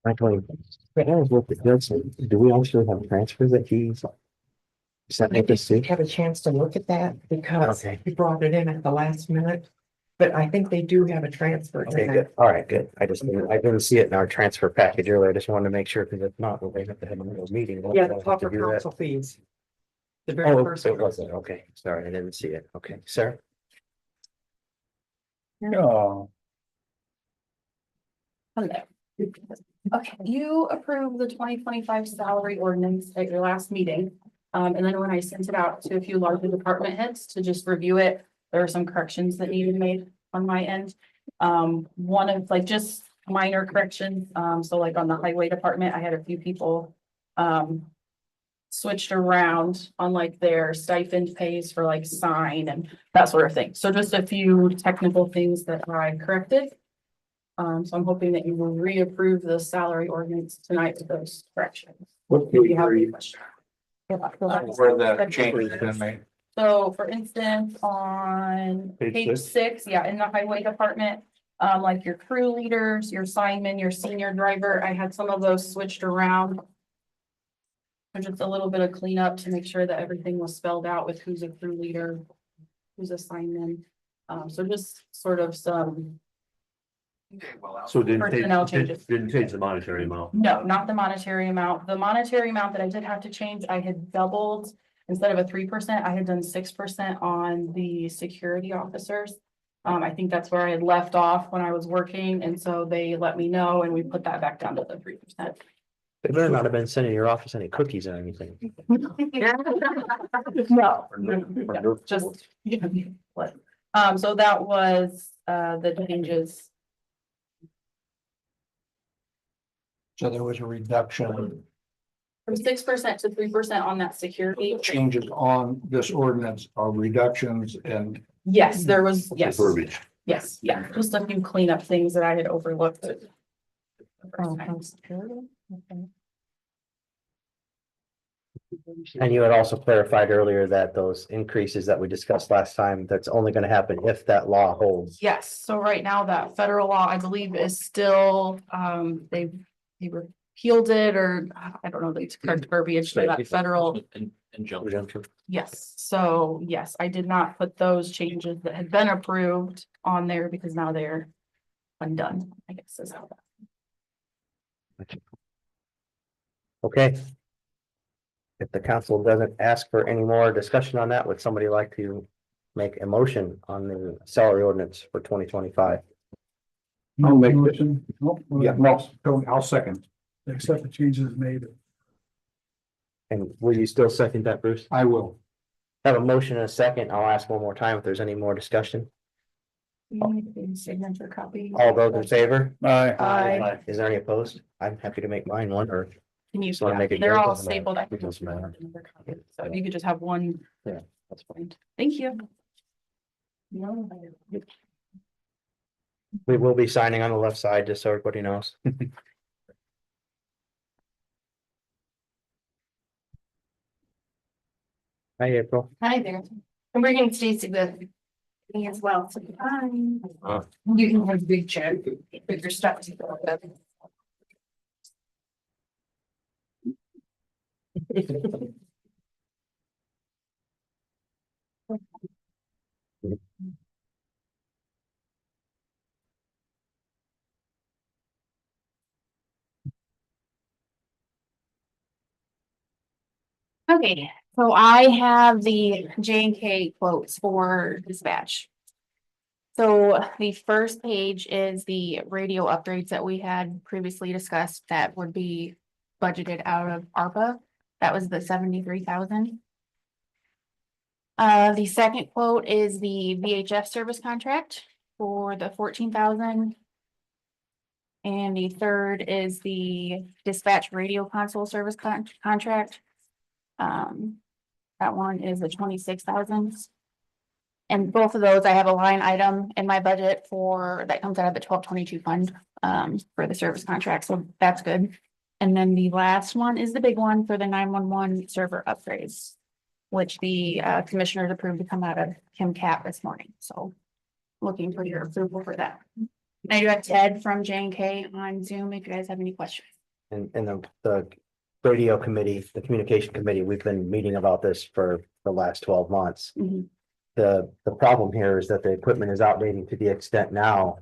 Actually, but I was looking at this, do we actually have transfers that he's sent me to see? Have a chance to look at that because Okay. he brought it in at the last minute. But I think they do have a transfer. Okay, good. All right, good. I didn't see it in our transfer package earlier. I just wanted to make sure, because if not, we'll have to have a little meeting. Yeah, We'll the have to offer do that. council fees. The very Oh, first it one. wasn't. Okay, sorry, I didn't see it. Okay, sir. Oh, Hello. Okay, you approved the 2025 salary ordinance at your last meeting. And then when I sent it out to a few larger department heads to just review it, there were some corrections that needed made on my end. One of like just minor corrections. So like on the highway department, I had a few people switched around on like their stipend pays for like sign and that sort of thing. So just a few technical things that I corrected. So I'm hoping that you will reapprove the salary ordinance tonight with those corrections. what If you have any questions. where the changes been made? So for instance, on Page page 6, yeah, in the highway department, like your crew leaders, your signman, your senior driver, I had some of those switched around. There's just a little bit of cleanup to make sure that everything was spelled out with who's a crew leader, who's a signman. So just sort of some. So Personnel changes. didn't change the monetary amount. No, not the monetary amount. The monetary amount that I did have to change, I had doubled. Instead of a 3%, I had done 6% on the security officers. I think that's where I had left off when I was working, and so they let me know, and we put that back down to the 3%. They better not have been sending your office any cookies or anything. No, Or just. So that was the changes. So there was a reduction, From 6% to 3% on that security. changes on this ordinance are reductions and Yes, there was, yes, Verbiage. yes, yeah, just a few cleanup things that I had overlooked. And you had also clarified earlier that those increases that we discussed last time, that's only gonna happen if that law holds. Yes, so right now that federal law, I believe, is still, they repealed it, or I don't know the correct verbiage for that federal. Injunction. Yes, so yes, I did not put those changes that had been approved on there because now they're undone, I guess is how that. Okay. If the council doesn't ask for any more discussion on that, would somebody like to make a motion on the salary ordinance for 2025? I'll make motion. Yeah, I'll second. Accept the changes made. And will you still second that, Bruce? I will. Have a motion and a second. I'll ask one more time if there's any more discussion. Signature copy. All those in favor? Aye. Aye. Is there any opposed? I'm happy to make mine one, or Can you, Just wanna yeah, make it they're good, all doesn't matter. stapled. I can It doesn't just matter. another copy. So if you could just have one. Yeah, that's fine. Thank you. No. We will be signing on the left side, just so everybody knows. Hi, April. Hi there. I'm bringing Stacy with me as well. So, you can have a big chair with your stuff to go with. Okay, so I have the J&K quotes for dispatch. So the first page is the radio upgrades that we had previously discussed that would be budgeted out of ARPA. That was the 73,000. The second quote is the VHF service contract for the 14,000. And the third is the dispatch radio console service contract. That one is the 26,000. And both of those, I have a line item in my budget for, that comes out of the 1222 fund, for the service contract, so that's good. And then the last one is the big one for the 911 server upgrades, which the commissioners approved to come out of Kim Cap this morning, so looking for your approval for that. I do have Ted from J&K on Zoom if you guys have any questions. in the radio committee, the communication committee, we've been meeting about this for the last 12 months. Mhm. The problem here is that the equipment is outdated to the extent now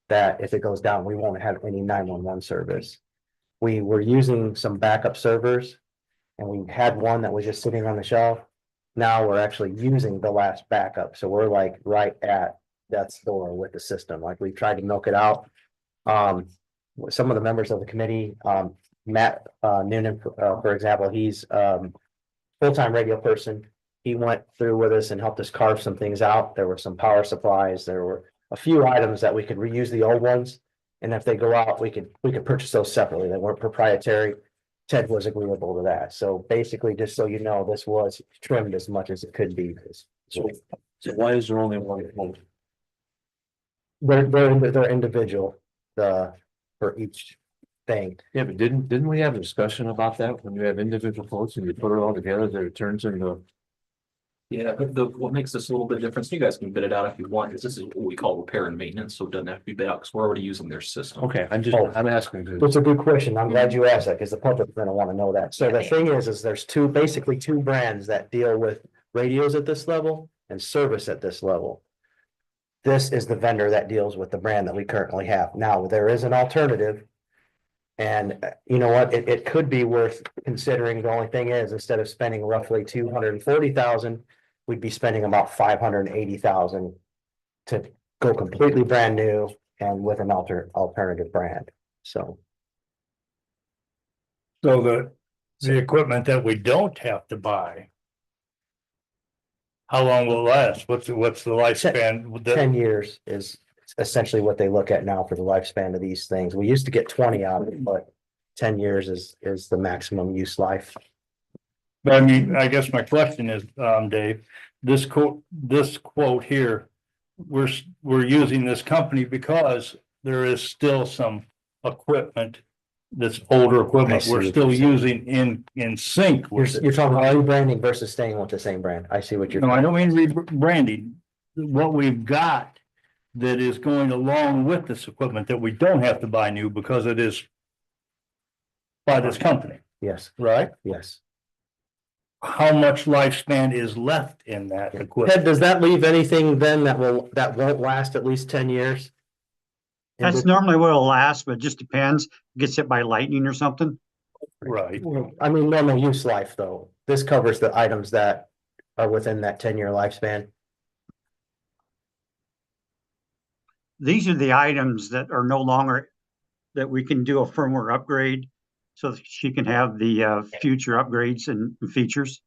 that if it goes down, we won't have any 911 service. We were using some backup servers and we had one that was just sitting on the shelf. Now we're actually using the last backup. So we're like right at death's door with the system. Like we tried to milk it out. Some of the members of the committee, Matt Noonan, for example, he's full-time radio person. He went through with us and helped us carve some things out. There were some power supplies. There were a few items that we could reuse the old ones. And if they go out, we could purchase those separately. They weren't proprietary. Ted was agreeable to that. So basically, just so you know, this was trimmed as much as it could be. So why is there only one quote? They're individual, for each thing. Yeah, but didn't we have a discussion about that when you have individual quotes and you put it all together, that it turns into? Yeah, but what makes this a little bit different, so you guys can bid it out if you want, is this is what we call repair and maintenance, so it doesn't have to be bid out, because we're already using their system. Okay, I'm asking. It's a good question. I'm glad you asked that because the public's gonna want to know that. So the thing is there's basically two brands that deal with radios at this level and service at this level. This is the vendor that deals with the brand that we currently have. Now, there is an alternative. And you know what? It could be worth considering. The only thing is, instead of spending roughly 240,000, we'd be spending about 580,000 to go completely brand new and with an alternative brand. So. So the equipment that we don't have to buy. How long will it last? What's the lifespan? 10 years is essentially what they look at now for the lifespan of these things. We used to get 20 out of it, but 10 years is the maximum use life. But I mean, I guess my question is, Dave, this quote here, we're using this company because there is still some equipment that's older I equipment see we're what still you're saying. using in sync with You're it. talking about rebranding versus staying with the same brand. I see what you're. No, I don't mean rebranding. What we've got that is going along with this equipment that we don't have to buy new because it is by this company, Yes, right? yes. How much lifespan is left in that equipment? Ted, does that leave anything then that won't last at least 10 years? That's normally what it'll last, but it just depends. Gets hit by lightning or something. Right. I mean, normal use life though. This covers the items that are within that 10-year lifespan. These are the items that are no longer, that we can do a firmware upgrade. So that she can have the future upgrades and features.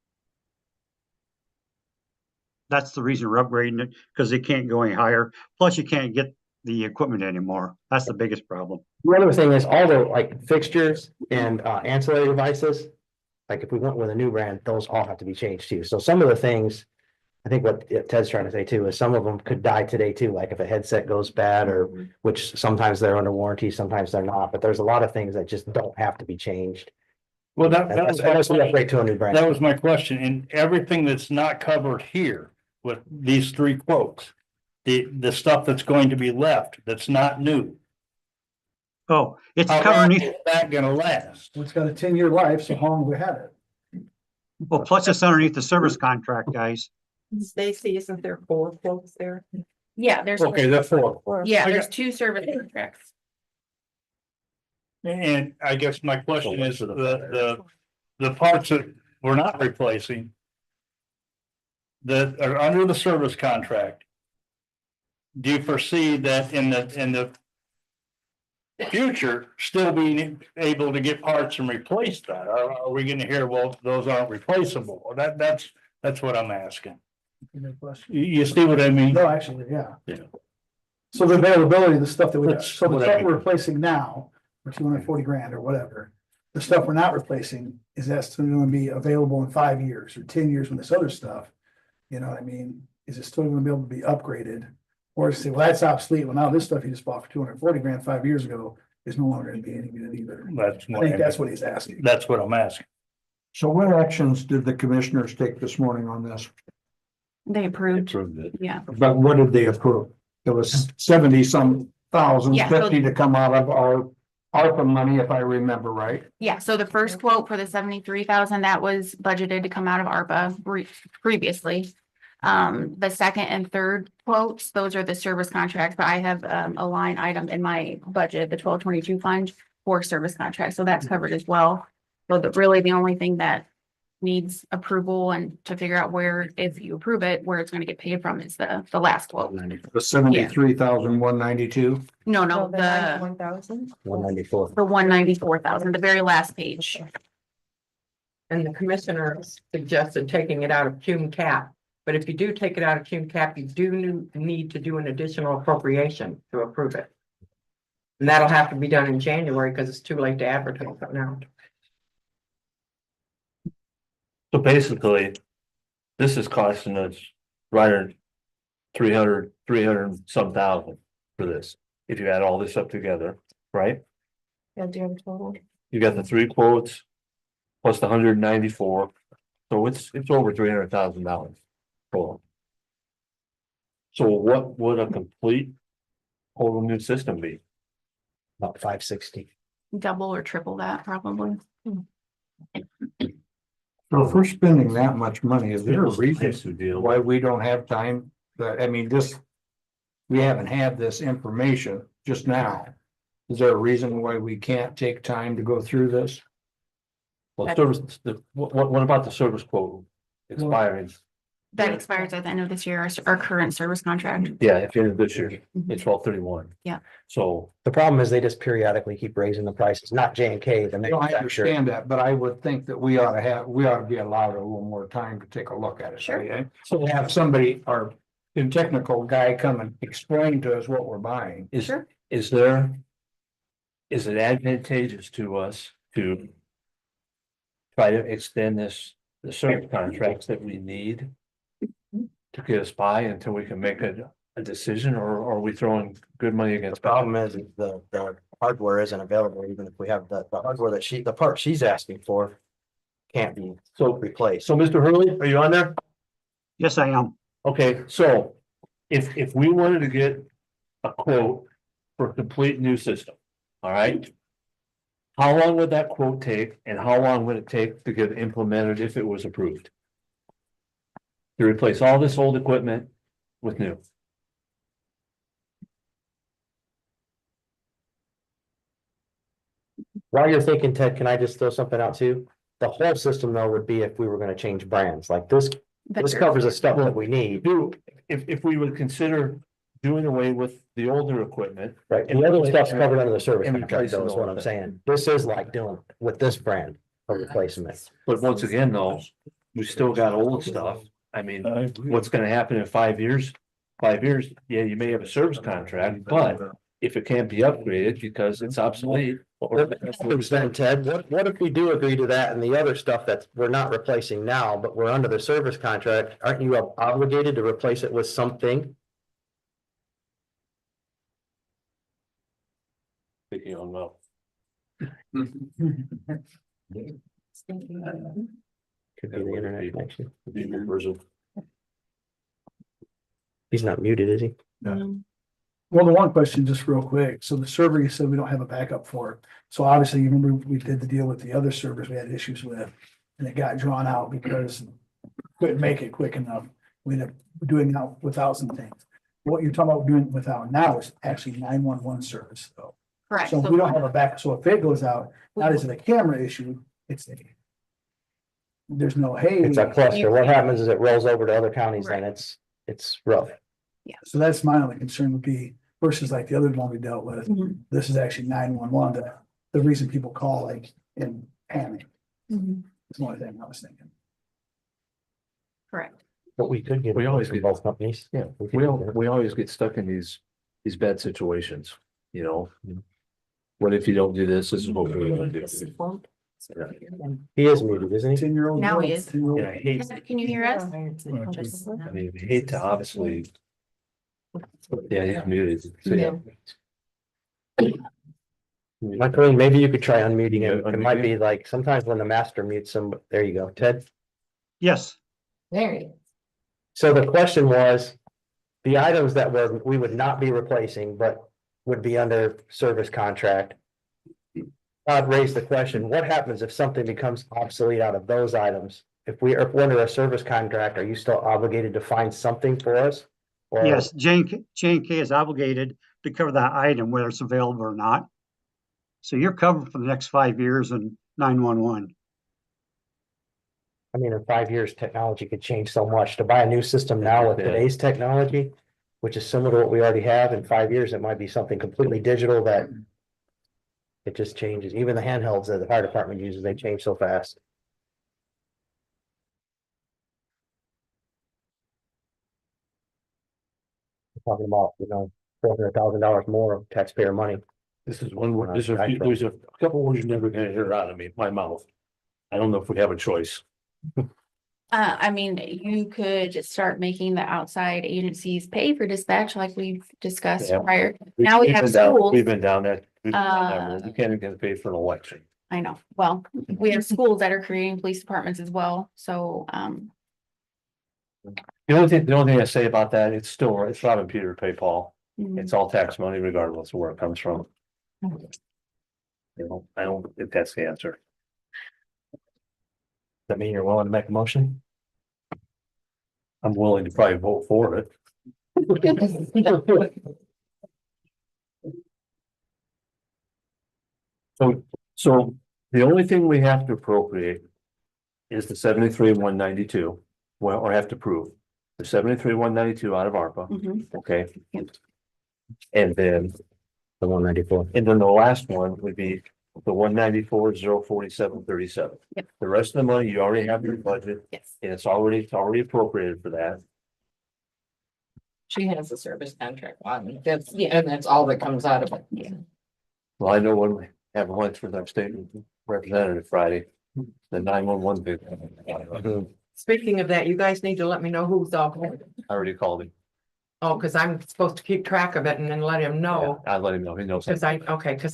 That's the reason we're upgrading it, because they can't go any higher. Plus you can't get the equipment anymore. That's the biggest problem. The other thing is all the like fixtures and ancillary devices. Like if we went with a new brand, those all have to be changed too. So some of the things, I think what Ted's trying to say too, is some of them could die today too. Like if a headset goes bad or which sometimes they're under warranty, sometimes they're not, but there's a lot of things that just don't have to be changed. Well, That's we upgrade to a new brand. that was my question. And everything that's not covered here with these three quotes, the stuff that's going to be left, that's not new. Oh, it's How covered long underneath. is that gonna last? It's got a 10-year life, so how long we had it? Well, plus it's underneath the service contract, guys. Stacy, isn't there 4 quotes there? Yeah, there's, Okay, that's four. yeah, I there's got- 2 service contracts. And I guess my question is, the parts that we're not replacing that are under the service contract, do you foresee that in the future, still being able to get parts and replace that? Or are we gonna hear, well, those aren't replaceable? Or that's what I'm asking. Good question. You see what I mean? No, actually, yeah. Yeah. So the availability of the stuff that That's so the what I stuff mean. we're replacing now for 240 grand or whatever. The stuff we're not replacing, is that still gonna be available in 5 years or 10 years when this other stuff? You know what I mean? Is it still gonna be able to be upgraded? Or say, well, that's obsolete. Well, now this stuff you just bought for 240 grand 5 years ago is no longer gonna be any good either. I think that's what he's asking. That's what I'm asking. So what actions did the commissioners take this morning on this? They approved, Approved it. yeah. But what did they approve? It was 70 some thousand, Yeah, so- 50 to come out of our ARPA money, if I remember right. Yeah, so the first quote for the 73,000, that was budgeted to come out of ARPA previously. The second and third quotes, those are the service contracts, but I have a line item in my budget, the 1222 fund for service contracts, so that's covered as well. So really the only thing that needs approval and to figure out where, if you approve it, where it's gonna get paid from is the last quote. The 73,192. No, No, no, the the 91,000, 194. 194,000, the very last page. and the commissioner suggested taking it out of cum cap. But if you do take it out of cum cap, you do need to do an additional appropriation to approve it. And that'll have to be done in January because it's too late to advertise it now. So basically, this is costing us right around 300 some thousand for this. If you add all this up together, right? Yeah, do you have a total? You got the 3 quotes plus the 194. So it's over $300,000. Total. So what would a complete total new system be? About 560. Double or triple that probably. So if we're spending that much money, is there a reason Nice to deal why with. we don't have time? I mean, we haven't had this information just now. Is there a reason why we can't take time to go through this? Well, service, what about the service quote expiring? That expires at the end of this year, our current service contract. Yeah, if you end this year, it's 12/31. Yeah. So The problem is they just periodically keep raising the prices, not J and K, the I manufacturer. understand that, but I would think that we ought to be allowed a little more time to take a look at it. Sure. Okay? So have somebody, our technical guy come and explain to us what we're buying. is Sure. is it advantageous to us to try to extend the service contracts that we need to get us by until we can make a decision, or are we throwing good money The against? problem is the hardware isn't available, even if we have the hardware that the part she's asking for can't be replaced. So, Mr. Hurley, are you on there? Yes, I am. Okay, so if we wanted to get a quote for a complete new system, all right? How long would that quote take, and how long would it take to get implemented if it was approved? To replace all this old equipment with new? While you're thinking, Ted, can I just throw something out too? The whole system though would be if we were gonna change brands, like this covers the stuff that we need. If we would consider doing away with the older equipment. Right, and the other stuff's covered under the service And contract, though, is what I'm saying. This is like doing with this brand of replacement. But once again, though, we still got old stuff. I mean, what's gonna happen in 5 years? 5 years, yeah, you may have a service contract, but if it can't be upgraded because it's obsolete. Then, Ted, what if we do agree to that and the other stuff that we're not replacing now, but we're under the service contract, aren't you obligated to replace it with something? Thinking on well. Could be the internet connection. Version. He's not muted, is he? Well, the one question, just real quick, so the server you said we don't have a backup for, so obviously you remember we did the deal with the other servers we had issues with. And it got drawn out because couldn't make it quick enough, we ended up doing out without some things. What you're talking about doing without now is actually 911 service though. Correct. So we don't have a backup, so if it goes out, not is it a camera issue, there's no, hey. It's a cluster. What happens is it rolls over to other counties, then Right. it's rough. So that's my only concern would be versus like the other one we dealt with. Mhm. This is actually 911, the reason people call like in panic. Mhm. It's the only thing I was thinking. Correct. But we could get. We always from get- both companies. Yeah, We could we do all, that. we always get stuck in these bad situations, you know? What if you don't do this? This is what we're gonna do. He is muted, isn't he? 10-year-old. Now he is. 10-year-old. And I hate, Can you hear us? I mean, I hate to obviously. Yeah, he's muted. So, yeah. Michael, maybe you could try unmuting him. Yeah, It might unmute be like, sometimes when the master mutes some, there you go, Ted. Yes, There you So the question was, the items that we would not be replacing, but would be under service contract. Todd raised the question, what happens if something becomes obsolete out of those items? If we're under a service contract, are you still obligated to find something for us? Or- Yes, Jane K is obligated to cover that item, whether it's available or not. So you're covered for the next 5 years in 911. I mean, in 5 years, technology could change so much. To buy a new system now with Yeah. today's technology, which is similar to what we already have, in 5 years, it might be something completely digital that it just changes. Even the handhelds that the fire department uses, they change so fast. We're talking about, $400,000 more of taxpayer money. This is one word, there's a couple words you're never gonna hear out of me, my mouth. I don't know if we have a choice. I mean, you could start making the outside agencies pay for dispatch like we've discussed Yeah. prior. Now we We've have been down- schools. We've been down that. we've been down that Uh, road. You can't even get paid for an election. I know. Well, we have schools that are creating police departments as well. So, The only thing I say about that, it's robbing Peter to pay Paul. It's all tax money regardless of where it comes from. I don't think that's the answer. Does that mean you're willing to make a motion? I'm willing to probably vote for it. So the only thing we have to appropriate is the 73,192, well, or have to prove the 73,192 out of ARPA, mhm. okay? Yep. And then, The 194. and then the last one would be the 194,047.37. Yep. The rest of the money you already have in your budget, Yes. and it's already appropriated for that. She has a service contract on, that's, yeah, and that's all that comes out of it. Yeah. Well, I know when we have lunch with our state representative Friday, the 911 big. Speaking of that, you guys need to let me know who's all going. I already called him. Oh, because I'm supposed to keep track of it and then let him know. I let him know, he knows. Because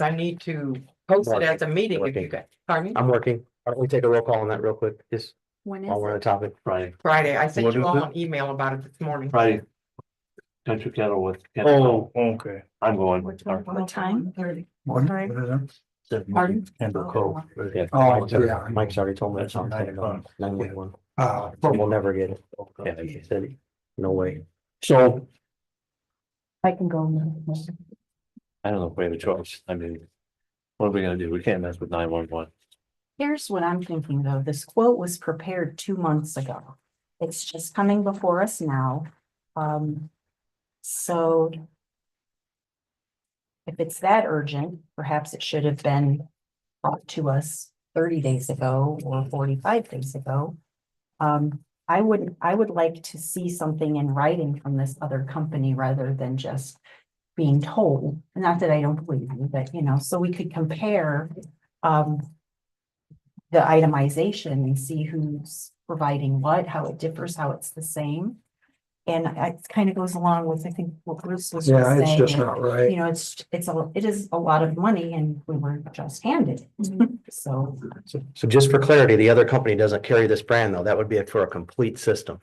I need to post it as a meeting if you guys, pardon me, I'm working. Why don't we take a roll call on that real quick, just When is while we're on it? the topic? Friday, Friday. I sent What you is all it? an email about it this morning. Friday. Country Kettle with. Oh, okay. I'm going. What time? What? Sorry. What is it? Pardon? Kendall Cove. Yeah. Oh, yeah. Mike's already told me that's on That's 911. Uh, We'll never get it. Yeah. He said, no way. So I can go. I don't know if we have a choice. I mean, what are we gonna do? We can't mess with 911. Here's what I'm thinking though, this quote was prepared 2 months ago. It's just coming before us now. So. If it's that urgent, perhaps it should have been brought to us 30 days ago or 45 days ago. I would like to see something in writing from this other company rather than just being told. Not that I don't believe you, but so we could compare the itemization and see who's providing what, how it differs, how it's the same. And it kind of goes along with, I think, what Bruce was just Yeah, it's saying. just not right. It is a lot of money and we were just handed. So, So just for clarity, the other company doesn't carry this brand though. That would be for a complete system.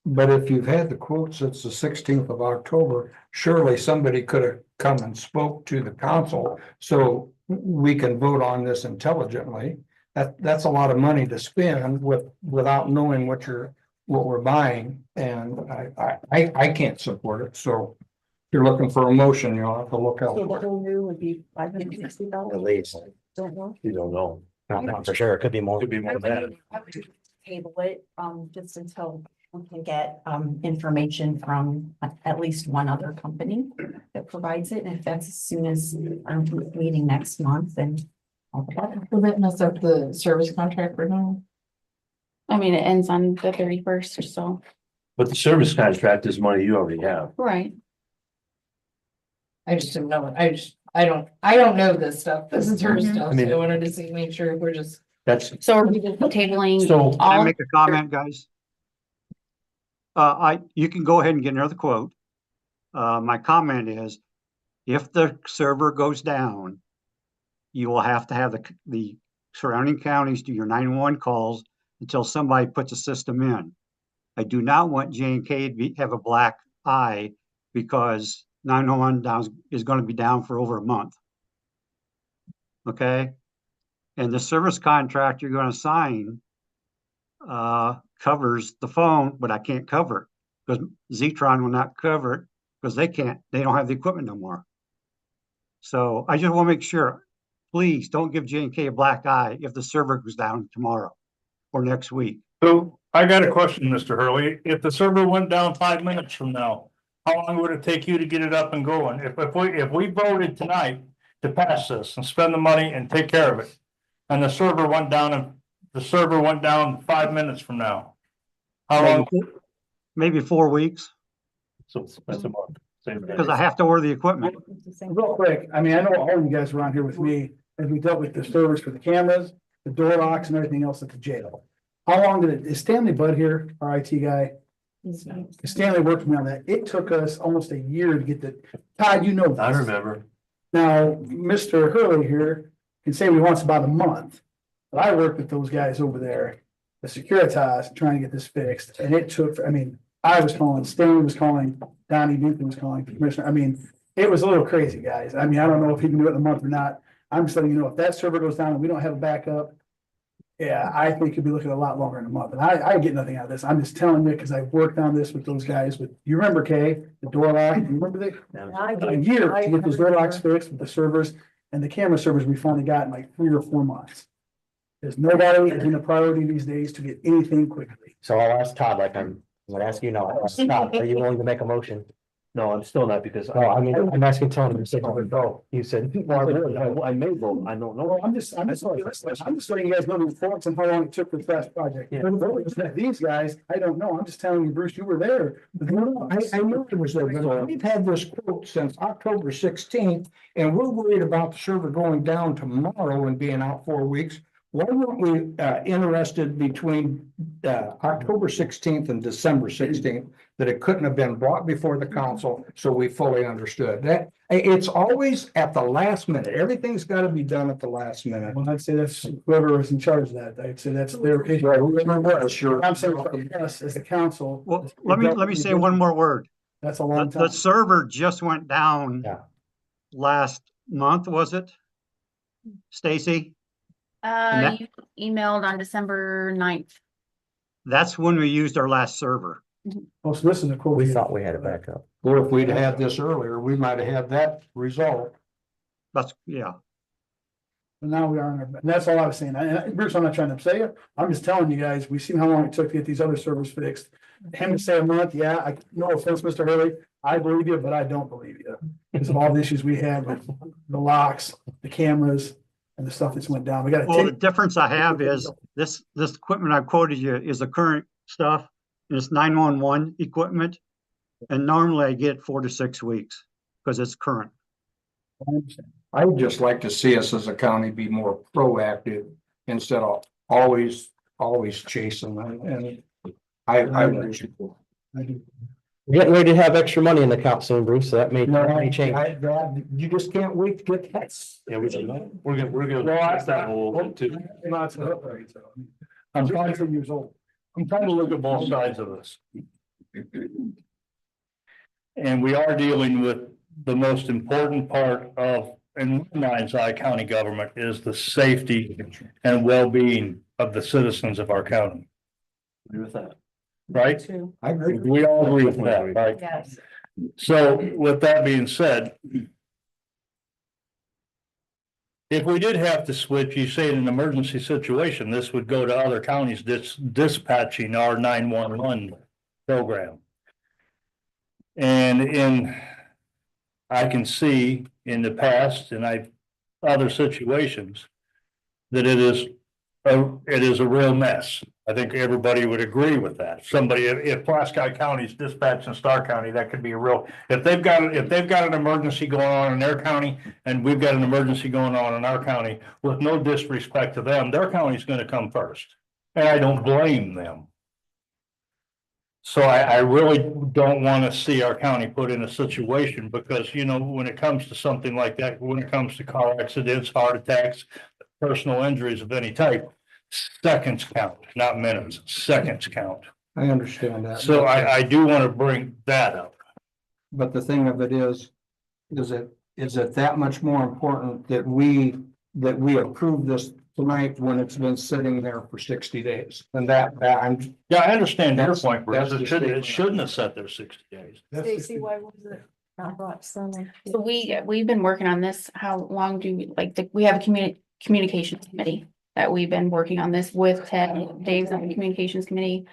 But if you've had the quote since the 16th of October, surely somebody could have come and spoke to the council. So we can vote on this intelligently. That's a lot of money to spend without knowing what we're buying. And I can't support it. So if you're looking for a motion, you'll have to look so the elsewhere. whole new would be $560. At least, Don't know. You don't know. not for sure. It could be more. Could be more than that. I would table it, just until we can get, information from at least one other company that provides it. And if that's as soon as our meeting next month, then. Will that mess up the service contract renewal? I mean, it ends on the 31st or so. But the service contract is money you already have. Right. I just didn't know. I don't know this stuff. This is her Mhm. stuff. I mean- So I wanted to see, make sure we're just. That's, So are we just tabling So- Can I all? make a comment, guys? You can go ahead and get another quote. My comment is, if the server goes down, you will have to have the surrounding counties do your 911 calls until somebody puts a system in. I do not want J&K to have a black eye because 911 is going to be down for over a month. okay? And the service contract you're gonna sign covers the phone, but I can't cover it because Zetron will not cover it because they don't have the equipment no more. So I just want to make sure, please don't give J&K a black eye if the server goes down tomorrow or next week. So I got a question, Mr. Hurley. If the server went down 5 minutes from now, how long would it take you to get it up and going? If we voted tonight to pass this and spend the money and take care of it, and the server went down 5 minutes from now, how long? Maybe 4 weeks, So that's a month. because I have to order the equipment. Real quick, I mean, I know all of you guys were on here with me as we dealt with the servers for the cameras, the door locks and everything else at the jail. How long is Stanley Budd here, our IT guy? Stanley worked with me on that. It took us almost a year to get the, Todd, you know this. I remember. Now, Mr. Hurley here can say he wants about a month. But I worked with those guys over there, the Securitas, trying to get this fixed, and it took, I mean, I was calling, Stanley was calling, Donnie Newton was calling, Commissioner, I mean, it was a little crazy, guys. I mean, I don't know if he can do it in a month or not. I'm just letting you know, if that server goes down and we don't have a backup, yeah, I think you'll be looking at a lot longer than a month. And I get nothing out of this. I'm just telling you, because I worked on this with those guys with, you remember Kay, the door lock, you remember a year to get those door locks fixed with the servers and the camera servers we finally got in like 3 or 4 months. There's nobody is in a priority these days to get anything quickly. So I'll ask Todd, like I'm gonna ask you now, Todd, are you willing to make a motion? No, I'm still not because No, I mean, I'm asking Tony, you said you would go, you said. I may vote. I don't know. No, I'm just letting you guys know the reports and how long it took for the fast project. These guys, I don't know. I'm just telling you, Bruce, you were there. I know it was there, but we've had this quote since October 16th, and we're worried about the server going down tomorrow and being out 4 weeks. Why weren't we interested between October 16th and December 16th that it couldn't have been brought before the council, so we fully understood that? It's always at the last minute. Everything's got to be done at the last minute. Well, I'd say that's whoever was in charge of that. I'd say that's their issue. I'm saying for us as the council. Well, let me say one more word. That's a long The time. server just went down Yeah. last month, was it? Stacy? And You emailed on December 9th. That's when we used our last server. Oh, so this is a quote. We thought we had it back up. Or if we'd had this earlier, we might have had that result. That's, yeah. And now we are in our, and that's all I was saying. And Bruce, I'm not trying to upset you. I'm just telling you guys, we've seen how long it took to get these other servers fixed. Him to say a month, yeah, no offense, Mr. Hurley, I believe you, but I don't believe you. Because of all the issues we had with the locks, the cameras, and the stuff that's went down. We gotta Well, the take. difference I have is this equipment I quoted you is the current stuff. And it's 911 equipment. And normally I get 4 to 6 weeks because it's current. I would just like to see us as a county be more proactive instead of always chasing them. And I do. We're getting ready to have extra money in the account soon, Bruce, so that may change. You just can't wait to get that. Yeah, we're gonna. that's that whole too. I'm 23 years old. I'm trying to look at both sides of this. And we are dealing with the most important part of, in my mind's eye, county government is the safety and well-being of the citizens of our county, Agree with that. right? I agree. We all agree with that, right? Yes. So with that being said, if we did have to switch, you say in an emergency situation, this would go to other counties dispatching our 911 program. And I can see in the past and other situations that it is a real mess. I think everybody would agree with that. If Pulaski County's dispatching Starke County, that could be a real, if they've got an emergency going on in their county and we've got an emergency going on in our county, with no disrespect to them, their county's gonna come first. And I don't blame them. So I really don't want to see our county put in a situation because, when it comes to something like that, when it comes to car accidents, heart attacks, personal injuries of any type, seconds count, not minutes, seconds count. I understand that. So I do want to bring that up. But the thing of it is it that much more important that we that we approve this tonight when it's been sitting there for 60 days. And that, I'm, Yeah, I understand your That's- point, Bruce. that's the It statement. shouldn't have sat there 60 days. why was it not brought sooner? So we've been working on this. How long do we, we have a communications committee that we've been working on this with Ted, Dave's on the communications committee.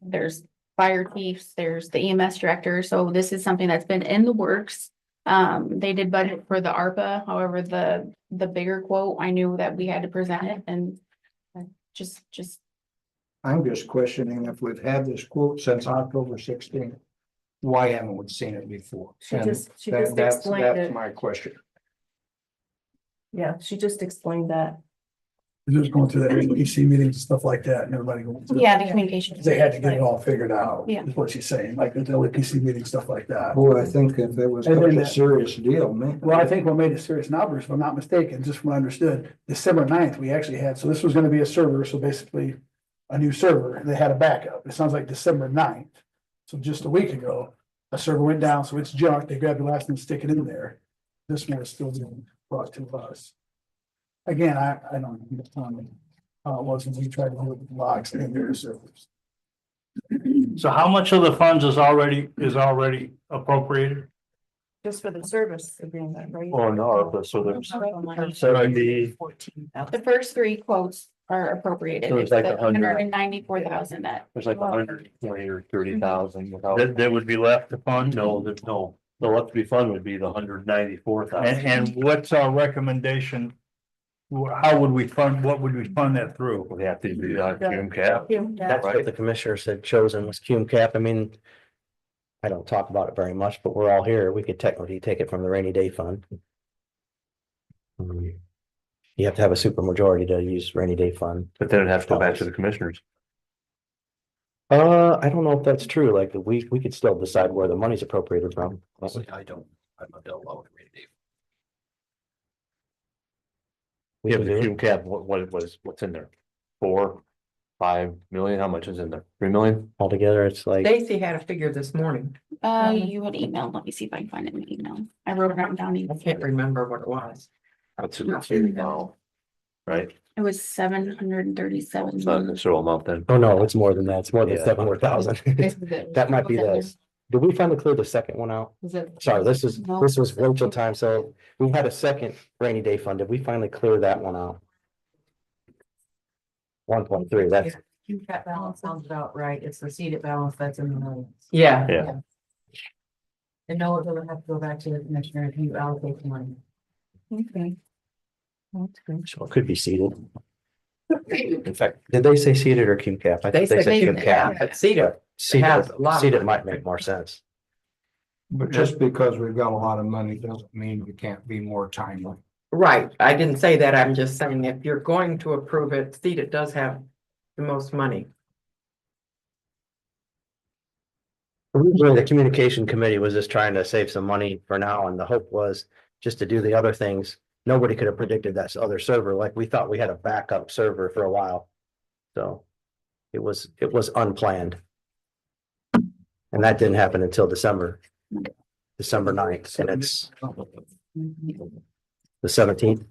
There's fire chiefs, there's the EMS director, so this is something that's been in the works. They did budget for the ARPA, however, the bigger quote, I knew that we had to present it and just I'm just questioning if we've had this quote since October 16th. Why haven't we seen it before? She And just that's explained it. my question. Yeah, she just explained that. Just going through that EC meetings and stuff like that and everybody going through. yeah, the communications. They had to get it all figured out. Yeah. Is what she's saying, like the LAPC meeting, stuff like that. Boy, I think if it was And then such a that- serious deal, man. Well, I think what made it serious now, Bruce, if I'm not mistaken, just from what I understood, December 9th, we actually had, so this was gonna be a server, so basically a new server, and they had a backup. It sounds like December 9th. So just a week ago, a server went down, so it's junk. They grabbed the last one, stick it in there. This one is still being brought to us. Again, I don't know how it was when we tried to do it with locks and their servers. So how much of the funds is already appropriated? Just for the service agreement, right? Oh, no, so there's 70, The first three quotes are appropriated. So it's like 100. 194,000 that. there's like 120 or 30,000 without. That would be left to fund? No, there's no, the left to be fund would be the 194,000. And what's our recommendation? How would we fund, what would we fund that through? We have to do that June cap. That's what the commissioners had chosen was cume cap. I mean. I don't talk about it very much, but we're all here. We could technically take it from the rainy day fund. You have to have a super majority to use rainy day fund. But then it'd have to go back to the commissioners. I don't know if that's true. Like we could still decide where the money's appropriated from. Honestly, I'm not that loud with Dave. We Yeah, can the do June it. cap, what's in there? 4, 5 million, how much is in there? 3 million? Altogether, it's like, Stacy had a figure this morning. You had emailed, let me see if I can find it in the email. I wrote it down. I can't remember what it was. That's in the now. Right, It was 737. it's not a considerable amount then. oh no, it's more than that. It's more than Yeah. 700,000. That might be the, did we finally clear the second one out? Sorry, this was virtual time, so we had a second rainy day fund. Did we finally clear that one out? 1.3, that's, That balance sounds about right. It's the seated balance that's in the millions. Yeah, Yeah, And no, it doesn't have to go back to the commissioner if you allocate the money. Okay. so it could be seated. In fact, did they say seated or cume cap? I they think said cume cume cap, but Cedar, has a lot of Seated money. might make more sense. But just because we've got a lot of money doesn't mean we can't be more timely. right, I didn't say that, I'm just saying if you're going to approve it, Cedar does have the most money. Originally, the communication committee was just trying to save some money for now, and the hope was just to do the other things. Nobody could have predicted that other server, like we thought we had a backup server for a while. So it was unplanned. And that didn't happen until December 9th, and it's the 17th.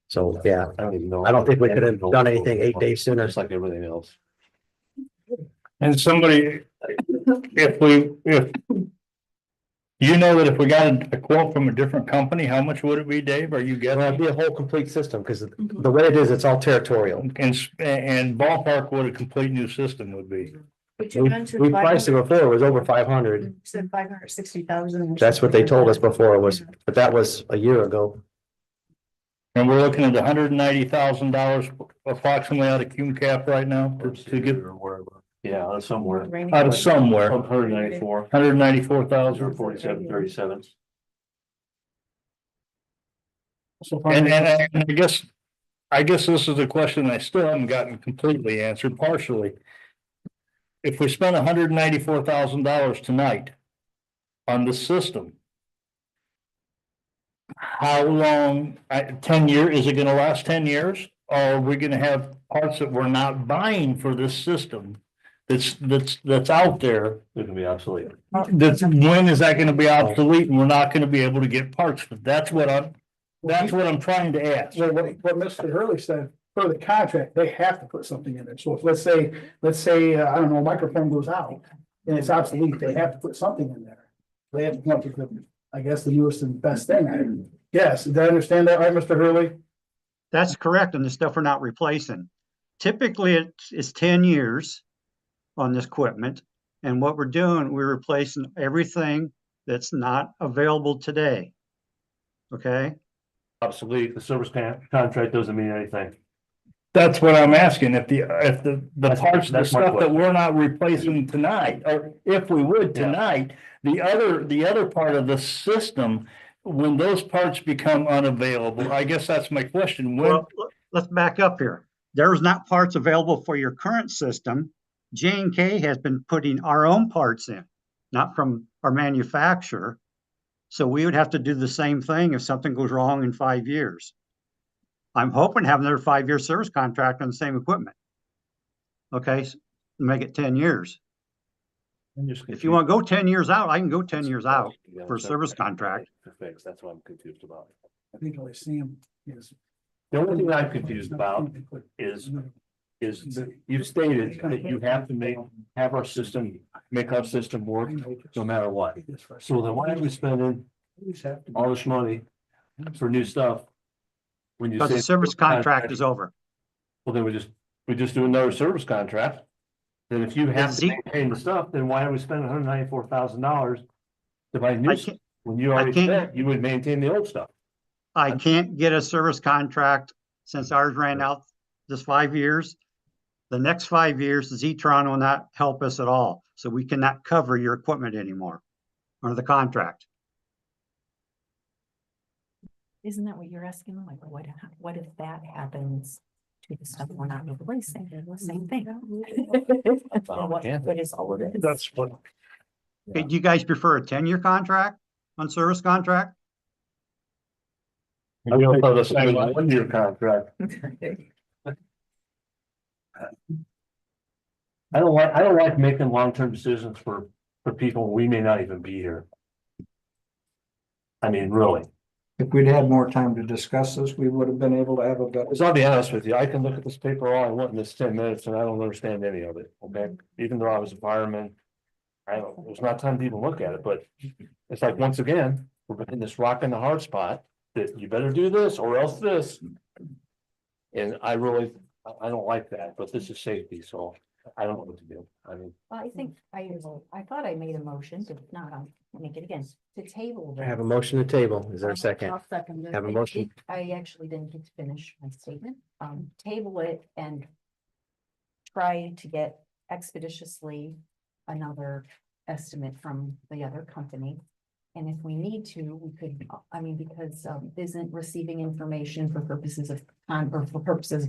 So, yeah, I don't even know. I don't think we could have done anything 8 days sooner. Just like everything else. And somebody, if you know that if we got a quote from a different company, how much would it be, Dave? Are you Well, it'd getting? be a whole complete system, because the way it is, it's all territorial. And ballpark what a complete new system would be. We priced it before, it was over 500. Said 560,000. That's what they told us before was, but that was a year ago. And we're looking at $190,000 approximately out of cume cap right now to get Or wherever. Yeah, somewhere. out of somewhere, 194, 194,000. 47, 37. And I guess this is a question I still haven't gotten completely answered, partially. If we spend $194,000 tonight on the system, how long, 10 years, is it gonna last 10 years? Or are we gonna have parts that we're not buying for this system that's out there? They're gonna be obsolete. When is that gonna be obsolete and we're not gonna be able to get parts? But that's what That's what I'm trying to ask. Well, what Mr. Hurley said, for the contract, they have to put something in there. So if, let's say, I don't know, a microphone goes out and it's obsolete, they have to put something in there. They have to come up with, I guess, the newest and best thing. Yes, did I understand that right, Mr. Hurley? That's correct, and the stuff we're not replacing. Typically, it's 10 years on this equipment, and what we're doing, we're replacing everything that's not available today. Okay, Obsolete, the service contract doesn't mean anything. That's what I'm asking, if the That's- parts, the that's my stuff that question. we're not replacing tonight, or if we would Yeah. tonight, the other part of the system, when those parts become unavailable, I guess that's my question, when, well, let's back up here. There's not parts available for your current system. J&K has been putting our own parts in, not from our manufacturer. So we would have to do the same thing if something goes wrong in 5 years. I'm hoping to have another 5-year service contract on the same equipment. Okay, make it 10 years. If you want to go 10 years out, I can go 10 years out for a service contract. To fix, that's what I'm confused about. I think only Sam is. The only thing I'm confused about is you've stated that you have to have our system, make our system work no matter what. So then why are we spending all this money for new stuff? When you Because say the service contract is over. well, then we just do another service contract. Then if you have to maintain the stuff, then why are we spending $194,000 to buy new I stuff? can't, When you already said you would maintain the old stuff. I can't get a service contract since ours ran out this 5 years. The next 5 years, Z-Tron will not help us at all. So we cannot cover your equipment anymore under the contract. Isn't that what you're asking? Like, what if that happens to the stuff we're not replacing? Same thing. What is all of it? that's what. Okay, do you guys prefer a 10-year contract on service contract? I don't know if that's a 1 year contract. I don't like making long-term decisions for people we may not even be here. I mean, really, If we'd had more time to discuss this, we would have been able to have a better. because I'll be honest with you, I can look at this paper all I want in this 10 minutes and I don't understand any of it, okay? Even though I was a fireman. There's not time to even look at it, but it's like, once again, we're in this rock in the hard spot that you better do this or else this. And I don't like that, but this is safety, so I don't know what to do. I mean, Well, I think I thought I made a motion, but if not, I'll make it again, to table. I have a motion to table. Is there a second? I'll second it. Have a motion. I actually didn't get to finish my statement. Table it and try to get expeditiously another estimate from the other company. And if we need to, we could, I mean, because isn't receiving information for purposes of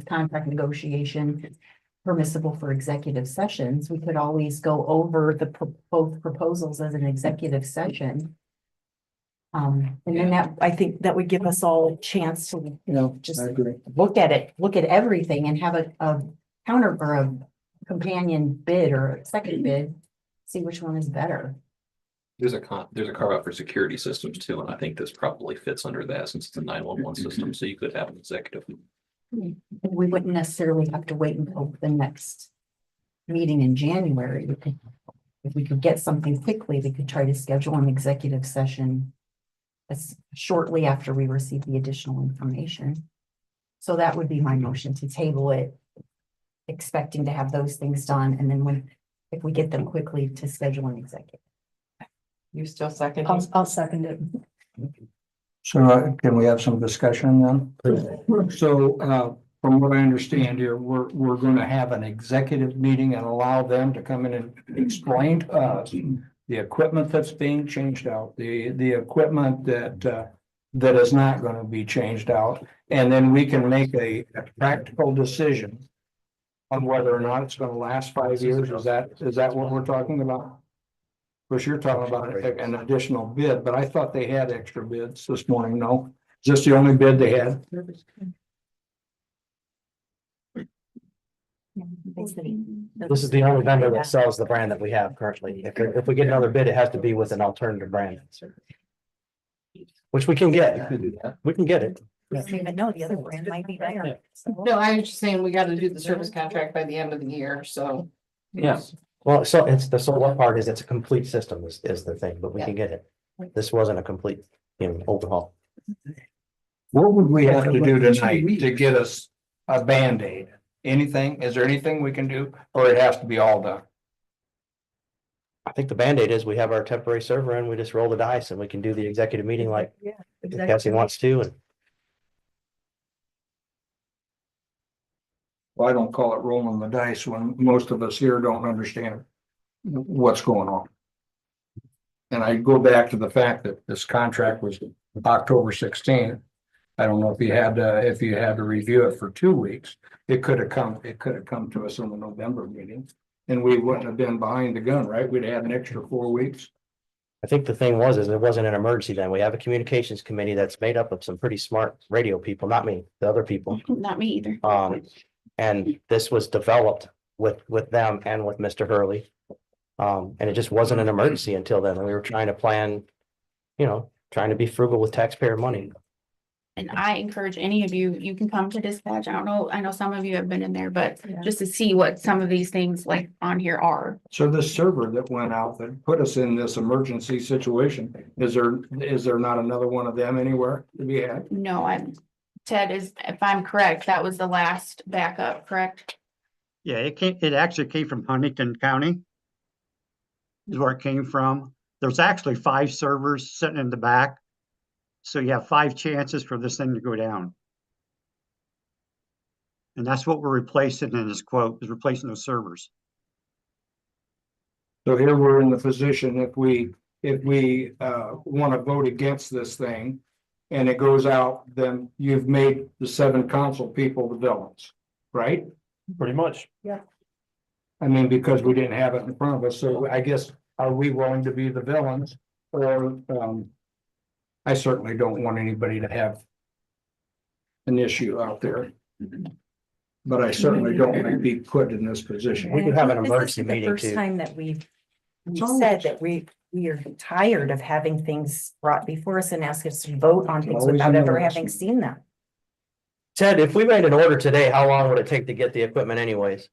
contract negotiation permissible for executive sessions, we could always go over both proposals as an executive session. And then I think that would give us all a chance to, just I agree. look at it, look at everything and have a counter or a companion bid or a second bid, see which one is better. There's a carve out for security systems too, and I think this probably fits under that since it's a 911 system, so you could have an executive. We wouldn't necessarily have to wait until the next meeting in January. If we could get something quickly, we could try to schedule an executive session as shortly after we receive the additional information. So that would be my motion, to table it, expecting to have those things done, and then if we get them quickly, to schedule an executive. You still second? I'll second it. So can we have some discussion then? So from what I understand here, we're going to have an executive meeting and allow them to come in and explain to us the equipment that's being changed out, the equipment that is not going to be changed out. And then we can make a practical decision on whether or not it's going to last 5 years. Is that what we're talking about? Of course, you're talking about an additional bid, but I thought they had extra bids this morning. No, is this the only bid they had? This is the only vendor that sells the brand that we have currently. If we get another bid, it has to be with an alternative brand. which we can You get. could do that. We can get it. I don't even know, the other brand might be better. So- No, I'm just saying we gotta do the service contract by the end of the year, so. Yeah. Well, so it's the so what part is it's a complete system is the thing, but we can get it. This wasn't a complete, overhaul. What would we have to do Two tonight weeks. to get us a Band-Aid? Anything? Is there anything we can do, or it has to be all done? I think the Band-Aid is we have our temporary server and we just roll the dice and we can do the executive meeting like if Cassie wants to. And Well, I don't call it rolling the dice when most of us here don't understand what's going on. And I go back to the fact that this contract was October 16th. I don't know if you had to review it for 2 weeks. It could have come to us in the November meeting. And we wouldn't have been behind the gun, right? We'd have an extra 4 weeks. I think the thing is it wasn't an emergency then. We have a communications committee that's made up of some pretty smart radio people, not me, the other people. Not me either. And this was developed with them and with Mr. Hurley. And it just wasn't an emergency until then. We were trying to plan, trying to be frugal with taxpayer money. And I encourage any of you, you can come to dispatch. I don't know, I know some of you have been in there, but just to see what some of these things like on here are. So this server that went out that put us in this emergency situation, is there not another one of them anywhere to be had? No, Ted is, if I'm correct, that was the last backup, correct? Yeah, it actually came from Huntington County. Is where it came from. There's actually 5 servers sitting in the back. So you have 5 chances for this thing to go down. And that's what we're replacing in this quote, is replacing those servers. So here we're in the position, if we want to vote against this thing and it goes out, then you've made the 7 council people the villains, right? Pretty much. I mean, because we didn't have it in front of us, so I guess, are we willing to be the villains? Or, I certainly don't want anybody to have an issue out there. But I certainly don't want to be put in this position. We could have an This emergency is the meeting first too. time that we've said that we are tired of having things brought before us and ask us to vote on things Always without ever another having one. seen them. Ted, if we made an order today, how long would it take to get the equipment anyways?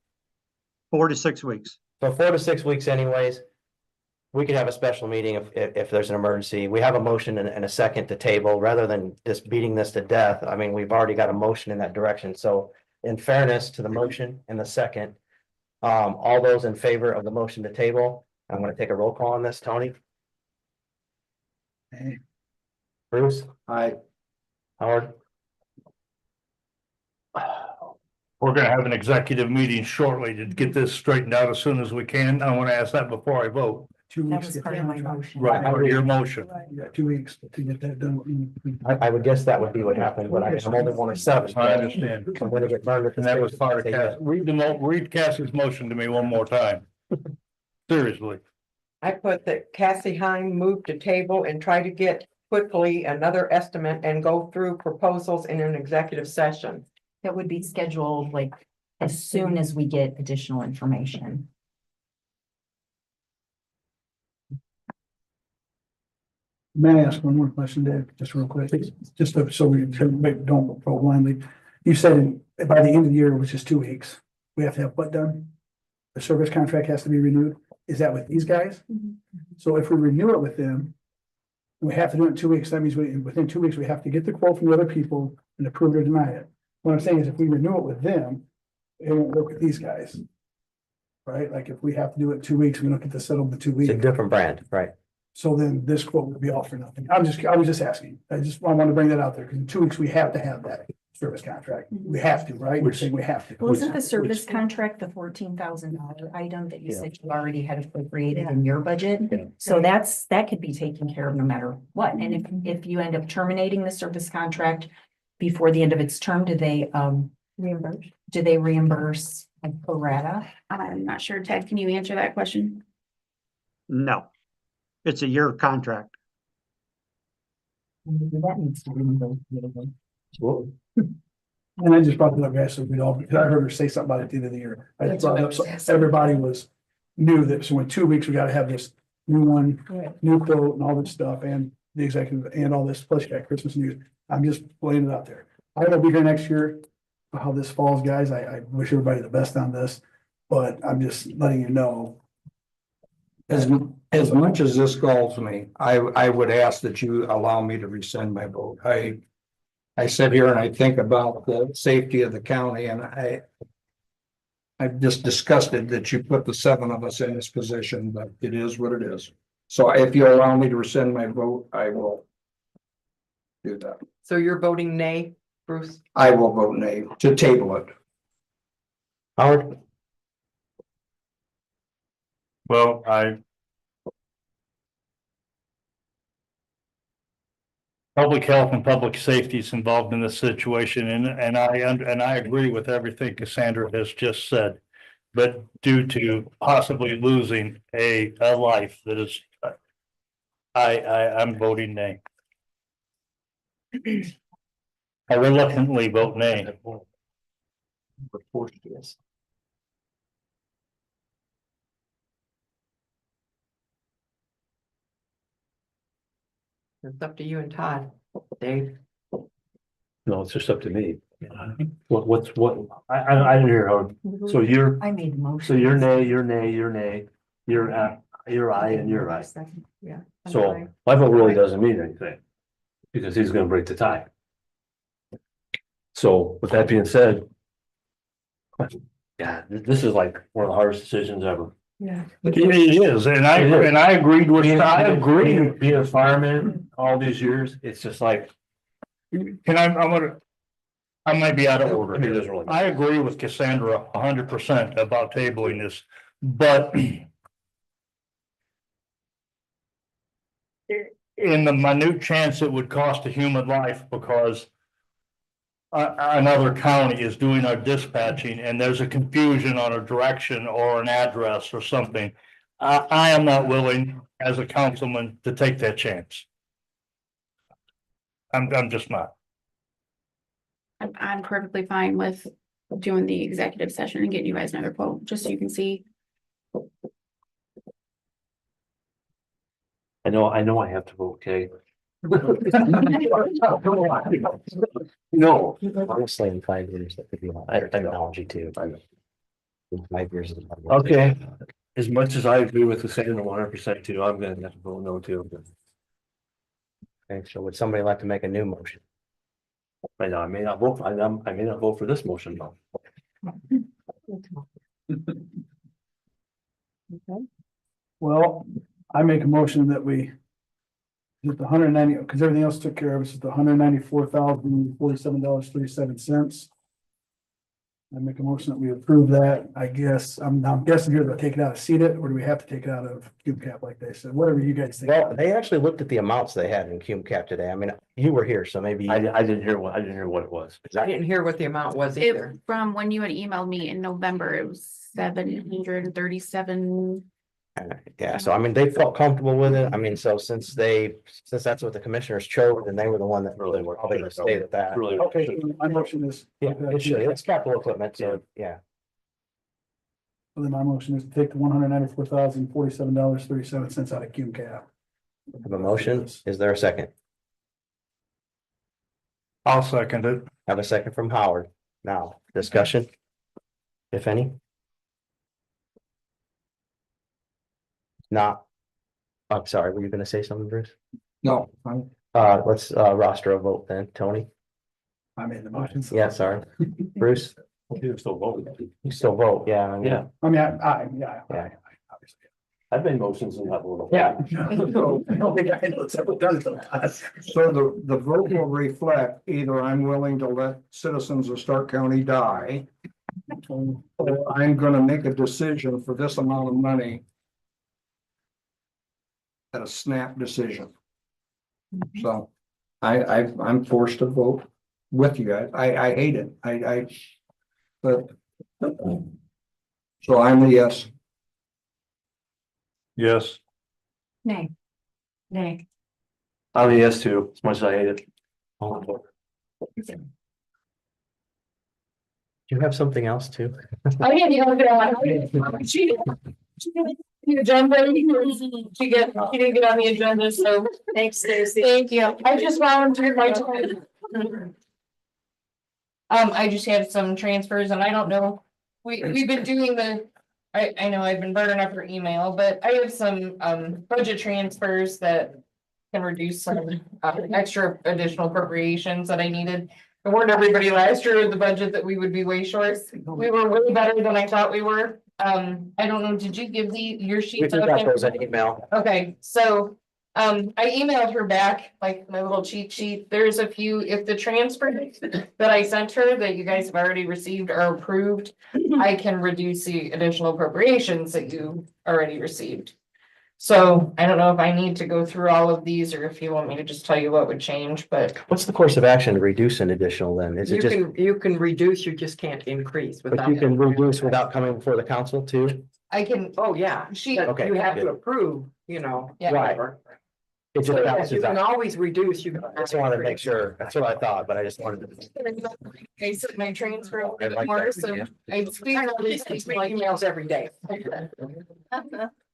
4 to 6 weeks. So 4 to 6 weeks anyways. We could have a special meeting if there's an emergency. We have a motion and a second to table rather than just beating this to death. I mean, we've already got a motion in that direction. So in fairness to the motion and the second, all those in favor of the motion to table, I'm going to take a roll call on this. Tony? Hey. Bruce? I, Howard? We're gonna have an executive meeting shortly to get this straightened out as soon as we can. I want to ask that before I vote. 2 That weeks. was to part get of my that motion. Right, for your motion. Yeah, 2 weeks to get that done. I would guess that would be what happened, but I'm only one of 7. I understand. I'm gonna get burned at the And that was stake. part of Cass. Read Cassie's motion to me one more time. Seriously. I put that Cassie Heim moved to table and try to get quickly another estimate and go through proposals in an executive session. That would be scheduled like as soon as we get additional information. May I ask one more question, Dave, just real quick, just so we don't go blindly. You said by the end of the year, which is 2 weeks, we have to have what done? The service contract has to be renewed. Is that with these guys? So if we renew it with them, we have to do it in 2 weeks. That means within 2 weeks, we have to get the quote from the other people and approve or deny it. What I'm saying is if we renew it with them, it won't work with these guys. Right? Like if we have to do it in 2 weeks, we don't get to settle the 2 It's a weeks. different brand, right? So then this quote would be all for nothing. I was just asking. I want to bring that out there because in 2 weeks we have to have that service contract. We have to, right? We're saying we have to. Wasn't the service contract the $14,000 item that you said you already had appropriated in your budget? Yeah. So that could be taken care of no matter what. And if you end up terminating the service contract before the end of its term, do they reimburse? Do they reimburse like pro rata? I'm not sure. Ted, can you answer that question? No. It's a year contract. That needs to be negotiated. And I just brought that up, guys, so we all, because I heard her say something about it at the end of the year. I just brought it up, so everybody knew that, so in 2 weeks, we gotta have this new one, new quote and all this stuff, and the executive and all this, plus you got Christmas and New Year's. I'm just laying it out there. I will be here next year. How this falls, guys. I wish everybody the best on this, but I'm just letting you know. As much as this galls me, I would ask that you allow me to rescind my vote. I sit here and I think about the safety of the county and I'm just disgusted that you put the 7 of us in this position, but it is what it is. So if you allow me to rescind my vote, I will do that. So you're voting nay, Bruce? I will vote nay to table it. Howard, Well, public health and public safety is involved in this situation, and I agree with everything Cassandra has just said. But due to possibly losing a life that is, I'm voting nay. I reluctantly vote nay. It's up to you and Todd. Dave? No, it's just up to me. I didn't hear how, so you're, I made the motion. so you're nay, you're nay, you're nay, you're aye, and you're aye. Yeah. So my vote really doesn't mean anything. Because he's gonna break the tie. So with that being said. Yeah, this is like one of the hardest decisions ever. Yeah. It is, and I agreed with, I agree. Being a fireman all these years, it's just like. I might be out of order. I mean, there's really- I agree with Cassandra 100% about tabling this, but. In the minute chance it would cost a human life because. Another county is doing our dispatching and there's a confusion on a direction or an address or something. I am not willing as a councilman to take that chance. I'm just not. I'm perfectly fine with doing the executive session and getting you guys another quote, just so you can see. I know I have to vote, okay? No, honestly, in 5 years, that could be a lot better technology too. In 5 years. okay, as much as I agree with the saying 100% too, I'm gonna have to vote no too. Okay, so would somebody like to make a new motion? Right now, I may not vote, I may not vote for this motion though. Well, I make a motion that we. Get the $190, because everything else took care of, it's the $194,047.37. I make a motion that we approve that. I guess, I'm guessing here they'll take it out of CEDAT, or do we have to take it out of cube cap like they said, whatever you guys think. Well, they actually looked at the amounts they had in cume cap today. I mean, you were here, so maybe. I didn't hear what it was. I didn't hear what the amount was It, either. from when you had emailed me in November, it was 737. Yeah, so I mean, they felt comfortable with it. I mean, so since that's what the commissioners chose, and they were the one that really were probably gonna stay with that. Really. Okay, my motion is. Yeah, it should, it's capital equipment, so, yeah. Then my motion is to take the $194,047.37 out of cume cap. Have a motion. Is there a second? I'll second it. Have a second from Howard. Now, discussion? If any? Not. I'm sorry, were you gonna say something, Bruce? No, Let's roster a vote then. Tony? I made the motion. so- Yeah, sorry. Bruce? You still vote. You still vote, yeah. I mean, Yeah, I mean, Yeah. obviously. I've made motions and not voted. Yeah. I don't think I know it's ever done it. so the vote will reflect either I'm willing to let citizens of Stark County die. Or I'm gonna make a decision for this amount of money. At a snap decision. So I'm forced to vote with you guys. I hate it. But. So I'm a yes. Yes. Nay. Nay. I'm a yes too, as much as I hate it. Do you have something else too? Oh, yeah, The agenda, she didn't get on the agenda, so Thanks, Stacy. thank you. I just volunteered my time. I just had some transfers and I don't know, we've been doing I know I've been burning up her email, but I have some, budget transfers that can reduce some, extra additional appropriations that I needed. I warned everybody last year with the budget that we would be way short. We were way better than I thought we were. I don't know, did you give your We sheets? got those in email. Okay, so, I emailed her back, like my little cheat sheet. There's a few, if the transfer that I sent her that you guys have already received are approved, I can reduce the additional appropriations that you already received. So I don't know if I need to go through all of these or if you want me to just tell you what would change, but What's the course of action to reduce an additional then? Is it just, You can reduce, you just can't increase but without. you can reduce without coming before the council too? I can, Oh, yeah, she, but Okay, you have to good. approve, you know. Yeah. whatever. It just You balances can out. always reduce, you. I just wanted to make sure. That's what I thought, but I just wanted to. I sent my transfer a I little bit like more, that, so yeah. I figured all these things like Emails every day.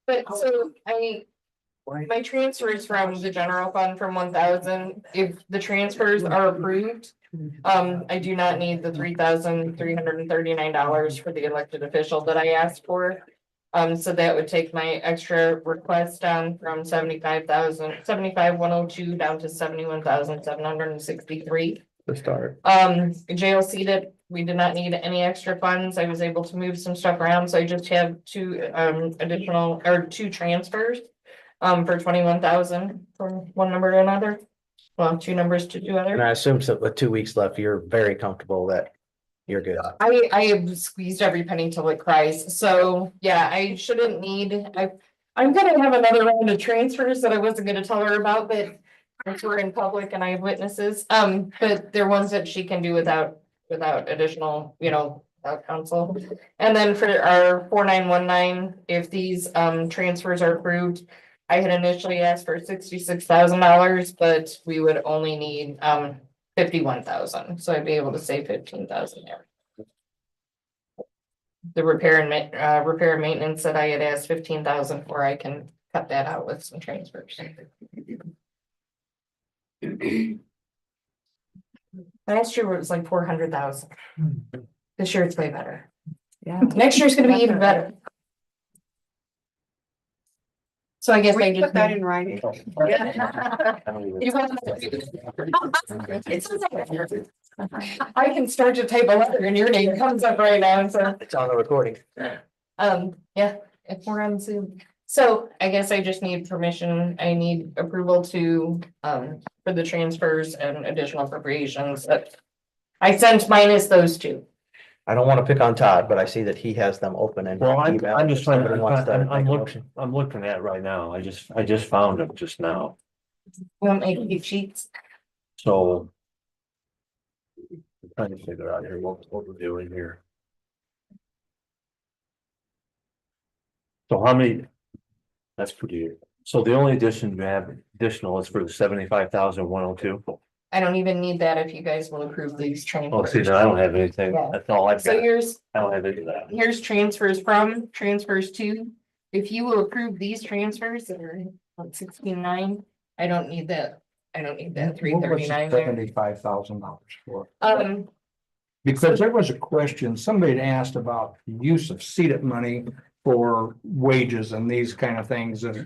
But so my transfers from the general fund from 1,000, if the transfers are approved. I do not need the $3,339 for the elected official that I asked for. So that would take my extra request down from 75,102 down to 71,763. To start. Jail seated, we did not need any extra funds. I was able to move some stuff around, so I just have two transfers. For 21,000 from one number to another. Well, two numbers to two And other. I assume so with 2 weeks left, you're very comfortable that you're good. I have squeezed every penny till it cries, so yeah, I shouldn't need, I'm gonna have another round of transfers that I wasn't gonna tell her about, but. If we're in public and I have witnesses, but they're ones that she can do without additional, without counsel. And then for our 4919, if these transfers are approved. I had initially asked for $66,000, but we would only need 51,000, so I'd be able to save 15,000 there. The repair and maintenance that I had asked 15,000 for, I can cut that out with some transfers. Last year it was like 400,000. This year it's way better. Yeah. Next year's gonna be even better. So I guess I just. Put that in writing. You want- I can start to type a letter and your name comes up right now, so. It's on the recording. Yeah, if we're on Zoom. So I guess I just need permission. I need approval to, for the transfers and additional appropriations that. I sent minus those two. I don't want to pick on Todd, but I see that he has them open and. Well, I'm just trying Somebody wants to I'm make a motion. looking at it right now. I just found them just now, You want me to keep sheets? so. I'm trying to figure out here what we're doing here. So how many? That's pretty, so the only addition you have additional is for the 75,102. I don't even need that if you guys will approve these Oh, see, transfers. then I don't have anything. Yeah. That's all I've So got. here's I don't have any of that. Here's transfers from, transfers to. If you will approve these transfers that are on 16.9, I don't need that. I don't need that $339 there. $75,000 for. Because there was a question, somebody had asked about the use of seeded money for wages and these kind of things, and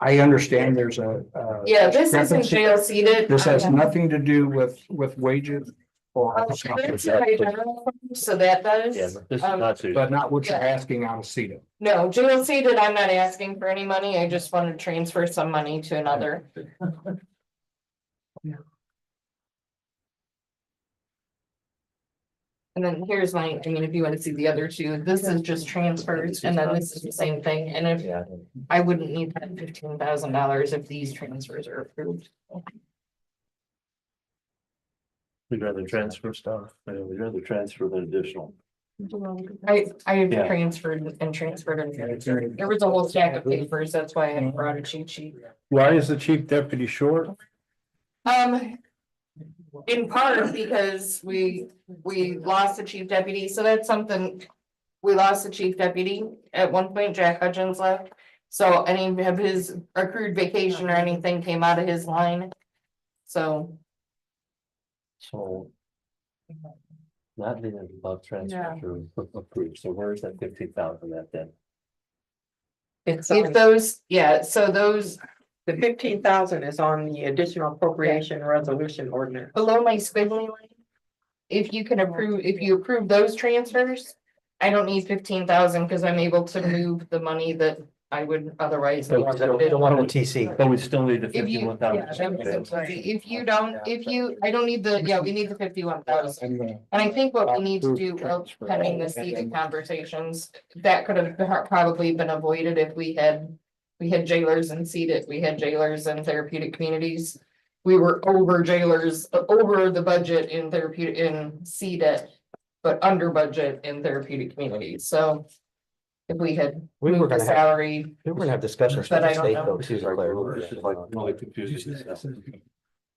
I understand there's a. yeah, this isn't discrepancy. jail seated. This has nothing to do with wages or. That's my general fund, so that does. Yeah, but this is not suited. But not what you're asking out of seeded. No, jail seated, I'm not asking for any money. I just want to transfer some money to another. And then here's my, if you want to see the other two, this is just transfers, and then this is the same thing, and if Yeah. I wouldn't need that $15,000 if these transfers are approved. We'd rather transfer stuff. We'd rather transfer than additional. I Yeah. transferred and transferred and transferred. There was a whole stack of papers, that's why I hadn't brought a cheat sheet. Why is the chief deputy short? In part because we lost the chief deputy, so that's something. we lost the chief deputy. At one point, Jack Hutchins left. So any of his accrued vacation or anything came out of his line. So So. Not needed above transfer to approve, so where's that 15,000 at then? It's if on, those, yeah, so those the 15,000 is on the additional appropriation resolution ordinance. below my squiggly line. If you can approve, if you approve those transfers, I don't need 15,000 because I'm able to move the money that I would otherwise. The one on the TC. But we still need the If you, 51,000. if you don't, I don't need the, yeah, we need the 51,000. And I think what we need to do, pending the seated conversations, that could have probably been avoided if we had jailers and seated, we had jailers and therapeutic communities. We were over jailers, over the budget in therapeutic, in seated, but under budget in therapeutic communities, so. If we had We were moved the gonna have- salary, We're gonna have discussions with But the I don't state know. though too, Claire. This is like really confusing.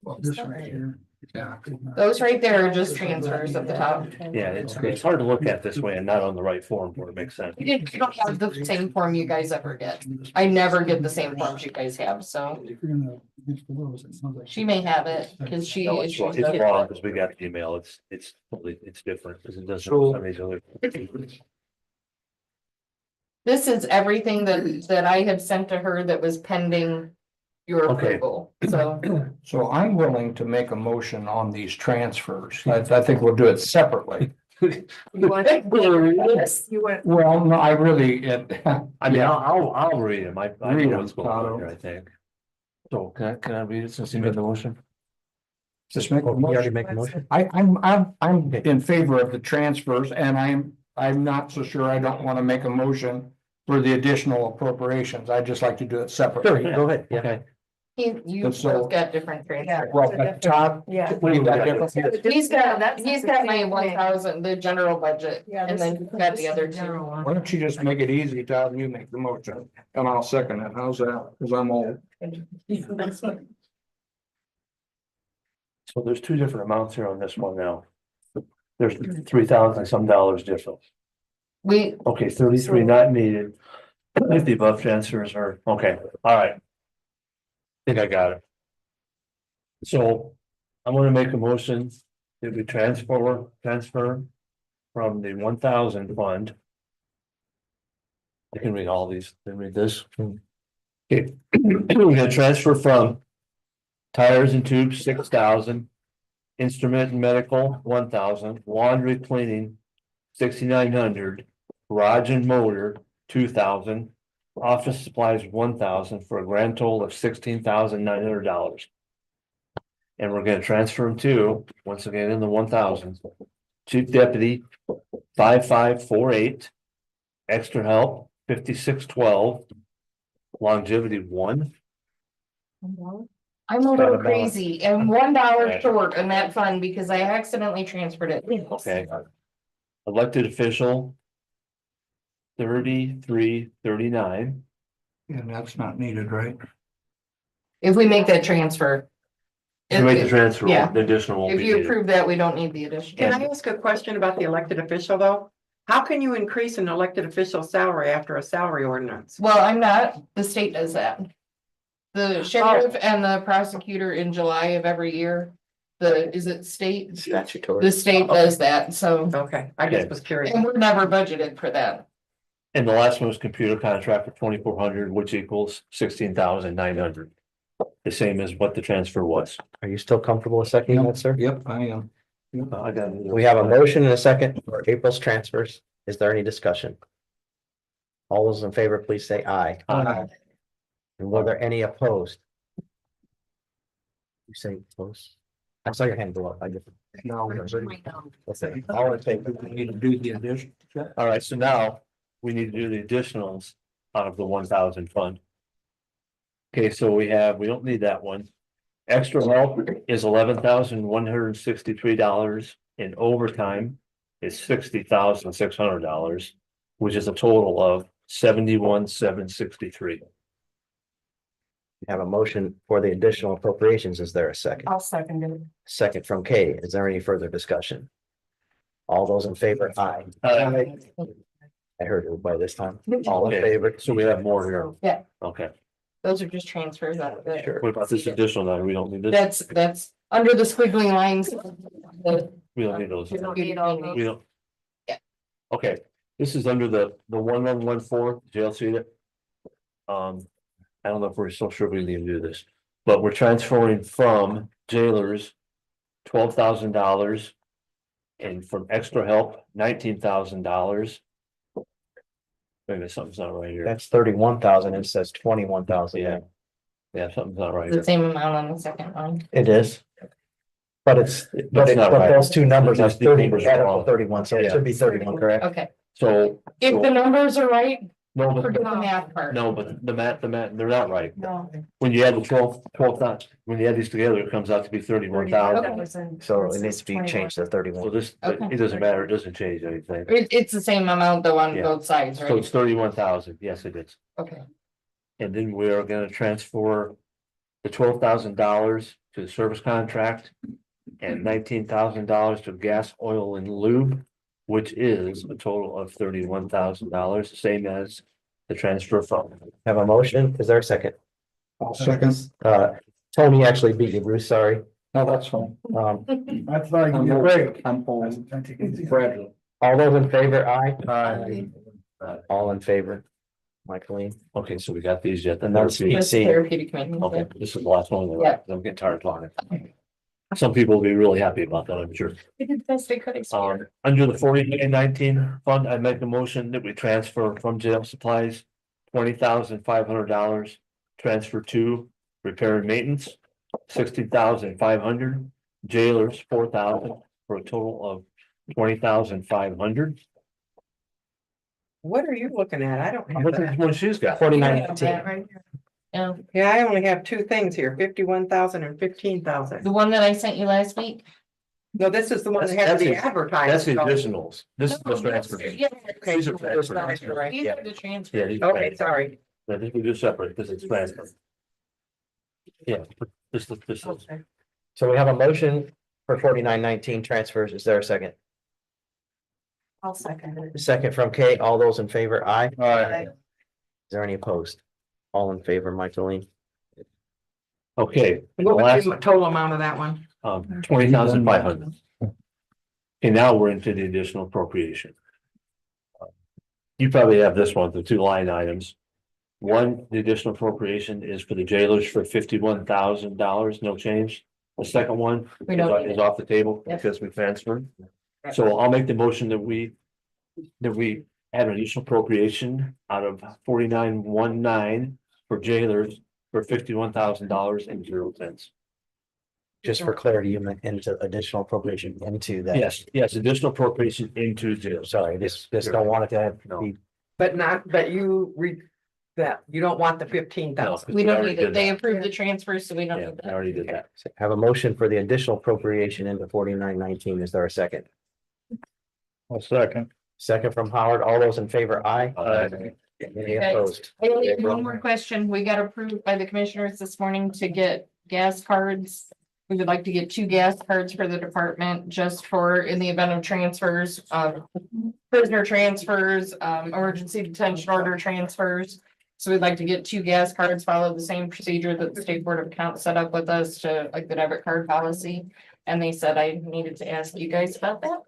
Well, this right here. Yeah. those right there are just transfers at the top. Yeah, it's hard to look at this way and not on the right form where it makes sense. You don't have the same form you guys ever get. I never get the same forms you guys have, so If you're gonna against the rules, it sounds like. she may have it, cause she No, it's wrong, issues it's it. wrong, because we got the email, it's totally, it's different, because it doesn't. So- some of these other- This is everything that I have sent to her that was pending your Okay. approval, so. So I'm willing to make a motion on these transfers. I think we'll do it separately. You want Yes, you want. Well, no, I really, I mean, I'll read them, I Read know them, what's going on Otto. here, I think. So can I read it since you made the motion? just make a Oh, you already motion. make a motion? I'm in favor of the transfers and I'm not so sure I don't want to make a motion for the additional appropriations. I'd just like to do it Sure, separately. go ahead, yeah. Okay. You And so- both got different transfers. Well, but Todd. Yeah. what do you got different? He's got that's my the 1,000, the general budget, Yeah, and this then is- you've got this the is other the two. general one. Why don't you just make it easy, Todd, and you make the motion, and I'll second it. How's that? Cause I'm old. So there's two different amounts here on this one now. There's 3,000 some dollars difference. We, Okay, 33 not needed. If the above transfers are, okay, all right. Think I got it. So I'm gonna make a motion that we transfer from the 1,000 fund. I can read all these, can read this. Okay, we're gonna transfer from tires and tubes, 6,000. Instrument and medical, 1,000, laundry cleaning, 6,900. Garage and motor, 2,000. Office supplies, 1,000 for a grand total of $16,900. And we're gonna transfer them to, once again, in the 1,000. Chief deputy, 5,548. Extra help, 5,612. Longevity, 1. I'm a Got little a balance. crazy, and $1 Okay. short in that fund because I accidentally transferred it. Okay. Elected official. 3339. And that's not needed, right? If we make that transfer. To make the transfer, Yeah. the additional won't If be you needed. approve that, we don't need the addition. Can I ask a question about the elected official though? How can you increase an elected official salary after a salary ordinance? Well, I'm not, the state does that. The sheriff and the prosecutor in July of every year, is it state? Statutory. The state does that, so, Okay, I just was curious. and we're never budgeted for that. And the last one was computer contract for 2,400, which equals 16,900. The same as what the transfer was. Are you still comfortable with seconding that, sir? Yep, I am. I got it. We have a motion and a second for April's transfers. Is there any discussion? All those in favor, please say aye. Aye. And were there any opposed? You say opposed? I saw your hand go up. I just. No. Okay, all in favor? We need to do the addition. All right, so now we need to do the additionals out of the 1,000 fund. Okay, so we don't need that one. Extra help is $11,163 in overtime is $60,600, which is a total of $71,763. We have a motion for the additional appropriations. Is there a second? I'll second it. Second from Kay. Is there any further discussion? All those in favor, aye. I heard it by this time. All in Okay, favor? so we have more here. Yeah. Okay, Those are just transfers out of it. what about this additional that we don't need this? That's under the squiggly lines. We don't need those. We don't need all those. We don't. Yeah. Okay, this is under the 1114 jail suite. I don't know if we're so sure we need to do this, but we're transferring from jailers $12,000. And from extra help, $19,000. Maybe something's not right here. That's 31,000. It says 21,000. Yeah. Yeah, something's not right The here. same amount on the second one. It is. But it's, That's not right. those two numbers are These 30, numbers are add up wrong. to 31, so it Yeah. should be 31, correct? Okay, So. if the numbers are right, No, forget but, the math part. no, but the math, they're not right. No. When you add the 12,000, when you add these together, it comes out to be 31,000. Okay. So it needs to be changed to So 31. this, Okay. it doesn't matter, it doesn't change anything. It's the same amount though on Yeah. both sides, So right? it's 31,000, yes, it is. Okay, And then we are gonna transfer the $12,000 to the service contract. And $19,000 to gas, oil and lube, which is a total of $31,000, the same as the transfer fund. Have a motion? Is there a second? I'll second. Tony actually beat you, Bruce, sorry. No, that's fine. I thought I could get a break. I'm Trying to take it easy. fragile. All those in favor, aye? Aye. All in favor? Michaeline, Okay, so we got these yet. And that's that's PC. therapeutic commitment. Okay, this is the last one. Yeah. I'm getting tired of talking. Some people will be really happy about that, I'm sure. They did the best they could. Under the 4919 fund, I make a motion that we transfer from jail supplies $20,500. Transfer to repair and maintenance, 60,500. Jailers, 4,000, for a total of 20,500. What are you looking at? I don't have Look at that. the one she's got. 4919. Yeah, Yeah, I only have two things here, 51,000 and 15,000. the one that I sent you last week. No, this is the one that has That's to be the- advertised. That's the so- additionals. This is the transfer. Yeah. Okay, These are that's transfers. right. These are the transfers. Yeah. these- Okay, sorry. Yeah, this we do separate, this is transfer. Yeah, this is. So we have a motion for 4919 transfers. Is there a second? I'll second it. Second from Kate. All those in favor, aye? Aye. Is there any opposed? All in favor, Michaeline? Okay, What was last, the total amount of that one? 20,500. Okay, now we're into the additional appropriation. You probably have this one, the two line items. One, the additional appropriation is for the jailers for $51,000, no change. The second one We don't need is it. off the table Yep. because we transferred. So I'll make the motion that we add an additional appropriation out of 4919 for jailers for $51,000 and 0 cents. Just for clarity, you meant into additional appropriation into that. Yes, additional appropriation into jail. Sorry, just don't want it to have No. be, But you read that, you don't want the 15,000. We don't already need it. did They that. approved the transfers, so we don't Yeah, need I that. already did that. have a motion for the additional appropriation into 4919. Is there a second? A second. Second from Howard. All those in favor, aye? Any Okay. opposed? I only have one more question. We got approved by the commissioners this morning to get gas cards. We would like to get 2 gas cards for the department just for in the event of transfers, prisoner transfers, emergency detention order transfers. So we'd like to get 2 gas cards, follow the same procedure that the State Board of Accounts set up with us to like the debit card policy. And they said I needed to ask you guys about that.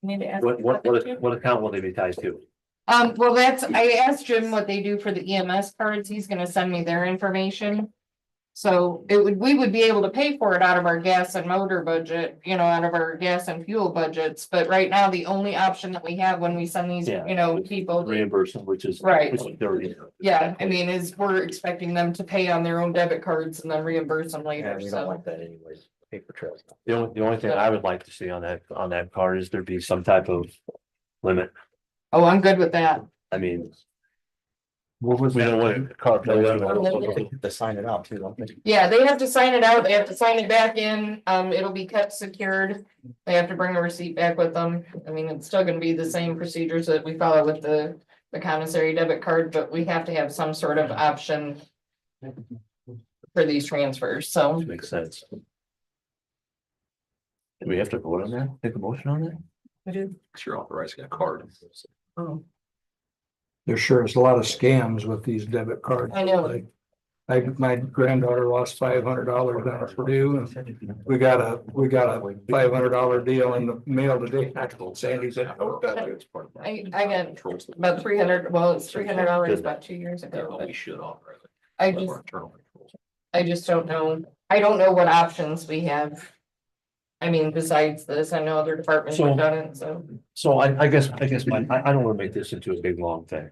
Need to ask. you about that too? What account will they be tied to? Well, I asked Jim what they do for the EMS cards. He's gonna send me their information. So we would be able to pay for it out of our gas and motor budget, out of our gas and fuel budgets. But right now, the only option that we have when we send these, Yeah. people. Reimbursement, which is. Right. which is dirty. Yeah, I mean, we're expecting them to pay on their own debit cards and then reimburse them Yeah, later, we don't so. like that anyways. Paper trails. The only thing I would like to see on that card is there be some type of limit. Oh, I'm good with that. I mean. We don't want a card. They have to sign it out too, don't they? Yeah, they have to sign it out. They have to sign it back in. It'll be kept secured. They have to bring a receipt back with them. I mean, it's still gonna be the same procedures that we follow with the commissary debit card, but we have to have some sort of option for these transfers, so. Makes sense. Do we have to vote on that? Take a motion on that? I do. You're authorizing a card. Oh. there sure is a lot of scams with these debit cards. I know. Like, my granddaughter lost $500 on Purdue, and we got a $500 deal in the mail today. I told Sandy, said, "Oh, that's I got about 300, well, it's $300 about 2 years ago, but We should offer. I just don't know. I don't know what options we have. I mean, besides this, I know other departments have done it, so. So I guess I don't wanna make this into a big long thing.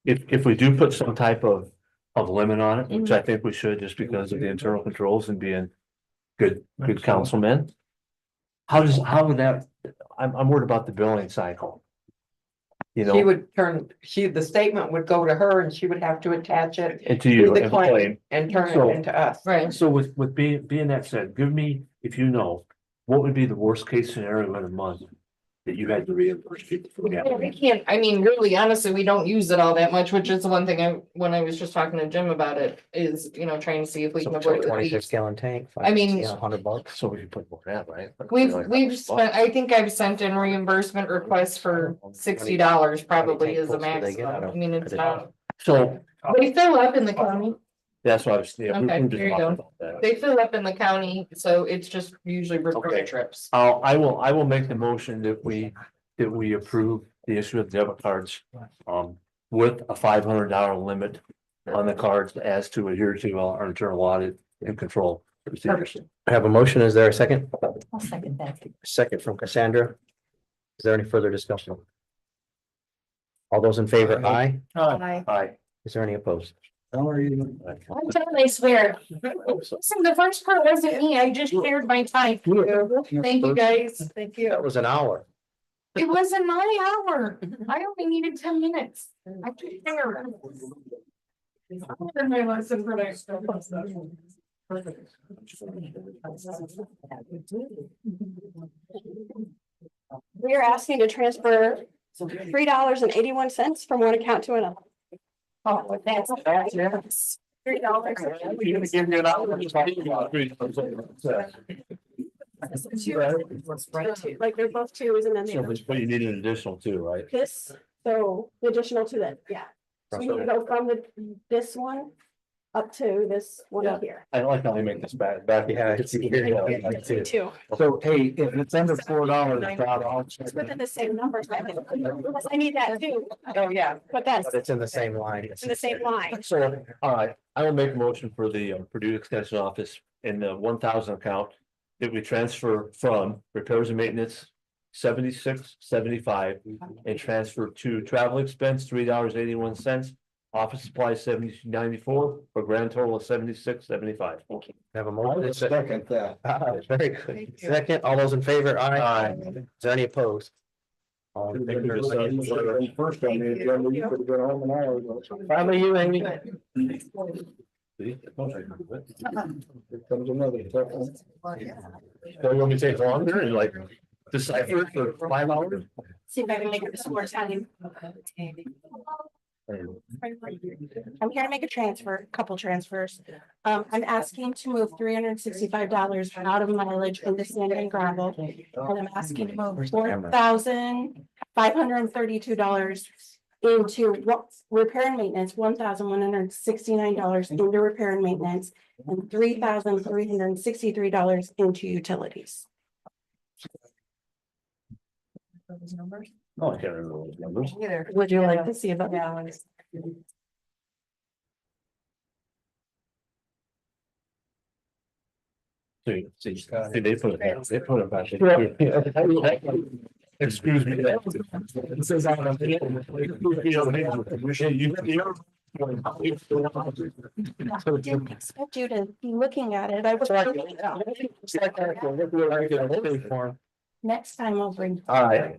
If we do put some type of limit on it, which I think we should, just because of the internal controls and being good councilmen. How would that, I'm worried about the billing cycle. You She know, would the statement would go to her and she would have to attach it and to to you, the and claim claim. and turn So- it into us. Right. So with being that said, give me, if you know, what would be the worst case scenario in a month that you had to reimburse people for? We can't, I mean, really, honestly, we don't use it all that much, which is the one thing when I was just talking to Jim about it, is, trying to see if we can avoid it with 26 these. gallon tank. I mean- $100. So we can put more in that, right? We've spent, I think I've sent in reimbursement requests for $60 probably is the How many quotes do they get out maximum. of- I mean, it's not, So they fill up in the county. that's what I was, yeah, Okay, we're just there you talking go. about that. They fill up in the county, so it's just usually recruiter Okay. trips. I will make the motion that we approve the issue of debit cards, with a $500 limit on the cards as to adhere to our internal audit and control procedures. I have a motion. Is there a second? I'll second that. Second from Cassandra. Is there any further discussion? All those in favor, aye. Aye. Is there any opposed? How are you? I'm done, I swear. Listen, the first part wasn't me, I just shared my time. Thank you, guys. Thank you. That was an hour. It wasn't my hour. I only needed 10 minutes. I took care. I learned my lesson for next. We are asking to transfer $3.81 from one account to another. Oh, that's yes. Like they're both twos and then So, the but you need an additional two, right? this, so the additional to that, yeah. So we need to go from this one up to this one up here. I like how they make this back. Yeah, it's here. Two. So, hey, if it's under $4, Todd, I'll check It's within the same numbers. I need that too, Oh, yeah. but that's But it's in the same line. in the same line. So, all right, I will make a motion for the Purdue Extension Office in the 1,000 account that we transfer from repairs and maintenance 76.75 and transfer to travel expense $3.81, office supplies 72.94 for a grand total of 76.75. Thank you. Have a motion. second that. Very good. Second, all those in favor, aye. Aye. Is there any opposed? All in favor, say First on the agenda, you could have been home an hour ago. Probably you, Amy. Here comes another tough one. So you want me to take longer and like decipher it for 5 hours? See if I can make it this more time. I'm here to make a transfer, a couple transfers. I'm asking to move $365 out of mileage into sand and gravel. And I'm asking to move $4,532 into repair and maintenance, $1,169 into repair and maintenance, and $3,363 into utilities. Oh, I can't remember those numbers. Would you like to see about? See, they put it back. Excuse me. It says on the- Didn't expect you to be looking at it. I was. Next time I'll bring. All right,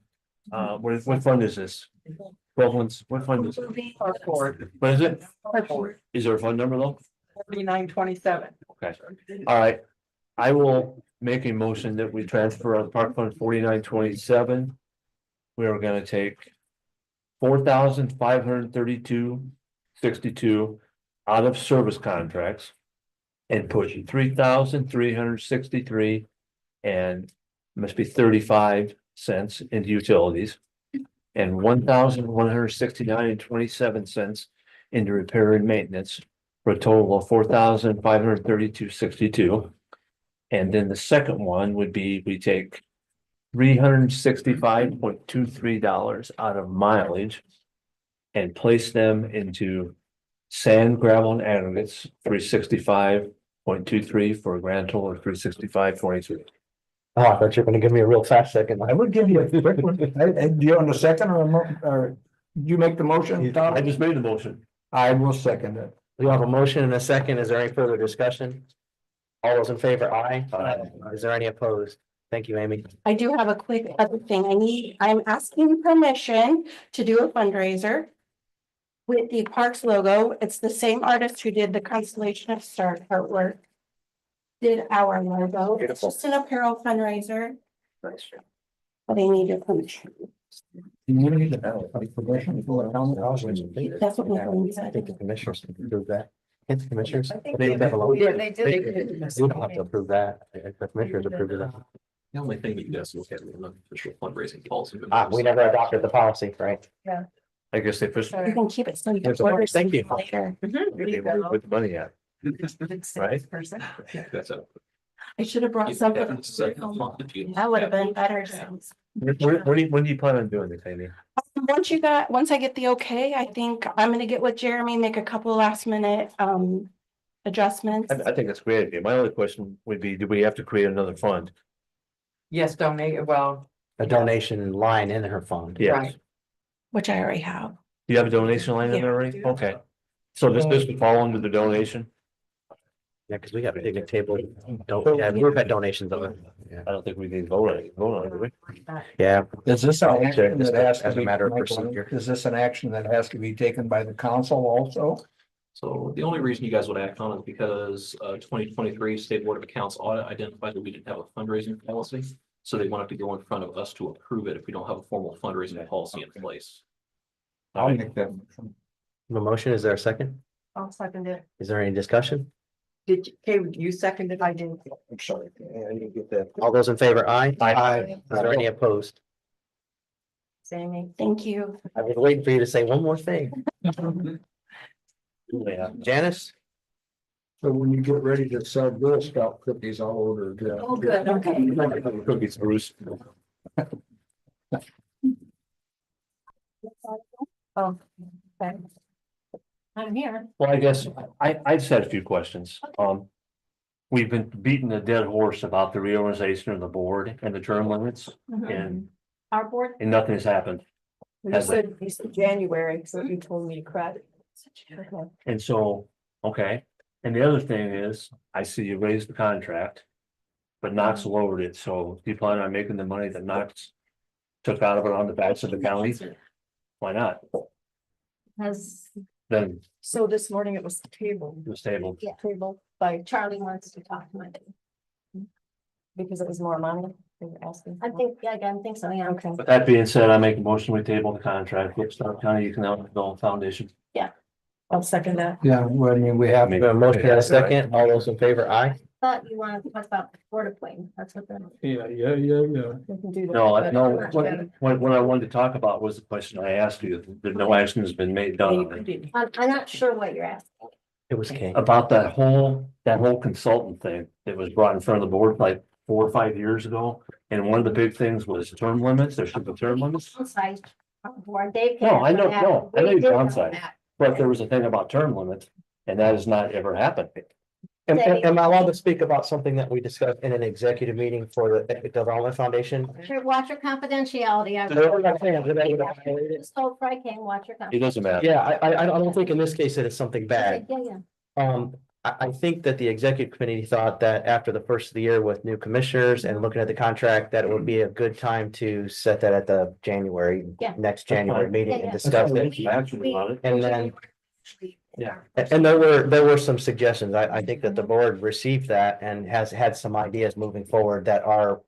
what fund is this? What fund is it? What is it? Is there a fund number though? 4927. Okay, all right. I will make a motion that we transfer on Park Fund 4927. We are gonna take $4,532.62 out of service contracts. And put $3,363 and must be 35 cents into utilities. and 1,169.27 into repair and maintenance for a total of 4,532.62. And then the second one would be, we take $365.23 out of mileage and place them into sand, gravel, and aggregates, 365.23 for a grand total of 365.23. Oh, I thought you were gonna give me a real fast second. I would give you a quick one. Do you want a second or you make the motion, I Tom? just made the motion. I will second it. We have a motion and a second. Is there any further discussion? All those in favor, aye. Is there any opposed? Thank you, Amy. I do have a quick other thing. I'm asking permission to do a fundraiser with the Parks logo. It's the same artist who did the Constellation of Stars artwork. Did our logo. It's just an apparel fundraiser. But I need your permission. That's what my phone I said. think the commissioners can approve that. Can't the commissioners? I think They have a logo. Yeah, they did. We don't have to approve that. If the commissioners approve it. The only thing that you guys look at is an official fundraising policy. We never adopted the policy, right? I guess they pushed. You can keep it so you can Here's a- order thank you. something later. With the money at, right? That's a. I should have brought something. That would have been better. When do you plan on doing this, Amy? Once I get the okay, I think I'm gonna get with Jeremy, make a couple of last minute adjustments. I think it's a great idea. My only question would be, do we have to create another fund? Yes, donate, well, A donation line in her fund. Yes. Right. Which I already have. Do you have a donation line in there already? Okay. So this would fall under the donation? Yeah, because we got a picnic table. Don't, yeah, we've had donations of it. Yeah. I don't think we need to vote on it, do we? Yeah, Is this an action Just that has to as a be, matter of Michael, procedure. is this an action that has to be taken by the council also? So the only reason you guys would act on it is because 2023 State Board of Accounts audit identified that we didn't have a fundraising policy. So they wanted to go in front of us to approve it if we don't have a formal fundraising policy in place. I'll make that motion. the motion, is there a second? I'll second it. Is there any discussion? Did you, Kay, you seconded? I did. I'm sorry. Yeah, you get that. All those in favor, aye? Aye. Is there any opposed? Sammy. Thank you. I was waiting for you to say one more thing. Yeah. Janice? So when you get ready to sell Girl Scout cookies, I'll order that. Oh, good, okay. Cookies, Bruce. Oh, okay. I'm here. Well, I guess I just had a few questions. We've been beating a dead horse about the reorganization of the board and the term limits and Our board. nothing has happened. You said January, so you told me to credit. And so, okay, and the other thing is, I see you raised the contract. But Knox lowered it, so do you plan on making the money that Knox took out of it on the backs of the county? Why not? Has, Then So this morning it was tabled. it was tabled. yeah, table by Charlie wants to talk to me. Because it was more money, they were asking. I think, yeah, I think so, yeah. Okay. With that being said, I make a motion, we table the contract, with Starke County Economic Development Foundation. I'll second that. Yeah, well, I mean, we have. We have a motion and a second. All those in favor, aye? Thought you wanted to talk about the board appointment, that's what the. Yeah. We can do that. No, what I wanted to talk about was the question I asked you, that no action has been made done on it. I'm not sure what you're asking. It was King. About that whole consultant thing that was brought in front of the board like 4 or 5 years ago. And one of the big things was term limits, there should be term limits. Downside, board, Dave. No, I know, no, I know We you're did know downside. that. But there was a thing about term limits, and that has not ever happened. Am I allowed to speak about something that we discussed in an executive meeting for the Economic Development Foundation? Sure, watch your confidentiality. This whole Fry came, watch your. It doesn't matter. Yeah, I don't think in this case it is something bad. Yeah, yeah. I think that the executive committee thought that after the first of the year with new commissioners and looking at the contract, that it would be a good time to set that at the Yeah. next January meeting Yeah, and yeah. discuss it. Action on it. And then, Yeah. and there were some suggestions. I think that the board received that and has had some ideas moving forward that are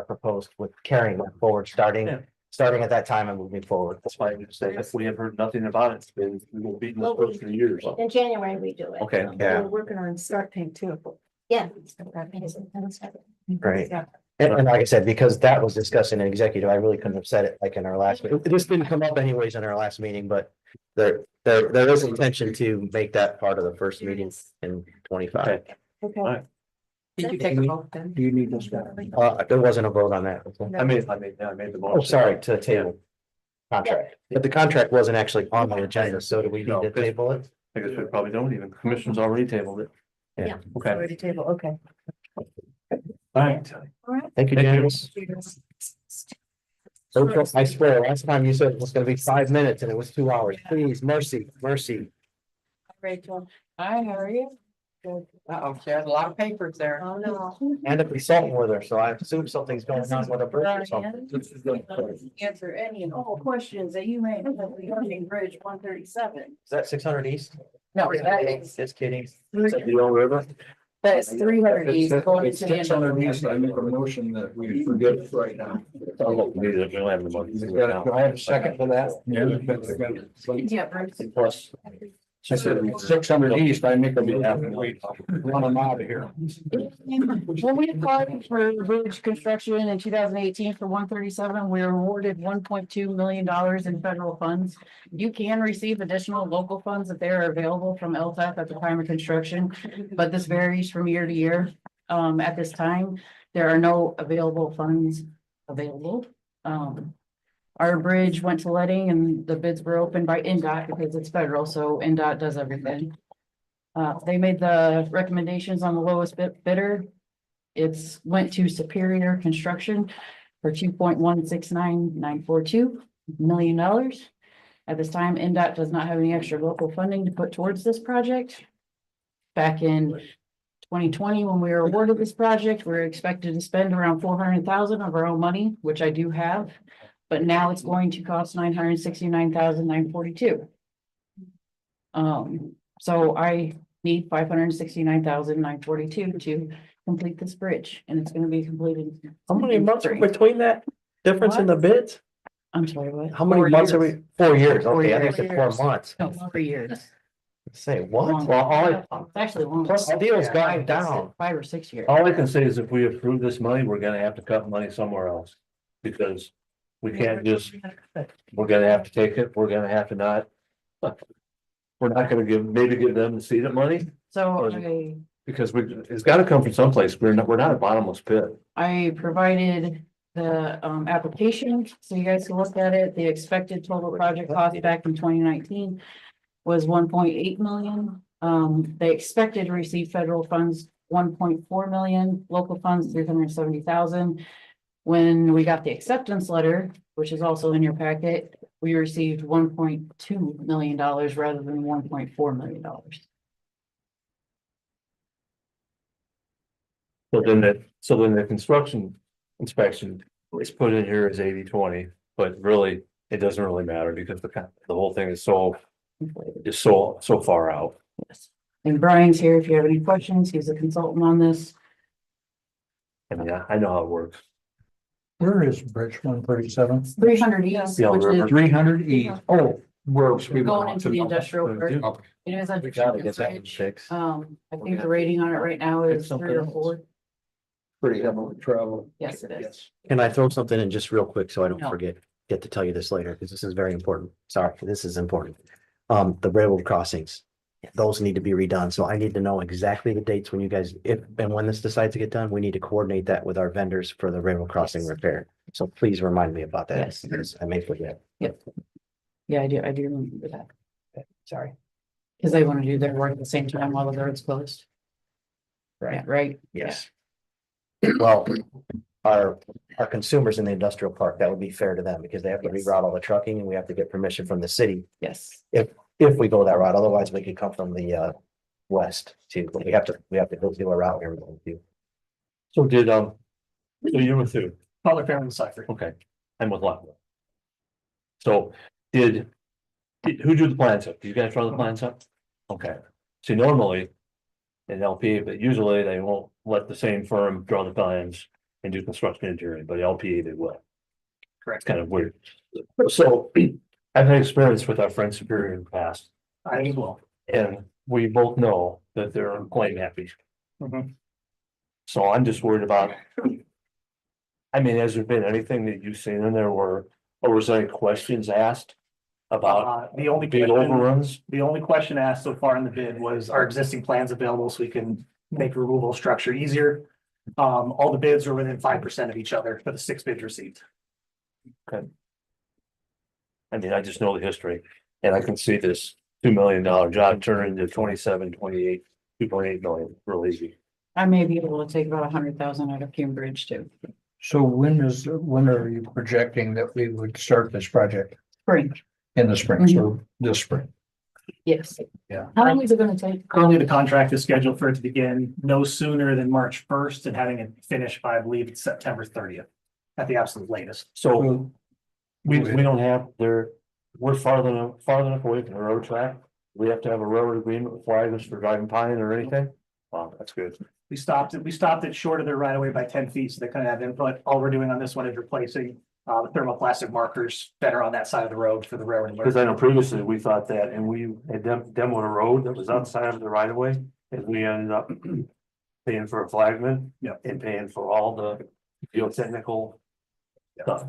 proposed with carrying that forward, Yeah. starting at that time and moving forward. That's why I just said, if we have heard nothing about it, it's been, we've been beating this horse for years. In January, we do it. Okay, Yeah. We're working on start paying too. Yeah. Great. And like I said, because that was discussed in executive, I really couldn't have said it like in our last, this didn't come up anyways in our last meeting, but there is intention to make that part of the first meeting in 25. Okay. Did you take a vote then? Do you need this guy? There wasn't a vote on that. I made the motion. Oh, sorry, to table. Contract, but the contract wasn't actually on the agenda, so do we need No, to 'cause- table it? I guess we probably don't even, commission's already tabled it. Yeah. Okay. Already table, okay. All right. Thank you, James. I swear, last time you said it was gonna be 5 minutes and it was 2 hours. Please, mercy, mercy. Rachel. Hi, how are you? Uh-oh, she has a lot of papers there. Oh, no. And a consultant with her, so I assume something's going on with her bridge or something. Answer any and all questions that you may have regarding Bridge 137. Is that 600 east? No, it's Just kidding. Is that the old river? That's 300 east going It's to the end of 600 east. I make a motion that we forget it right now. We don't have the money. Do I have a second for that? Yeah, Bruce. Plus, I said 600 east, I make a motion. Run them out of here. When we applied for bridge construction in 2018 for 137, we were awarded $1.2 million in federal funds. You can receive additional local funds if they are available from LTAP at the time of construction, but this varies from year to year. At this time, there are no available funds available. Our bridge went to letting and the bids were opened by NDOT because it's federal, so NDOT does everything. They made the recommendations on the lowest bidder. It's went to Superior Construction for $2.169942 million. At this time, NDOT does not have any extra local funding to put towards this project. Back in 2020, when we were awarded this project, we were expected to spend around 400,000 of our own money, which I do have. But now it's going to cost $969,942. So I need $569,942 to complete this bridge, and it's gonna be completed. How many months are between that difference in the bids? I'm sorry, what? How many 4 months are years. we? 4 years, Four okay, I years. think it's 4 months. No, 4 years. Say what? Longer. Well, It's actually longer. Plus, the deal's gone down. 5 or 6 years. all I can say is if we approve this money, we're gonna have to cut money somewhere else. Because we can't just, we're gonna have to take it, we're gonna have to not. We're not gonna maybe give them the seed money, So because it's gotta come from someplace, we're not a bottomless pit. I provided the application, so you guys can look at it. The expected total project cost back in 2019 was 1.8 million. They expected to receive federal funds 1.4 million, local funds 370,000. When we got the acceptance letter, which is also in your packet, we received $1.2 million rather than $1.4 million. So then the construction inspection is put in here as 80/20, but really, it doesn't really matter because the whole thing is so far out. Yes. And Brian's here if you have any questions. He's a consultant on this. And yeah, I know how it works. Where is Bridge 137? 300 east, Yeah, which river. is 300 east. Oh, where? going into the industrial park. Okay. It is a We gotta get that bridge. fixed. I think the rating on it right now is Fix something 3 or else. 4. Pretty heavily traveled. Yes, it is. Can I throw something in just real quick so I don't No. get to tell you this later, because this is very important. Sorry, this is important. The railroad crossings, those need to be redone. So I need to know exactly the dates when you guys, if and when this decides to get done, we need to coordinate that with our vendors for the railroad crossing repair. So please remind me about that. Yes. Because I may forget. Yeah, I do remember that. Sorry. Because they want to do their work at the same time while the road's closed. Right. Right? Yes. Well, our consumers in the industrial park, that would be fair to them because they have to Yes. reroute all the trucking and we have to get permission from the city Yes. if we go that route. Otherwise, we could come from the west too, but we have to go through a route here. So so you were through, Public Family Cipher. okay, I'm with Lockwood. So who drew the plans up? Did you guys draw the plans up? Okay, see, normally in LP, but usually they won't let the same firm draw the plans and do construction engineering, but LP they will. Correct. It's kind of weird. So I've had experience with our friend Superior in the past. I as well. And we both know that they're claim happy. Mhm. So I'm just worried about I mean, has there been anything that you've seen in there where, or was there any questions asked about The only big question, overruns? the only question asked so far in the bid was, are existing plans available so we can make removal structure easier? All the bids are within 5% of each other for the 6 bids received. I mean, I just know the history, and I can see this $2 million job turn into 27, 28, 2.8 million real easy. I may be able to take about 100,000 out of Cambridge too. So when are you projecting that we would start this project? Spring, In the spring, so this spring? yes. Yeah. How long is it gonna take? Currently, the contract is scheduled for it to begin no sooner than March 1st and having it finished by, I believe, it's September 30th at the absolute latest. So we don't have there, we're farther enough away from the road track. We have to have a road agreement with Flaggers for driving pine or anything. Wow, that's good. We stopped it short of their right of way by 10 feet, so they kind of have input. All we're doing on this one is replacing the thermoplastic markers that are on that side of the road for the railroad. Because I know previously we thought that, and we had demoed a road that was outside of the right of way, and we ended up paying for a flagman. Yeah. And paying for all the geotechnical stuff. Yeah.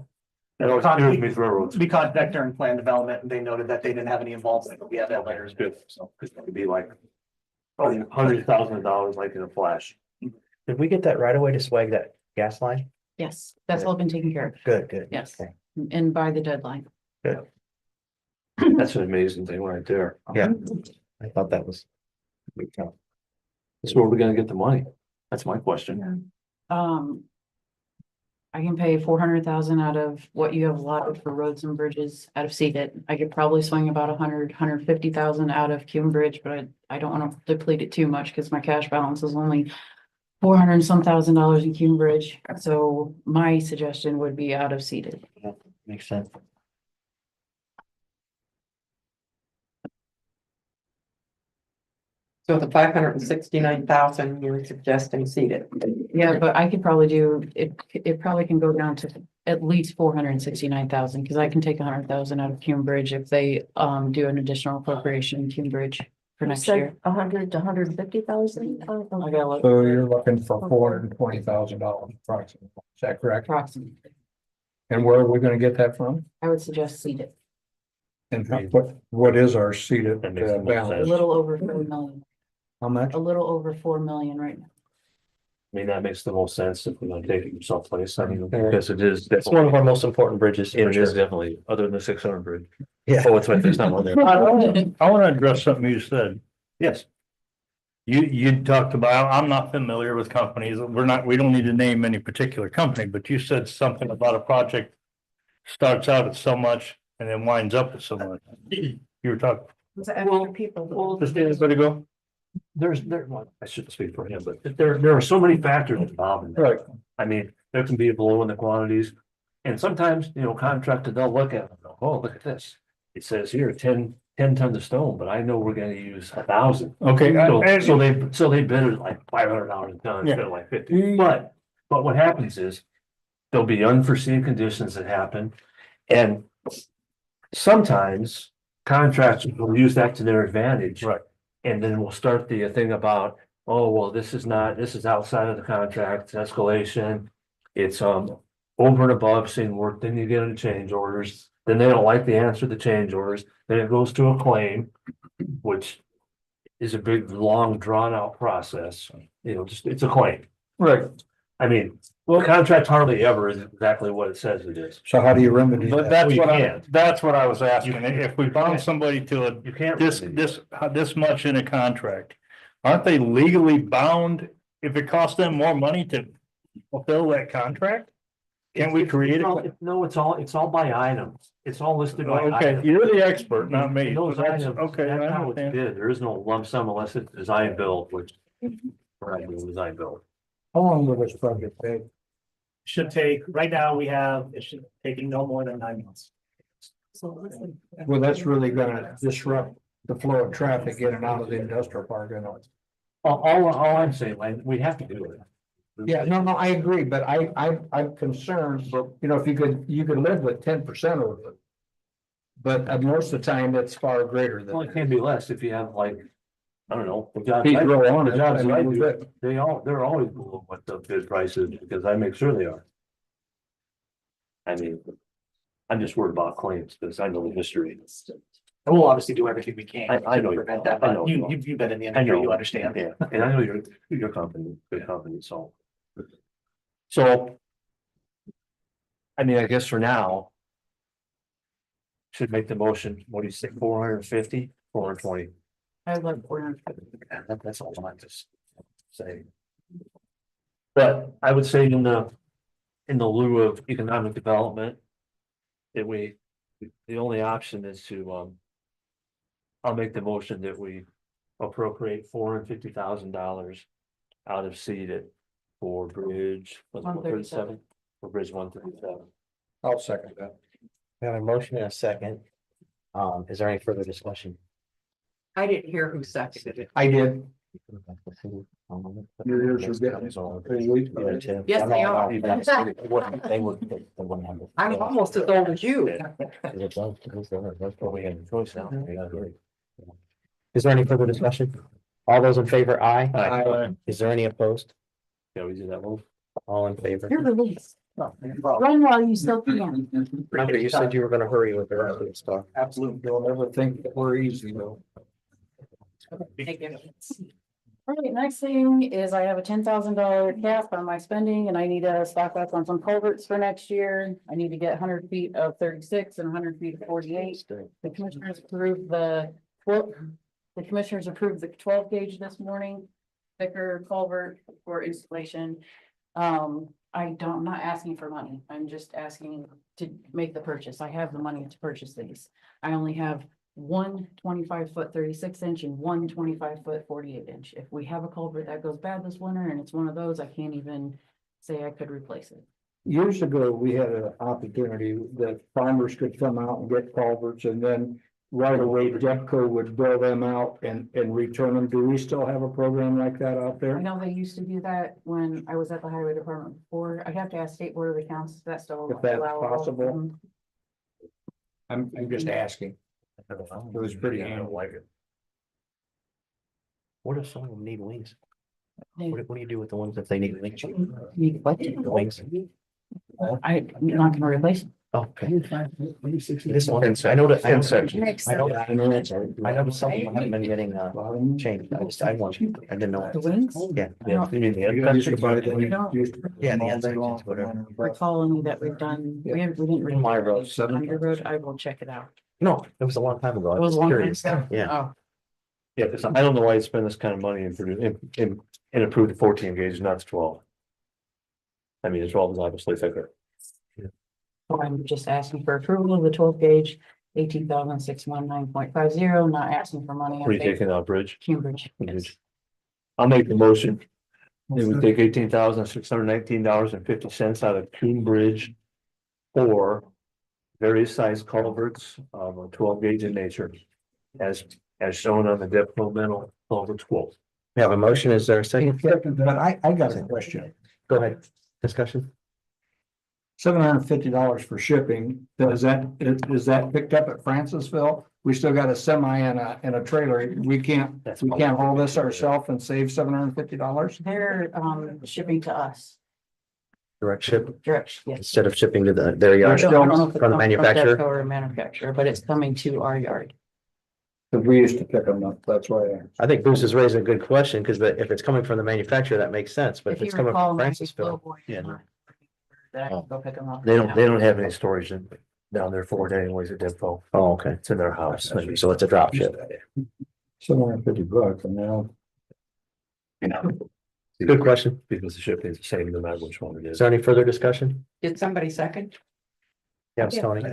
That always confused me with railroads. We contacted during plan development and they noted that they didn't have any involvement, but we have that letter. It's good, so, because it could be like $100,000 like in a flash. Did we get that right away to swag that gas line? Yes, that's all been taken care of. Good, good. Yes. Okay. And by the deadline. That's an amazing thing right there. Yeah, I thought that was. That's where we're gonna get the money. That's my question. I can pay 400,000 out of what you have allotted for roads and bridges out of seeded. I could probably swing about 150,000 out of Cume Bridge, but I don't want to deplete it too much because my cash balance is only 400 and some $1,000 in Cume Bridge. So my suggestion would be out of seeded. Makes sense. So the 569,000 you're suggesting seeded. Yeah, but I could probably do, it probably can go down to at least 469,000, because I can take 100,000 out of Cume Bridge if they do an additional appropriation in Cume Bridge for next year. 100 to 150,000. I gotta look. So you're looking for $420,000 approximately, is that correct? Approximately. And where are we gonna get that from? I would suggest seeded, And what is our seated That makes the most a balance? little over 4 million, How much? a little over 4 million right now. I mean, that makes the most sense if we're gonna take it from someplace. I mean, because it is. It's one of our most important bridges. It for is sure. definitely, other than the 600 bridge. Yeah. Oh, it's my first time on there. I want to address something you said. Yes. You talked about, I'm not familiar with companies. We don't need to name any particular company, but you said something about a project starts out at so much and then winds up at so much. You were talking, just anybody go? Well, I shouldn't speak for him, but there are so many factors involved in that. Right. I mean, there can be a blow in the quantities. And sometimes, contractor, they'll look at it and go, oh, look at this. It says here 10 tons of stone, but I know we're gonna use 1,000. Okay. So they bid it like $500 a ton instead of like 50. Mm. But what happens is there'll be unforeseen conditions that happen. And sometimes contractors will use that to their advantage. Right. And then we'll start the thing about, oh, well, this is outside of the contract, it's escalation. It's over and above seeing work, then you get into change orders. Then they don't like the answer to the change orders, then it goes to a claim, which is a big, long, drawn out process. It's a claim. Right. I mean, well, contract hardly ever is exactly what it says it is. So how do you remedy But that? that's what I was asking. You- If we bound somebody to You can't. this much in a contract, aren't they legally bound if it costs them more money to fulfill that contract? Can we create it? No, it's all by items. It's all listed by. Okay, items. you're the expert, not me. Those That's- items, Okay, that's I how it's understand. bid. There is no lump sum unless it's design build, which. Right, design build. How long will this project take? Should take, right now it should take no more than 9 months. Well, that's really gonna disrupt the flow of traffic in and out of the industrial park, I know. All I'm saying, like, we have to do it. Yeah, no, I agree, but I'm concerned, but if you could live with 10% of it. But most of the time, it's far greater Well, than. it can be less if you have like, I don't know, the jobs. Pete, I- roll on the it. jobs I that I mean, do, but- they're always below what the bid price is because I make sure they are. I mean, I'm just worried about claims, because I know the history. And we'll obviously do everything we can I know to you- prevent that, I know but you will. you've been in the I industry, know. you understand. Yeah, and I know your company, good company, so. So. I mean, I guess for now. Should make the motion, what do you say, 450, 420? I love order. That's all I just say. But I would say in the lieu of economic development. That the only option is to, I'll make the motion that we appropriate $450,000 out of seeded for bridge, what's it, 137? For bridge 137. I'll second that. We have a motion and a second. Is there any further discussion? I didn't hear who seconded it. I did. Yes, they are. They wouldn't have it. I'm almost as old as you. Well, we have a choice now. We gotta do it. Is there any further discussion? All those in favor, aye. Aye. Is there any opposed? Yeah, we did that one. All in favor? You're released. Run while you still can. Remember, you said you were gonna hurry with the rest of the stuff. Absolutely. Don't ever think that we're easy though. Thank you. All right, next thing is I have a $10,000 cap on my spending and I need to stock up on some culverts for next year. I need to get 100 feet of 36 and 100 feet of 48. The commissioners approved the 12 gauge this morning. Thicker culvert for installation. I'm not asking for money. I'm just asking to make the purchase. I have the money to purchase these. I only have one 25-foot 36-inch and one 25-foot 48-inch. If we have a culvert that goes bad this winter and it's one of those, I can't even say I could replace it. Years ago, we had an opportunity that farmers could come out and get culverts and then right away Depco would bill them out and return them. Do we still have a program like that out I there? know they used to do that when I was at the highway department before. I'd have to ask State Board of Accounts if that's still. If that's allowable. possible. I'm just asking. It was pretty I don't like it. What if some of them need wings? They- What do you do with the ones if they need wings? Need what? The wings? I'm not gonna replace them. Okay. This one, I know that. I know some of them haven't been getting changed. I didn't know. The wings? Yeah. Yeah, you mean the You end used to buy the- Yeah, the end sections, whatever. Recall any that we've done. We didn't. In my road. On your road, I will check it out. No, it was a long time ago. I It was a long time curious. ago. Yeah. Oh, Yeah, because I don't know why you spend this kind of money and approve the 14 gauge, not the 12. I mean, the 12 is obviously thicker. so I'm just asking for approval of the 12 gauge, 18,619.50, not asking for money. What are you taking out bridge? Cambridge. yes. Bridge. I'll make the motion. It would take $18,619.50 out of Coon Bridge. For various size culverts of a 12 gauge in nature. As shown on the developmental culverts quote. We have a motion. Is there a second? But I got a question. Go ahead. Discussion? $750 for shipping. Is that picked up at Francisville? We still got a semi and a trailer. We can't haul this ourselves and save $750? They're shipping to us. Direct ship Direct, yes. instead of shipping to their yard I don't know if from it's the from manufacturer? Depco or manufacturer, but it's coming to our yard. Because we used to pick them up. That's why. I think Bruce is raising a good question because if it's coming from the manufacturer, that makes sense. But if you it's coming recall, from my Francisville, Glowboy is yeah. not- That I can go pick them up. They don't have any storage down there for it anyways at Depot. Oh, okay. It's in their house. So it's a drop ship. $750 and now. Good question. Because the shipping is the same no matter which one it Is is. there any further discussion? Did somebody second? Yes, Tony.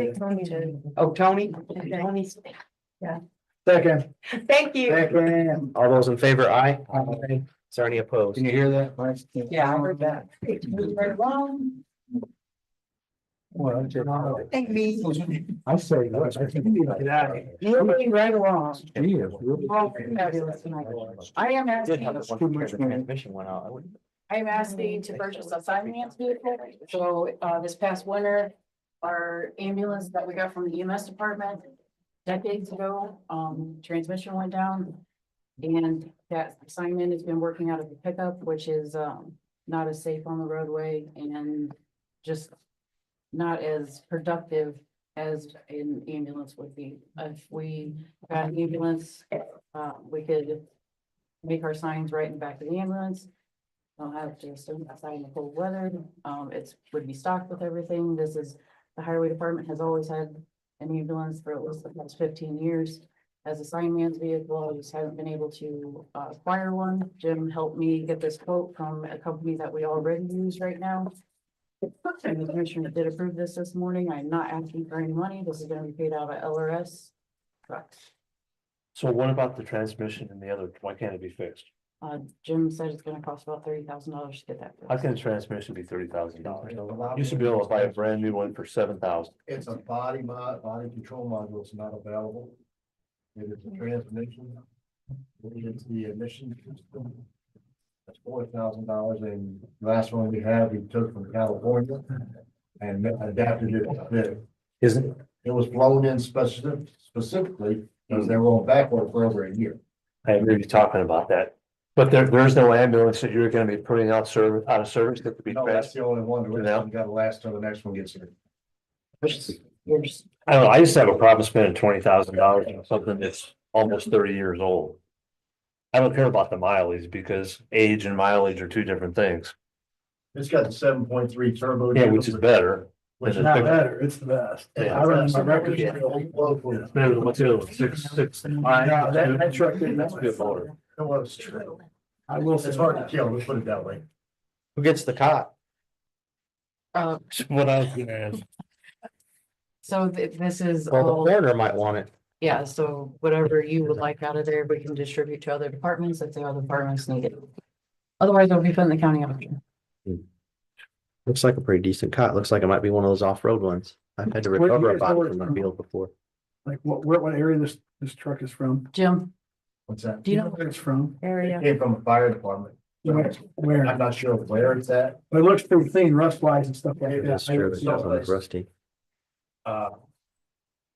Oh, Tony? Second. Thank you. Second. All those in favor, aye? Is there any opposed? Can you hear that? Mike? Yeah, I heard that. Well, Thank me. I say, yes, I think you get out of here. Moving right along. He is really- Oh, fabulous tonight. I am asking, Transmission went out. I am asking to purchase a finance vehicle. So, this past winter, our ambulance that we got from the EMS department decades ago, transmission went down. And that assignment has been working out of the pickup, which is, not as safe on the roadway and just not as productive as an ambulance would be. If we got an ambulance, we could make our signs right in the back of the ambulance. Don't have to stand outside in the cold weather. Would be stocked with everything. The highway department has always had an ambulance for at least the past 15 years. As a sign man's vehicle, I just haven't been able to acquire one. Jim helped me get this quote from a company that we already use right now. And the commissioner did approve this morning. I'm not asking for any money. This is gonna be paid out of LRS. Correct. So what about the transmission and the other, why can't it be fixed? Jim said it's gonna cost about $30,000 to get that. How can a transmission be $30,000? Used to be able to buy a brand new one for $7,000. It's a body control module, it's not available. It is a transmission. It's the emission system. That's $4,000, and the last one we had, we took from California and adapted it a bit. Isn't, It was flown in specifically because they were on backorder for over a year. I agree you talking about that. But there's no ambulance that you're gonna be putting out of service that could be No, that's fast. the only one. The rest Yeah. of them gotta last till the next one gets here. I don't know, I just have a problem spending $20,000 on something that's almost 30 years old. I don't care about the mileage because age and mileage are two different things. It's got the 7.3 turbo. Yeah, which is better. Which It's is not better, it's the best. Yeah. I run my records. Yeah. It's better than what's the other one? Six. No, that truck, that's Good motor. It was true. I will say. It's hard to kill, let's put it that way. who gets the cot? What I was gonna ask. So this is Well, the all, coroner might want it. yeah, so whatever you would like out of there, we can distribute to other departments if the other departments need it. Otherwise, it'll be put in the county auction. Looks like a pretty decent cot. Looks like it might be one of those off-road ones. I've had to Where do you recover a guys know body where from it's a from? field before. Like what area this truck is from? Jim, What's that? do you know Where it's from? area? It came from the fire department. Where? I'm not sure where it's at. It looks pretty clean, rust wise and stuff like It's that. true, it's almost rusty.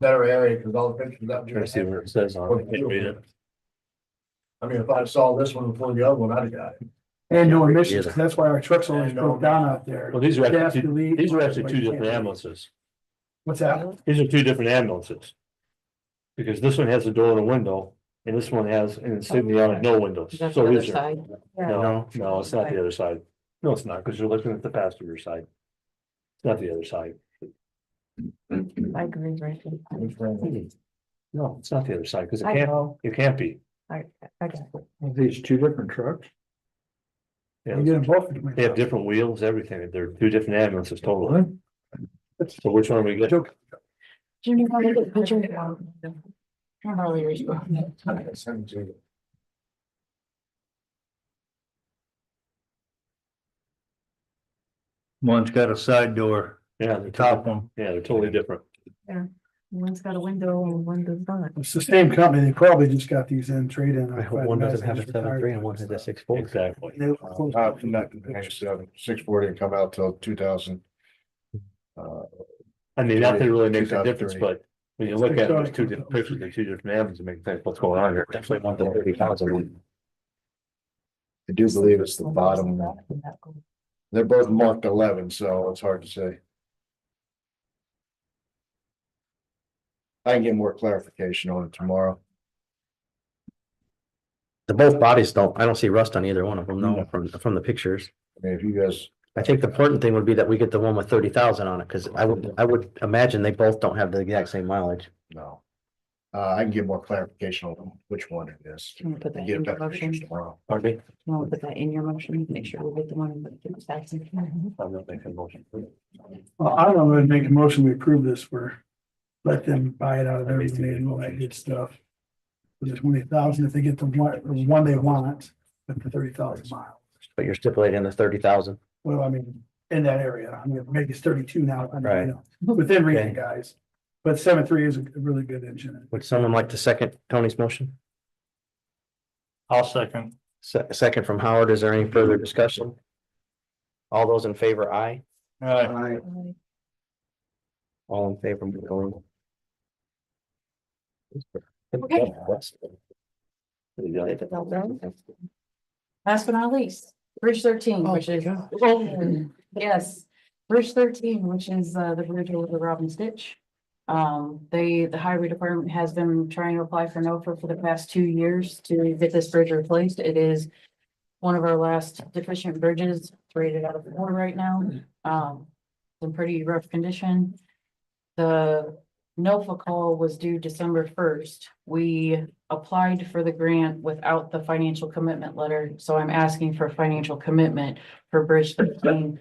Better area, because all the pictures that. Trying to see where it says on it. Can't read it. I mean, if I saw this one before the other one, I'd have got it. And no emissions, Either. that's why our trucks always broke down out there. Well, these are Gas actually, leak. these are actually two different ambulances. What's that? These are two different ambulances. Because this one has a door and a window, and this one has an insignia on it, no windows. Is that the So other these are, side? no, it's not the other side. No, it's not, because you're looking at the passenger side. It's not the other side. I agree, right? No, it's not the other side, because I know. it can't be. I got it. Are these two different trucks? Yeah, You get them both. for 20. they have different wheels, everything. They're two different ambulances totally. So which one we get? Jim, you want to get a picture? Probably yours. One's got a side door, Yeah, the the top one. yeah, they're totally different. One's got a window and one does not. It's the same company, they probably just got these in trade in. I hope one doesn't have a 7.3 and one has a 6.4. Exactly. Not 640 and come out till 2000. I mean, not that it really makes a 2030. difference, but when you look at it, there's two different pictures, they're two different ambulances, it makes sense what's going on here. Definitely want the 30,000. I do believe it's the bottom one. They're both marked 11, so it's hard to say. I can get more clarification on it tomorrow. The both bodies I don't see rust on either one of them, no, from the pictures. I mean, if you guys, I think the important thing would be that we get the one with 30,000 on it, because I would imagine they both don't have the exact same mileage. no. I can get more clarification on which one it is. Can we put that And get in your better pictures motion? tomorrow. Pardon me? You want to put that in your motion? Make sure we get the one that gets back in. I'm not making a motion. Well, I don't know, make a motion, we approve this, let them buy it out of everything and all that good stuff. For the 20,000, if they get the one they want, with the 30,000 miles. But you're stipulating the 30,000. Well, I mean, in that area, I mean, maybe it's 32 now, I mean, Right. you know, within reason, Okay. guys. But 7.3 is a really good engine. Would someone like to second Tony's motion? I'll second. Second from Howard. Is there any further discussion? All those in favor, aye. All in favor, going. Okay. Last but not least, Bridge 13, which is, yes, Bridge 13, which is the bridge over the Robin Stitch. The highway department has been trying to apply for NOFA for the past 2 years to get this bridge replaced. It is one of our last deficient bridges. It's rated out of 4 right now. In pretty rough condition. The NOFA call was due December 1st. We applied for the grant without the financial commitment letter, so I'm asking for financial commitment for Bridge 13.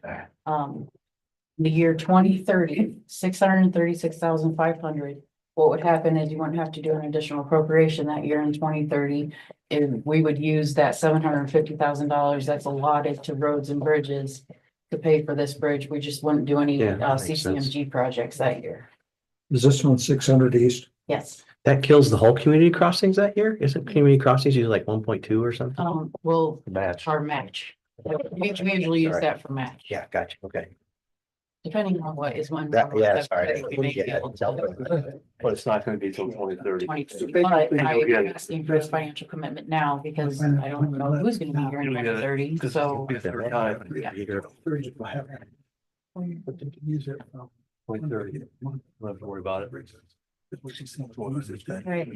The year 2030, 636,500. What would happen is you wouldn't have to do an additional appropriation that year in 2030. And we would use that $750,000 that's allotted to roads and bridges to pay for this bridge. We just wouldn't do any Yeah, that makes sense. CCMG projects that year. Is this one 600 east? Yes. That kills the whole community crossings that year? Isn't community crossings usually like 1.2 or something? Well, Match. our match. We usually use that for match, Yeah, gotcha, okay. depending on what is one. That, yeah, sorry. We may be Yeah, able to- But it's not gonna be till 2030. 2030. But I'm asking for a financial commitment now because I don't know who's gonna be here in 2030, so. Use it. 2030. Don't have to worry about it. Right.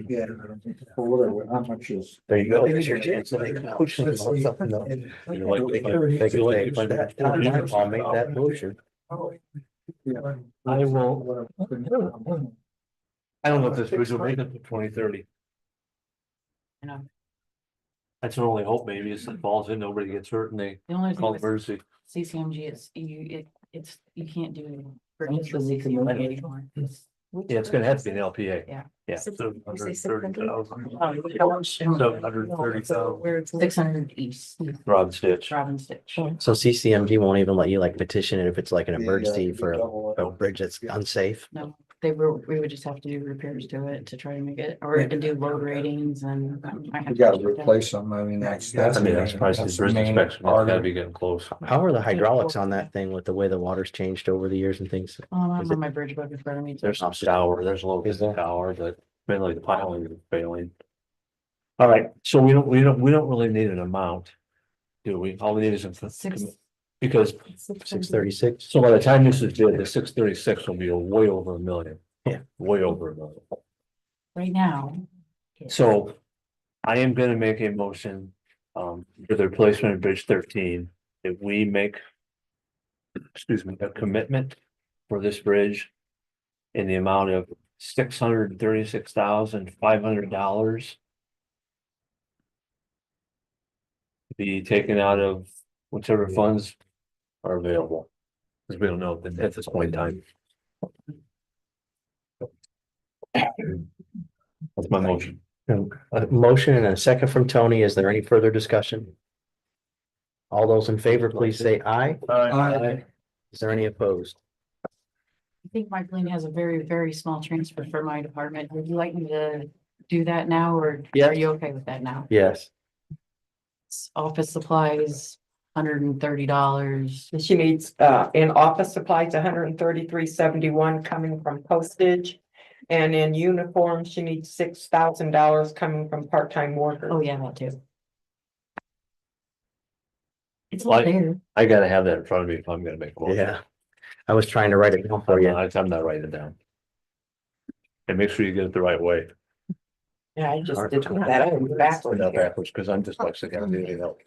Yeah. Or whatever, how much is? There you go. There's your chance to make a motion on something else. You like- They can take that. I'll make that motion. I will. I don't know if this bridge will make it to 2030. You know, That's our only hope, maybe, is it falls in, nobody gets hurt and they the only thing call with emergency. CCMG is you can't do bridges with CCMG anymore. Yeah, it's gonna have to be an LPA. Yeah. Yeah. Six- So you say 130,000. 600? 730,000. 600 east, Rod Stitch. Robin Stitch. So CCMG won't even let you like petition it if it's like an emergency for a bridge that's unsafe? No, we would just have to do repairs to it to try to make it, or and do load ratings and. I have We to gotta check that. replace them. I mean, that's. I mean, that's probably that's the bridge main inspection, it's gotta artery. be getting close. How are the hydraulics on that thing with the way the water's changed over the years and things? I Is have it- my bridge book in front of me. There's some scour, there's a little bit Is there? of scour, but mainly the piling is failing. All right, so we don't really need an amount. Do we? All we need is a. Six. Because, 636? so by the time this is did, the 636 will be way over 1 million. Yeah. Way over 1 million. Right now. So I am gonna make a motion, for the replacement of Bridge 13, if we make. Excuse me, a commitment for this bridge. In the amount of $636,500. Be taken out of whichever funds are available. Because we don't know at this point in time. That's my motion. A motion and a second from Tony. Is there any further discussion? All those in favor, please say aye. Aye. Is there any opposed? I think Mike Lean has a very, very small transfer for my department. Would you like me to do that now, or Yeah. are you okay with that now? Yes. It's office supplies, $130. She needs, in office supplies, $133.71 coming from postage. And in uniforms, she needs $6,000 coming from part-time workers. Oh, yeah, that too. It's all Like- there. I gotta have that in front of me if I'm gonna make. a motion. Yeah. I was trying to write it down for you. I'm not writing it down. And make sure you get it the right way. Yeah, I just did that backwards. Not backwards, because I'm dyslexic, I don't do anything else.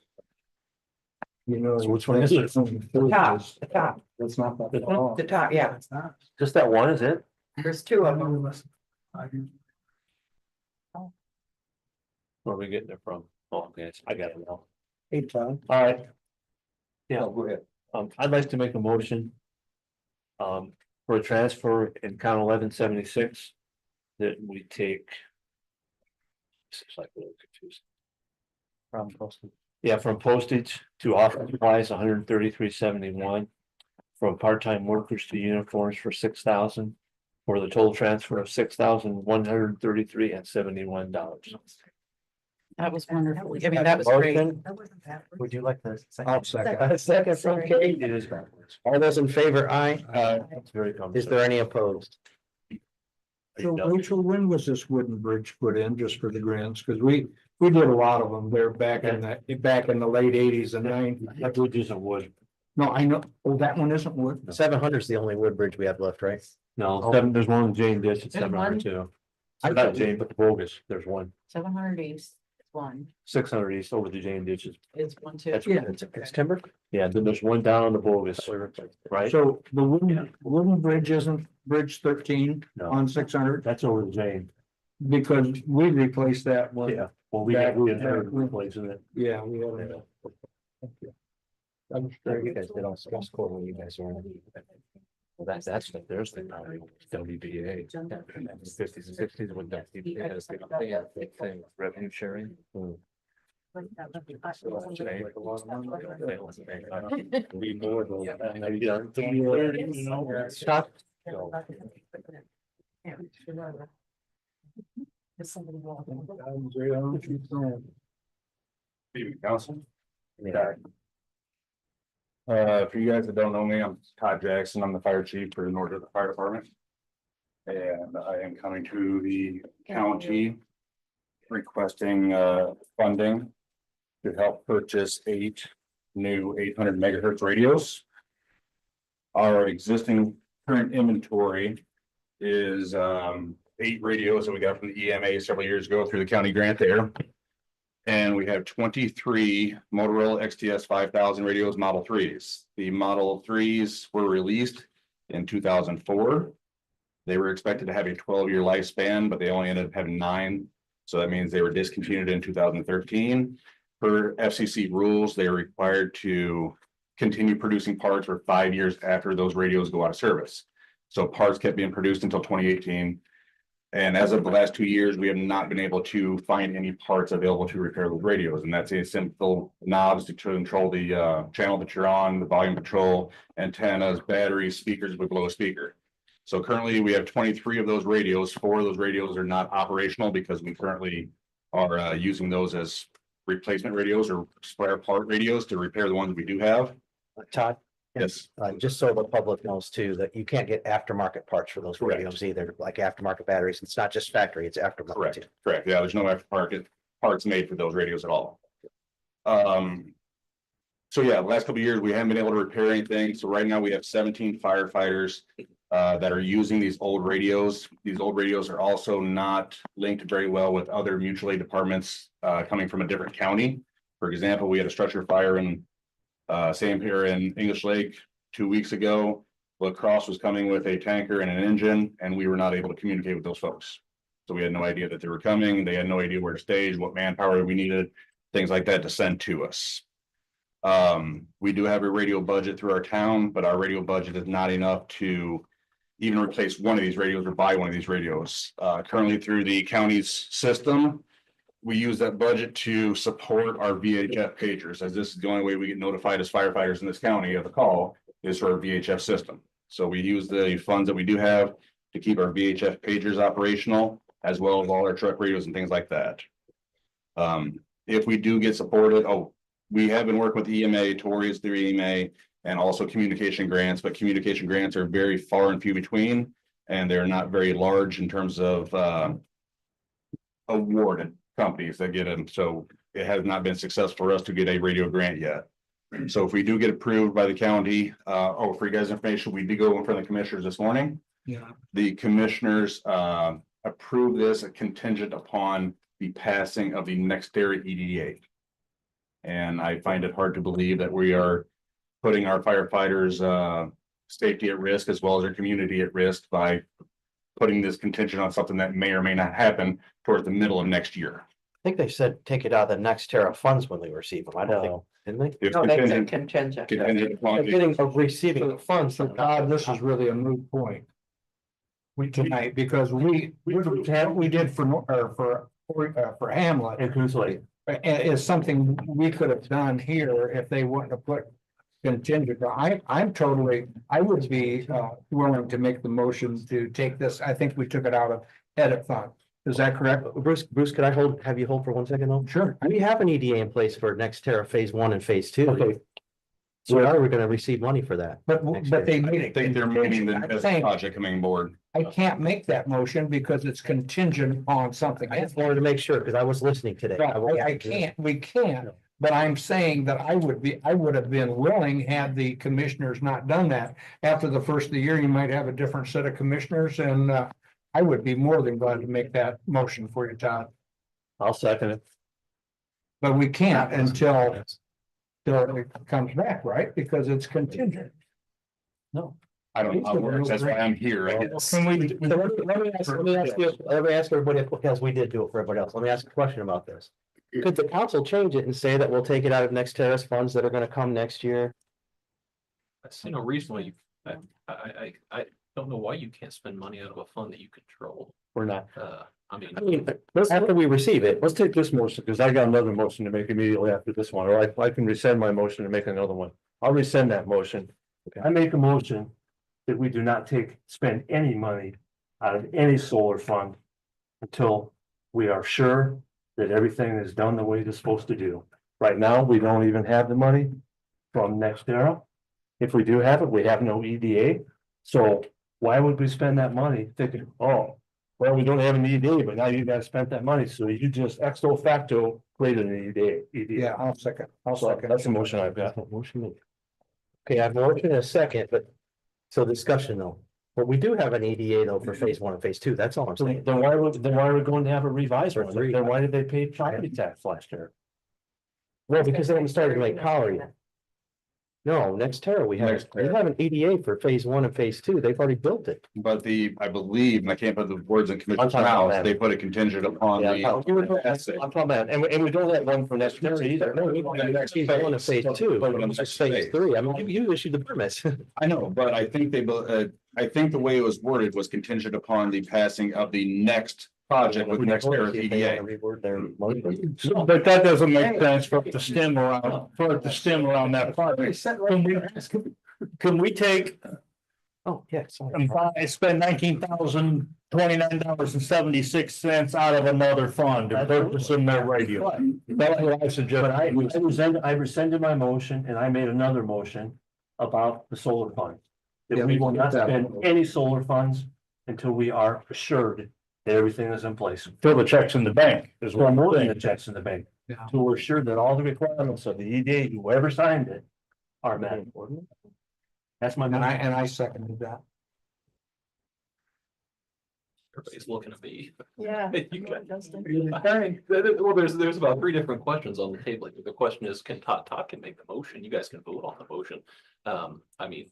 You know. So which one is it? The top, the top, That's not that. the top, yeah. Just that one, is it? There's two of them. Where are we getting it from? Oh, okay, I got it now. Hey, Tom. All right. Yeah, Go ahead. I'd like to make a motion. For a transfer in account 1176. That we take. This is like a little confusing. From postage. Yeah, from postage to office supplies, 133.71. From part-time workers to uniforms for 6,000. For the total transfer of $6,133.71. That was wonderful. I mean, that was great. Motion. Would you like to? I'll second. A second from Kate. It is backwards. All those in favor, aye. It's very Is cumbersome. there any opposed? So Rachel, when was this wooden bridge put in just for the grants? Cause we did a lot of them there back in the late 80s and 90s. That bridge isn't wood. No, I know, oh, that one isn't wood. 700 is the only wood bridge we have left, right? No, there's one in Jane Ditch, it's There's 700 one? too. I Not thought- Jane, but the bogus, there's one, 700 east, one, 600 east over the Jane ditches. is one too. That's, Yeah. It's timber. yeah, then there's one down on the bogus, right? So the wooden bridge isn't Bridge 13 No. on 600, That's over the Jane. because we replaced that one. Yeah, well, we had replacing it. Yeah, we had. I'm You guys did all stress core when you guys were. Well, that's the, there's the WBA. 50s and 60s when WBA has a big thing, revenue sharing. Be more than, maybe, you know, stop. So, Council. For you guys that don't know me, I'm Todd Jackson. I'm the fire chief for the North Fire Department. And I am coming to the county requesting funding to help purchase 8 new 800 megahertz radios. Our existing current inventory is 8 radios that we got from the EMA several years ago through the county grant there. And we have 23 Motorola XTS 5000 radios, Model 3s. The Model 3s were released in 2004. They were expected to have a 12-year lifespan, but they only ended up having 9. So that means they were discontinued in 2013. Per FCC rules, they are required to continue producing parts for 5 years after those radios go out of service. So parts kept being produced until 2018. And as of the last 2 years, we have not been able to find any parts available to repair those radios. And that's a simple knobs to control the channel that you're on, the volume control, antennas, batteries, speakers with below speaker. So currently we have 23 of those radios. 4 of those radios are not operational because we currently are using those as replacement radios or spare part radios to repair the ones we do have. Todd, Yes, just so the public knows too, that you can't get aftermarket parts for those Correct. radios either, like aftermarket batteries. It's not just factory, it's aftermarket. correct, too. correct. Yeah, there's no aftermarket parts made for those radios at all. So yeah, the last couple of years, we haven't been able to repair anything. So right now we have 17 firefighters that are using these old radios. These old radios are also not linked very well with other mutual aid departments coming from a different county. For example, we had a structure fire in same here in English Lake 2 weeks ago. La Crosse was coming with a tanker and an engine, and we were not able to communicate with those folks. So we had no idea that they were coming. They had no idea where to stage, what manpower we needed, things like that to send to us. We do have a radio budget through our town, but our radio budget is not enough to even replace one of these radios or buy one of these radios. Currently through the county's system, we use that budget to support our VHF pagers, as this is the only way we get notified as firefighters in this county of a call is for our VHF system. So we use the funds that we do have to keep our VHF pagers operational, as well as all our truck radios and things like that. If we do get supported, we have been working with EMA, Tori's through EMA, and also communication grants, but communication grants are very far and few between, and they're not very large in terms of awarded companies that get them. So it has not been successful for us to get a radio grant yet. So if we do get approved by the county, for you guys' information, we did go in front of the commissioners this morning. Yeah. The commissioners approved this contingent upon the passing of the Nextera EDA. And I find it hard to believe that we are putting our firefighters' safety at risk as well as our community at risk by putting this contingent on something that may or may not happen towards the middle of next year. I think they said take it out of the next Terra funds when they receive them. I don't think, didn't they? It's No, they said contingent- contingent. contingent upon the- Getting, receiving the funds. So Todd, this is really a moot point. Tonight, because we did for Hamlet. And who's like, Is something we could have done here if they wouldn't have put contingent. I would be willing to make the motion to take this. I think we took it out of edit fund. Is that correct? Bruce, could I have you hold for 1 second though? Sure. We have an EDA in place for next Terra phase 1 and phase 2. Okay. So how are we gonna receive money for that? But they made I it. think they're moving the I'm as a saying project coming board. I can't make that motion because it's contingent on something. I just wanted to make sure, because I was listening today. I can't, we can't, But I'm saying that I would have been willing had the commissioners not done that. After the first of the year, you might have a different set of commissioners and I would be more than glad to make that motion for you, Todd. I'll second it. But we can't until it comes back, right? Because it's contingent. I don't know how it works, that's why I'm here. I didn't- Can we? Let me ask everybody, because we did do it for everybody else. Let me ask a question about this. Could the council change it and say that we'll take it out of next terrace funds that are gonna come next year? I see no reason why you, I don't know why you can't spend money out of a fund that you control. Or not? I mean. I mean, after we receive it, Let's take this motion, because I got another motion to make immediately after this one, or I can rescind my motion and make another one. I'll rescind that motion. I make a motion that we do not spend any money out of any solar fund until we are sure that everything is done the way it's supposed to do. Right now, we don't even have the money from NextEra. If we do have it, we have no EDA. So why would we spend that money thinking, oh, well, we don't have an EDA, but now you guys spent that money, so you just ex facto created an EDA. Yeah, I'll second. So that's the motion I've got. okay, I have a motion and a second, but so discussion though. But we do have an EDA though for phase 1 and phase 2. That's all I'm saying. Then why are we going to have a revised one? Then why did they pay property tax last year? Well, because they haven't started to make power yet. No, NextEra, we have an EDA for phase 1 and phase 2. They've already built it. But I believe, and I can't put the words in Commissioner's I'm talking about mouth, that. they put a contingent upon Yeah, the. I'm talking about, and we don't have one for next year either. No, we don't have phase 1 and phase 2, it's phase 3. I mean, you issued the permits. I know, but I think I think the way it was worded was contingent upon the passing of the next project with next year's EDA. But that doesn't make sense for it to stem around that project. Can we take Oh, yes. and spend $19,029.76 out of another fund to purchase in their radio? That's what I suggest. But I rescinded my motion and I made another motion about the solar fund. Yeah, That we will we not did that. spend any solar funds until we are assured that everything is in place. Fill the checks in the bank is Well, what more I'm than the saying. checks in the bank. Yeah. So we're sure that all the requirements of the EDA, whoever signed it, are met. That's my. And I seconded that. Everybody's looking at me. Yeah. You guys- Well, there's about 3 different questions on the table. The question is, Todd can make the motion. You guys can vote on the motion. I mean.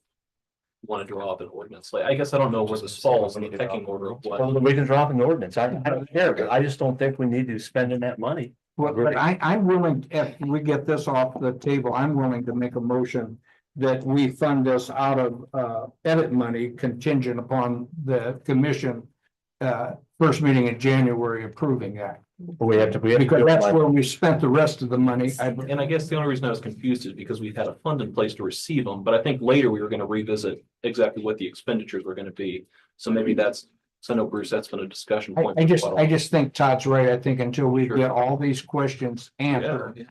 Want to draw up an ordinance, like, I guess I don't know where this falls in the pecking order of what. Well, then we can drop an ordinance. I don't care, but I just don't think we need to spend in that money. Well, but I'm willing, if we get this off the table, I'm willing to make a motion that we fund this out of edit money contingent upon the commission first meeting in January approving that. We have to. Because that's where we spent the rest of the money. And I guess the only reason I was confused is because we've had a fund in place to receive them, but I think later we were gonna revisit exactly what the expenditures were gonna be. So maybe so I know Bruce, that's been a discussion point. I just think Todd's right. I think until we Sure. get all these questions Yeah, answered,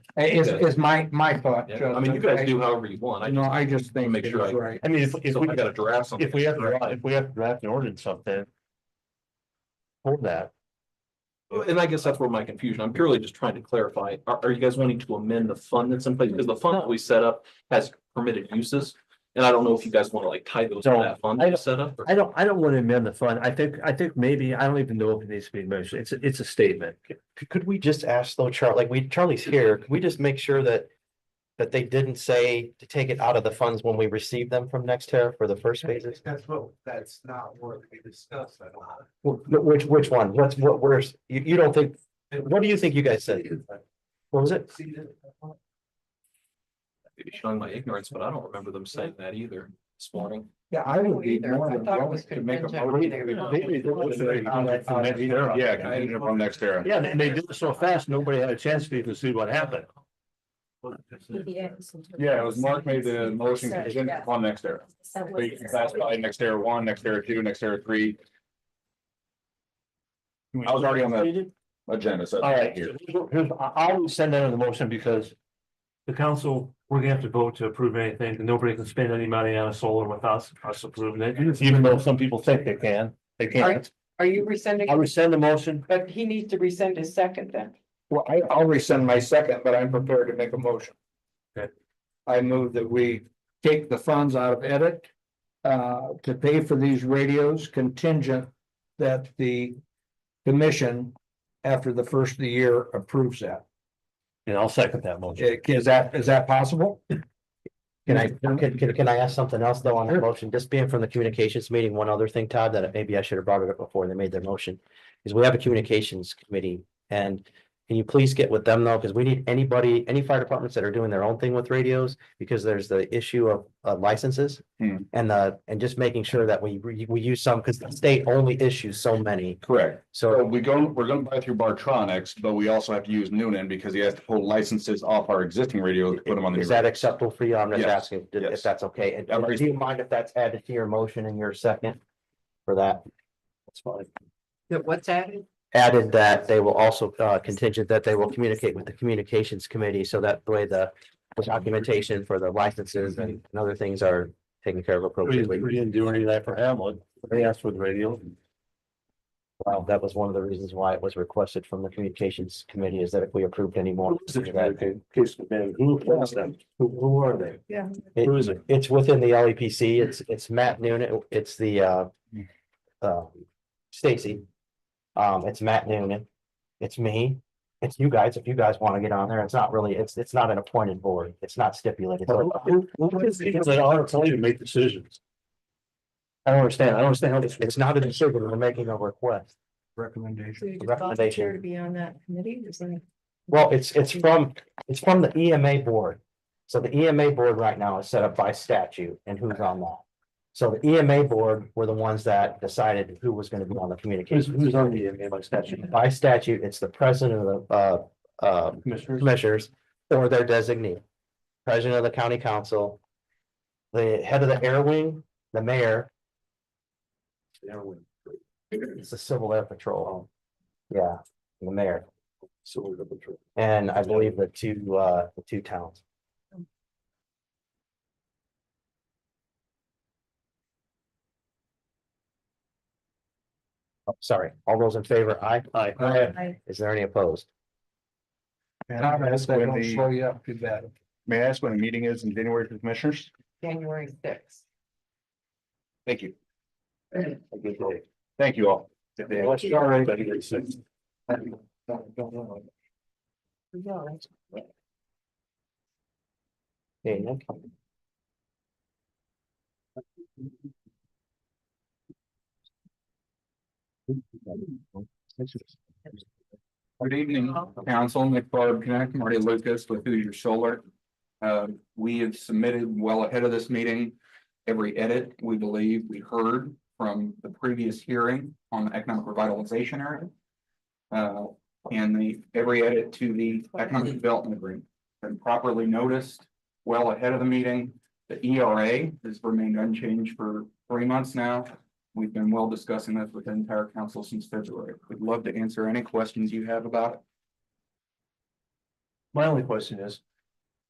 is my thought. yeah. I mean, you guys do however you want. No, I just think. Make sure he's right. I mean, if So we I gotta draft something. if we have to draft an ordinance something. For that. And I guess that's where my confusion, I'm purely just trying to clarify, are you guys wanting to amend the fund that's in place? Because the fund that we set up has permitted uses. And I don't know if you guys want to like tie those to No, that fund that you set up. or- I don't want to amend the fund. I think maybe, I don't even know if it needs to be mentioned. It's a statement. Could we just ask though, Charlie's here, could we just make sure that they didn't say to take it out of the funds when we received them from NextEra for the first phases? That's not what we discussed at all. Which one? Where's, you don't think, what do you think you guys said? What was it? Maybe showing my ignorance, but I don't remember them saying that either this morning. Yeah, I would be Either. more I than thought it willing was to make a contingent. motion. Yeah, contingent upon next era. Yeah, and they did it so fast, nobody had a chance to even see what happened. Yeah, it was Mark made the motion contingent upon next era. We can classify next era 1, next era 2, next era 3. I was already on the agenda, so. All right, I'll send that in the motion because the council, we're gonna have to vote to approve anything, and nobody can spend any money on a solar without us approving it, even though some people think they can, they can't. Are you rescinding? I rescind the motion. But he needs to rescind his second then. Well, I'll rescind my second, but I'm prepared to make a motion. Okay. I move that we take the funds out of edit to pay for these radios contingent that the commission, after the first of the year, approves that. And I'll second that motion. Is that possible? Can I ask something else though on that motion? Just being from the communications meeting, one other thing, Todd, that maybe I should have brought it up before they made their motion. Is we have a communications committee, and can you please get with them though? Because we need anybody, any fire departments that are doing their own thing with radios, because there's the issue of licenses. And just making sure that we use some, because the state only issues so many. Correct. So We're gonna buy through Bartronics, but we also have to use Noonan because he has to pull licenses off our existing radios, to put them on the. is that acceptable for you? I'm just Yes, asking if yes. that's okay. And do you mind if that's added to your motion in your second for that? That's fine. What's added? Added that they will also contingent that they will communicate with the communications committee, so that way the documentation for the licenses and other things are taken care of We appropriately. didn't do any of that for Hamlet. They asked for the radio. Well, that was one of the reasons why it was requested from the communications committee, is that if we approved any more. Who are they? Yeah. Who is it? It's within the LEPC. It's Matt Noonan. It's the Stacy. It's Matt Noonan. It's me. It's you guys. If you guys want to get on there, it's not really, it's not an appointed board. It's not stipulated. So Who is the people that are appointed to make decisions? I don't understand. I don't understand how this. it's not a decision. We're making a request. Recommendation. Recommendation. To be on that committee, Well, it's from the EMA board. So the EMA board right now is set up by statute and who's on that. So the EMA board were the ones that decided who was going to be on the communications. Who's on the EMA by statute? By statute, it's the president of the commissioners or their designee. President of the county council, the head of the air wing, the mayor. It's the civil air patrol. Yeah, the mayor. And I believe the two towns. Oh, sorry, all those in favor, aye? Aye. Is there any opposed? And I'm asking when the, Slow you up too bad. may I ask when the meeting is in January for the commissioners? January 6th. Thank you. Thank you all. Okay, Nick. Good evening, council. Nick Barb Connect, Marty Lucas with Hoosier Solar. We have submitted well ahead of this meeting every edit we believe we heard from the previous hearing on the economic revitalization area. And every edit to the economic development agreement been properly noticed well ahead of the meeting. The ERA has remained unchanged for 3 months now. We've been well discussing this with the entire council since February. We'd love to answer any questions you have about it. My only question is,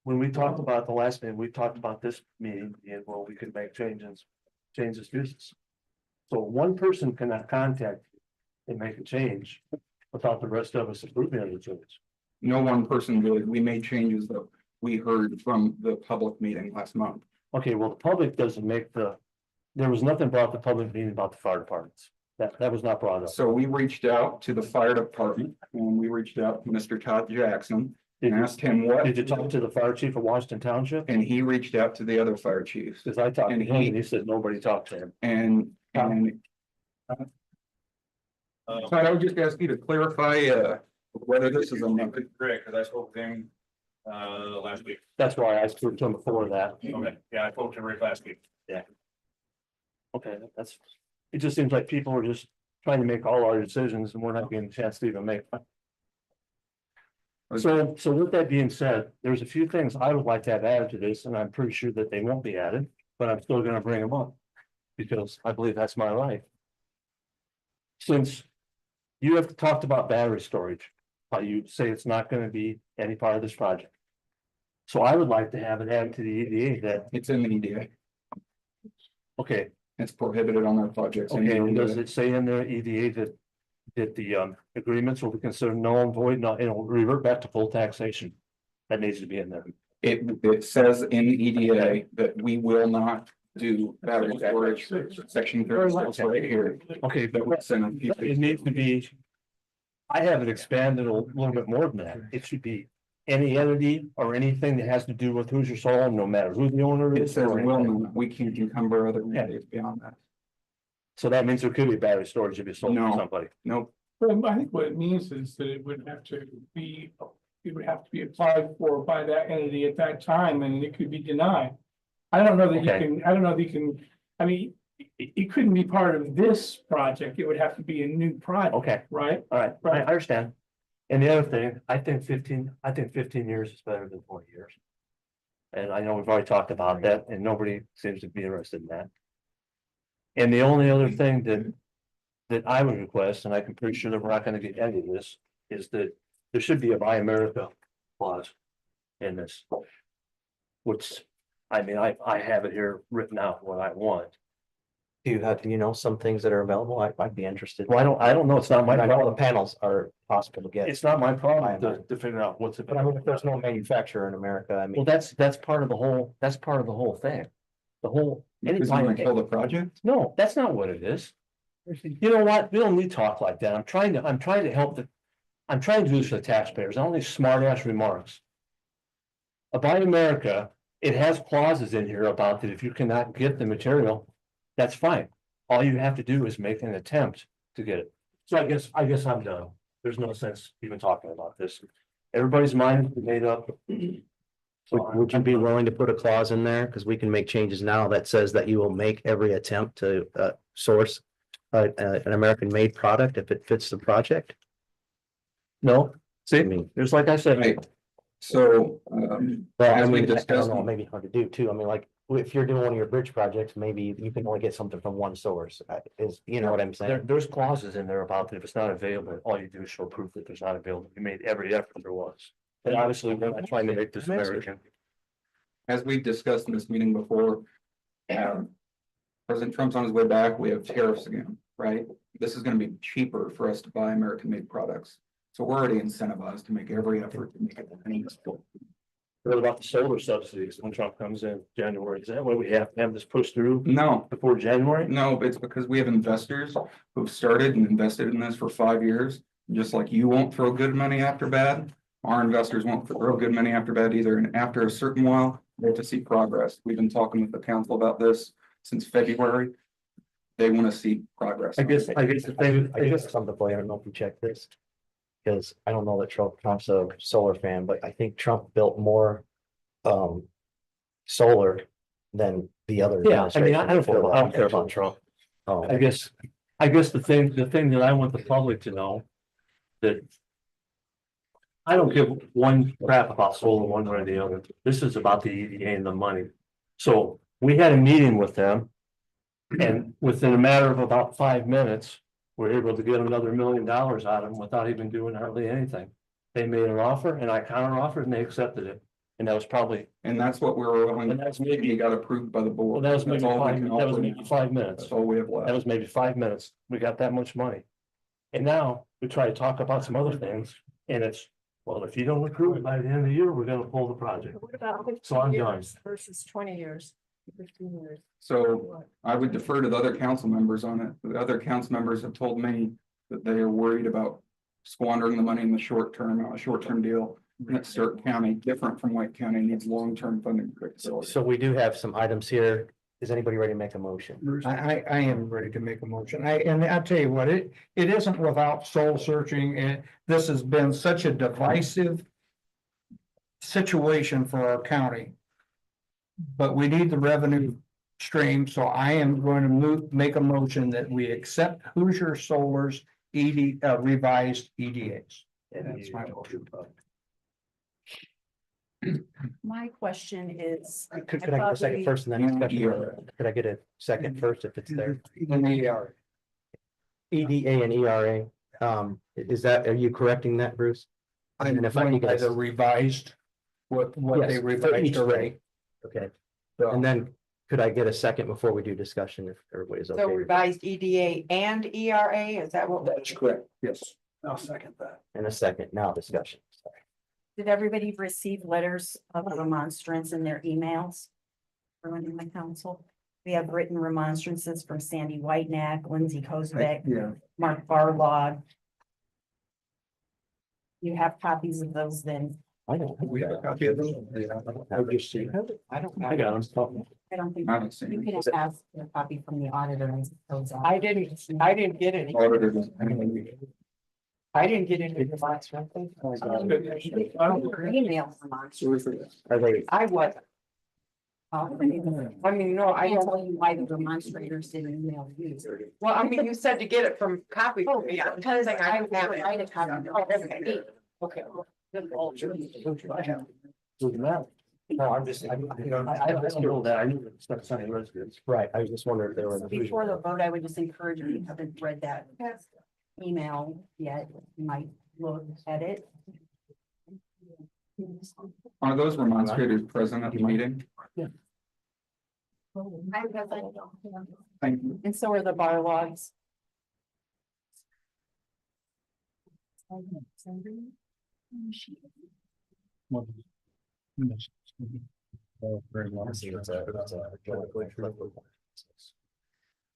when we talked about the last meeting, we talked about this meeting, and well, we could make changes to this. So one person cannot contact you and make a change without the rest of us approving of the change. No one person really, we made changes that we heard from the public meeting last month. Okay, well, the public doesn't make there was nothing brought to public meeting about the fire departments. That was not brought up. So we reached out to the fire department and we reached out to Mr. Todd Jackson and asked him what. Did you talk to the fire chief of Washington Township? And he reached out to the other fire chiefs. Because I talked to And him and he said nobody talked to him. And Todd, I would just ask you to clarify whether this is a. Correct, because I spoke with him last week. That's why I spoke to him before that. Okay, yeah, I spoke to him right last week. Okay, it just seems like people are just trying to make all our decisions and we're not getting a chance to even make. So with that being said, there's a few things I would like to have added to this, and I'm pretty sure that they won't be added, but I'm still gonna bring them up. Because I believe that's my right. Since you have talked about battery storage, how you say it's not gonna be any part of this project. So I would like to have it added to the EDA that, It's in the EDA. okay, It's prohibited on their projects. okay, and does it say in the EDA that that the agreements will be considered null and void, not, it'll revert back to full taxation. That needs to be in there. It says in the EDA that we will not do battery storage, section 36 right here. Okay, but That would send a few. it needs to be. I have it expanded a little bit more than that. It should be any entity or anything that has to do with Hoosier Solar, no matter who the owner It is. says or will anything. not, we can't encumber other entities beyond that. So that means there could be battery storage if you sold to No. somebody. Nope. Well, I think what it means is that it would have to be, it would have to be applied for by that entity at that time, and it could be denied. I don't know that you Okay. can, I don't know that you can, I mean, it couldn't be part of this project, it would have to be a new project, Okay, right? all right, I understand. And the other thing, I think 15 years is better than 20 years. And I know we've already talked about that and nobody seems to be interested in that. And the only other thing that I would request, and I'm pretty sure that we're not gonna get any of this, is that there should be a Buy America clause in this. Which, I mean, I have it here written out what I want. Do you have, some things that are available? I'd be interested. Well, I don't know, it's not my I know the problem. panels are possible to get, It's not my problem to figure out what's. but I mean, if there's no manufacturer in America, I Well, mean, that's part of the whole, that's part of the whole thing. The whole. Because you want to kill the project? No, that's not what it is. You know what? We don't need to talk like that. I'm trying to help I'm trying to do this for the taxpayers, not only smart ass remarks. Buy America, it has clauses in here about that if you cannot get the material, that's fine. All you have to do is make an attempt to get it. So I guess I'm done. There's no sense even talking about this. Everybody's mind is made up. would you be willing to put a clause in there? Because we can make changes now that says that you will make every attempt to source an American-made product if it fits the project. No, I see, mean, there's like I said. Right. So, well, I as we mean, I discussed, don't know, maybe hard to do too. I mean, like, if you're doing one of your bridge projects, maybe you can only get something from one source. You know what I'm saying? There's clauses in there about that if it's not available, all you do is show proof that there's not available. You made every effort there was. And obviously, we're not trying to make this American. as we've discussed in this meeting before, President Trump's on his way back, we have tariffs again, right? This is gonna be cheaper for us to buy American-made products. So we're already incentivized to make every effort to make it. What about the solar subsidies when Trump comes in January? Is that why we have to have this pushed through No, before January? no, it's because we have investors who've started and invested in this for 5 years. Just like you won't throw good money after bad, our investors won't throw good money after bad either. And after a certain while, they have to see progress. We've been talking with the council about this since February. They want to see progress. I guess the thing, I guess something for you, I don't know if you checked this. Because I don't know that Trump's a solar fan, but I think Trump built more solar than the other. yeah, I mean, I don't administration care about Trump. Oh, I guess the thing that I want the public to know that I don't give one crap about solar one way or the other. This is about the EDA and the money. So we had a meeting with them. And within a matter of about 5 minutes, we're able to get another $1 million out of them without even doing hardly anything. They made an offer and I counter offered and they accepted it. And that was probably, And that's what we were, and that's maybe, maybe got approved by the well, board. that was maybe That's all we 5, can that was offer maybe now. 5 minutes. That's all we have That left. was maybe 5 minutes. We got that much money. And now we try to talk about some other things and it's, well, if you don't approve it by the end of the year, we're gonna pull the project. What about So I'm 15 done. years versus 20 years, 15 years? So I would defer to the other council members on it. The other council members have told me that they are worried about squandering the money in the short term, a short-term deal. And that Starke County, different from White County, needs long-term funding. so we do have some items here. Is anybody ready to make a motion? I am ready to make a motion. And I'll tell you what, it isn't without soul searching, and this has been such a divisive situation for our county. But we need the revenue stream, so I am going to make a motion that we accept Hoosier Solar's revised EDAs. And that's my motion. My question is. Could I get a second first and then discussion? Could I get a second first if it's there? EDA and ERA, are you correcting that, Bruce? I'm And if I going by guys- the revised, what they Yes, for revised each already. Okay, So- and then Could I get a second before we do discussion if everybody's okay? So with it? revised EDA and ERA, is that what? That's correct, yes. I'll second that. In a second, now discussion. Sorry. Did everybody receive letters of remonstrance in their emails? Everyone in the council? We have written remonstrances from Sandy Whitenack, Lindsay Kozbeck, Yeah. Mark Barlog. You have copies of those then? I don't. We have a copy of them. I've just seen. I don't. I got them. I don't think, I haven't seen you it. can ask for a copy from the auditor and those out. I didn't get any. Auditor doesn't- I didn't get any remonstrance. Email remonstrance. Are they? I wasn't. I mean, no, I I can don't. tell you why the demonstrators didn't email you. Well, I mean, you said to get it from copy. Oh, Yeah, because saying I don't have will it. write a copy. Oh, okay. Okay. No, I'm just, I don't that. I knew it's not Sunday residents. Right, I was just wondering if there was. Before the vote, I would just encourage you, if you haven't read that email yet, you might look at it. Are those remonstrators present at the meeting? Thank you. And so are the bar logs.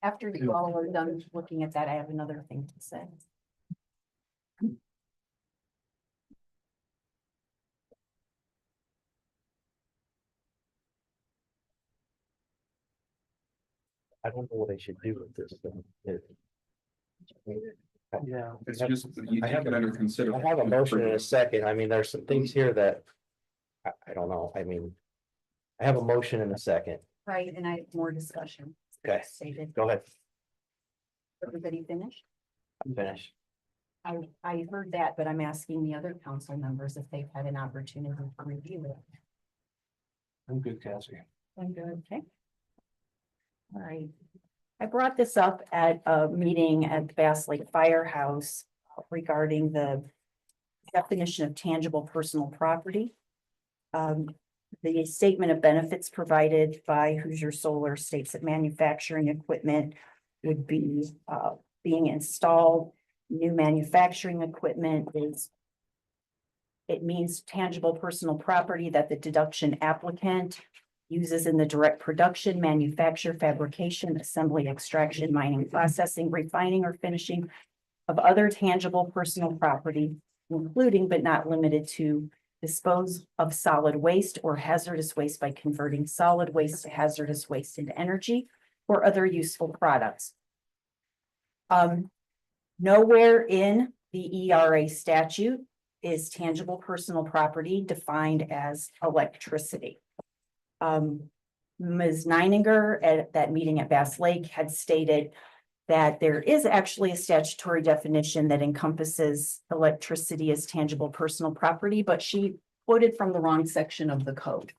After you all are done looking at that, I have another thing to say. I don't know what I should do with this thing. Yeah. It's just, you take it under I consideration. have a motion in a second. I mean, there's some things here that. I don't know. I mean. I have a motion in a second. Right, and I have more discussion. Okay. Stated. Go ahead. Everybody finished? I'm finished. I heard that, but I'm asking the other council members if they've had an opportunity to review it. I'm good, Cassie. I'm good, okay. All right. I brought this up at a meeting at the Bass Lake Firehouse regarding the definition of tangible personal property. The statement of benefits provided by Hoosier Solar states that manufacturing equipment would be being installed. New manufacturing equipment is. It means tangible personal property that the deduction applicant uses in the direct production, manufacture, fabrication, assembly, extraction, mining, processing, refining, or finishing of other tangible personal property, including but not limited to dispose of solid waste or hazardous waste by converting solid waste to hazardous waste into energy or other useful products. Nowhere in the ERA statute is tangible personal property defined as electricity. Ms. Neininger at that meeting at Bass Lake had stated that there is actually a statutory definition that encompasses electricity as tangible personal property, but she quoted from the wrong section of the code.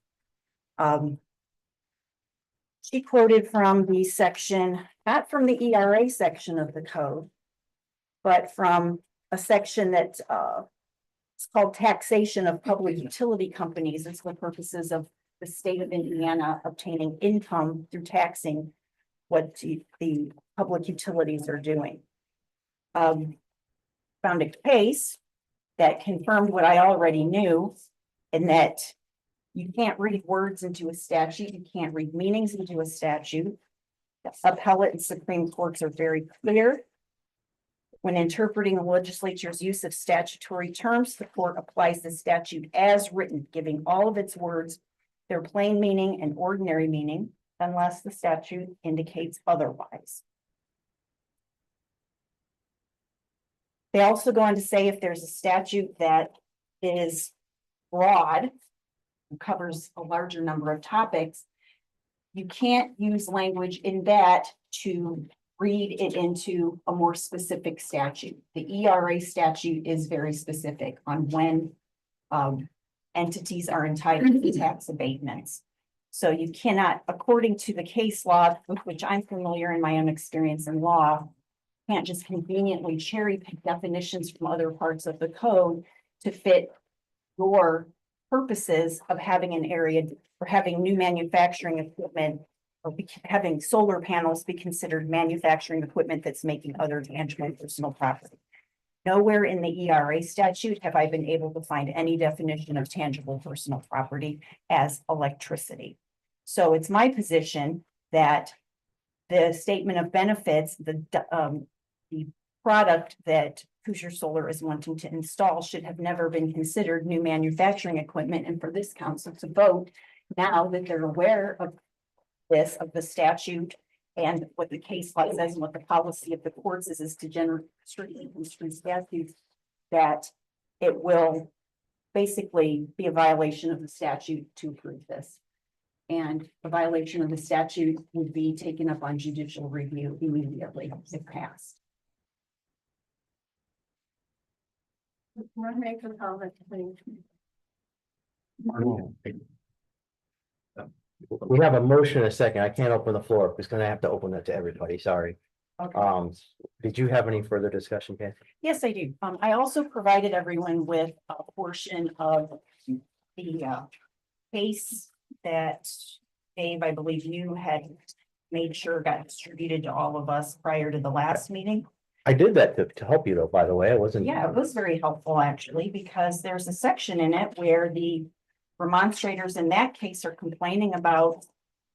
She quoted from the section, not from the ERA section of the code, but from a section that it's called taxation of public utility companies. It's for purposes of the state of Indiana obtaining income through taxing what the public utilities are doing. Found a case that confirmed what I already knew, and that you can't read words into a statute, you can't read meanings into a statute. The appellate and Supreme Courts are very clear. When interpreting the legislature's use of statutory terms, the court applies the statute as written, giving all of its words their plain meaning and ordinary meaning, unless the statute indicates otherwise. They also go on to say if there's a statute that is broad, and covers a larger number of topics, you can't use language in that to read it into a more specific statute. The ERA statute is very specific on when entities are entitled to tax abatements. So you cannot, according to the case law, with which I'm familiar in my own experience in law, can't just conveniently cherry pick definitions from other parts of the code to fit your purposes of having an area or having new manufacturing equipment having solar panels be considered manufacturing equipment that's making other tangible personal property. Nowhere in the ERA statute have I been able to find any definition of tangible personal property as electricity. So it's my position that the statement of benefits, the product that Hoosier Solar is wanting to install should have never been considered new manufacturing equipment. And for this council to vote now that they're aware of this, of the statute and what the case law says and what the policy of the courts is to generate strictly construed statutes, that it will basically be a violation of the statute to approve this. And a violation of the statute would be taken up on judicial review immediately if passed. Make a comment, please. We have a motion in a second. I can't open the floor. It's gonna have to open it to everybody. Sorry. Okay. Did you have any further discussion, Kathy? Yes, I do. I also provided everyone with a portion of the case that Dave, I believe you had made sure got distributed to all of us prior to the last meeting. I did that to help you though, by the way. I wasn't. Yeah, it was very helpful actually, because there's a section in it where the remonstrators in that case are complaining about,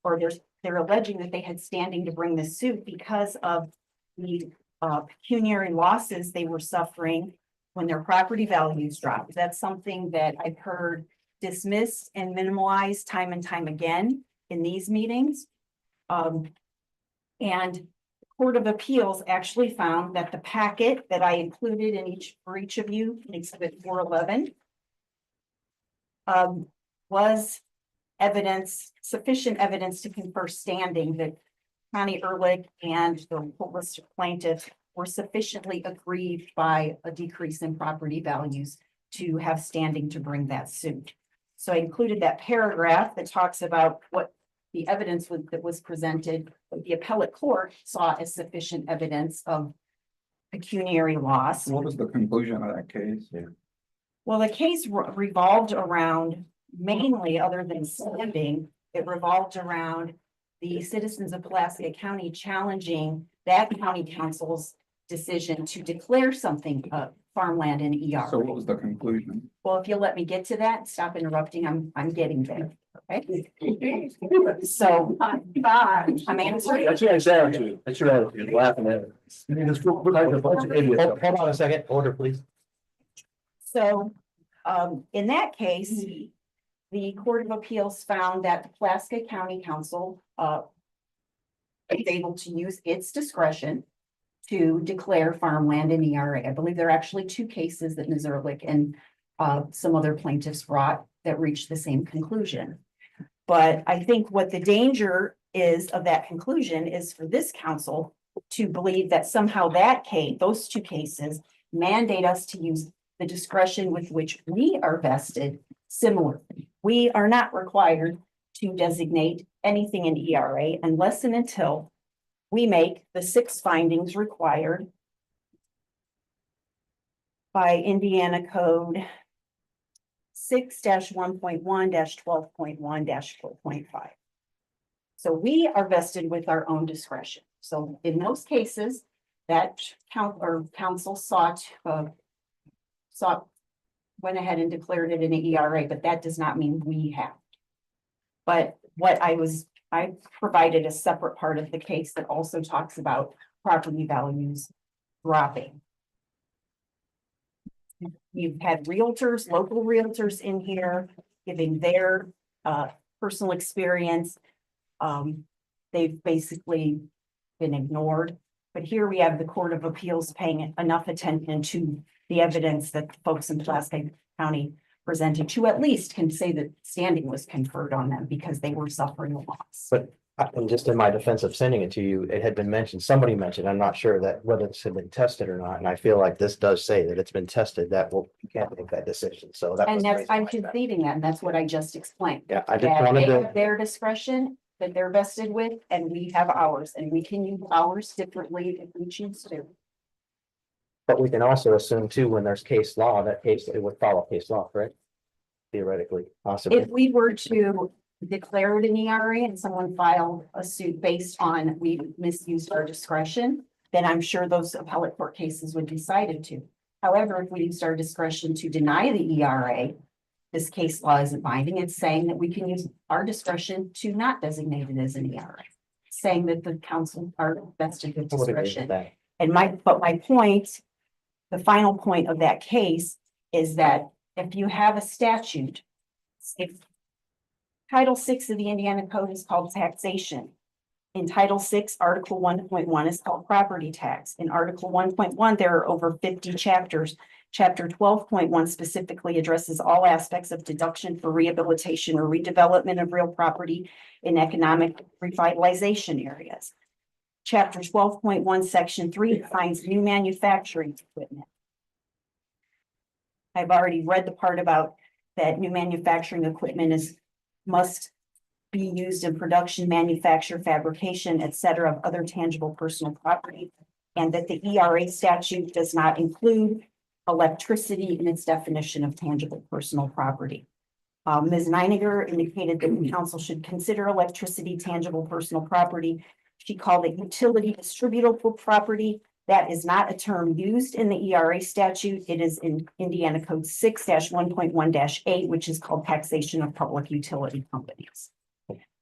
or they're alleging that they had standing to bring this suit because of the pecuniary losses they were suffering when their property values dropped. That's something that I've heard dismissed and minimalized time and time again in these meetings. And the Court of Appeals actually found that the packet that I included for each of you, in Exhibit 411, was sufficient evidence to confer standing that Connie Ehrlich and the list of plaintiffs were sufficiently aggrieved by a decrease in property values to have standing to bring that suit. So I included that paragraph that talks about what the evidence that was presented, but the appellate court saw as sufficient evidence of pecuniary loss. What was the conclusion of that case? Well, the case revolved around, mainly other than standing, it revolved around the citizens of Pulaski County challenging that county council's decision to declare something farmland in ER. So what was the conclusion? Well, if you'll let me get to that, stop interrupting, I'm getting there. Okay. So I'm answering. That's your attitude. That's your attitude, laughing at it. I mean, it's like a bunch of idiots. Hold on a second. Order, please. So, in that case, the Court of Appeals found that the Pulaski County Council, is able to use its discretion to declare farmland in ERA. I believe there are actually two cases that Ms. Ehrlich and some other plaintiffs brought that reached the same conclusion. But I think what the danger is of that conclusion is for this council to believe that somehow those two cases mandate us to use the discretion with which we are vested similarly. We are not required to designate anything in ERA unless and until we make the 6 findings required by Indiana Code 6-1.1-12.1-4.5. So we are vested with our own discretion. So in those cases, that council went ahead and declared it in an ERA, but that does not mean we have. But what I provided a separate part of the case that also talks about property values dropping. You've had realtors, local realtors in here giving their personal experience. They've basically been ignored. But here we have the Court of Appeals paying enough attention to the evidence that the folks in Pulaski County presented to at least can say that standing was conferred on them because they were suffering a loss. But and just in my defense of sending it to you, it had been mentioned, somebody mentioned, I'm not sure that whether this had been tested or not. And I feel like this does say that it's been tested, that you can't make that decision. So that. And I'm conceding that, and that's what I just explained. Yeah, I just That wanted they to. have their discretion that they're vested with, and we have ours, and we can use ours differently if we choose to. But we can also assume too, when there's case law, it would follow case law, correct? Theoretically, possibly. If we were to declare it an ERA and someone filed a suit based on we misused our discretion, then I'm sure those appellate court cases would be cited to. However, if we used our discretion to deny the ERA, this case law isn't binding. It's saying that we can use our discretion to not designate it as an ERA. Saying that the council are vested with discretion. And my point, the final point of that case is that if you have a statute, if Title VI of the Indiana Code is called taxation. In Title VI, Article 1.1 is called property tax. In Article 1.1, there are over 50 chapters. Chapter 12.1 specifically addresses all aspects of deduction for rehabilitation or redevelopment of real property in economic revitalization areas. Chapter 12.1, Section 3 defines new manufacturing equipment. I've already read the part about that new manufacturing equipment must be used in production, manufacture, fabrication, etc. of other tangible personal property, and that the ERA statute does not include electricity in its definition of tangible personal property. Ms. Neininger indicated that the council should consider electricity tangible personal property. She called it utility distributable property. That is not a term used in the ERA statute. It is in Indiana Code 6-1.1-8, which is called taxation of public utility companies.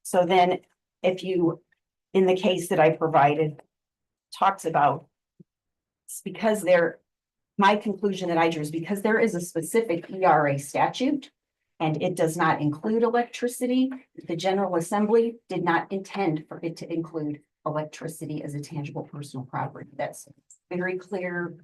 So then if you, in the case that I provided, talks about, because my conclusion that I drew is because there is a specific ERA statute and it does not include electricity, the General Assembly did not intend for it to include electricity as a tangible personal property. That's very clear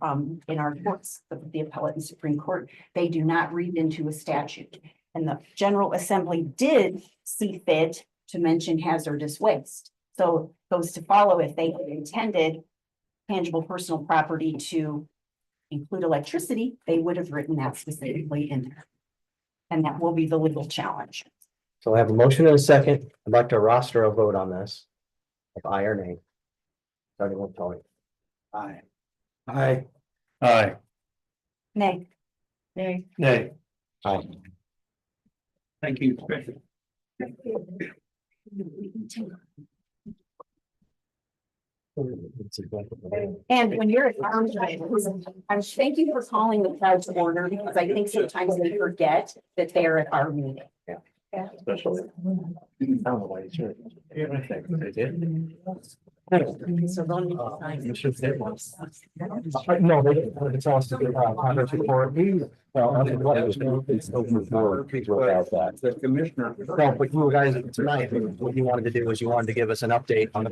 in our courts, the appellate and Supreme Court. They do not read into a statute. And the General Assembly did see fit to mention hazardous waste. So goes to follow if they intended tangible personal property to include electricity, they would have written that specifically in there. And that will be the legal challenge. So I have a motion and a second. I'd like to roster a vote on this. If aye or nay. Starting with Tony. Aye. Aye. Aye. Nay. Nay. Nay. Aye. Thank you. And when you're at farm time, thank you for calling the crowd to order because I think sometimes they forget that they're at our meeting. Especially. I don't know why you should. They did. So they'll need to sign. No, it's also the Congress report. It's open for without that. The commissioner. No, but you guys tonight, what you wanted to do was you wanted to give us an update on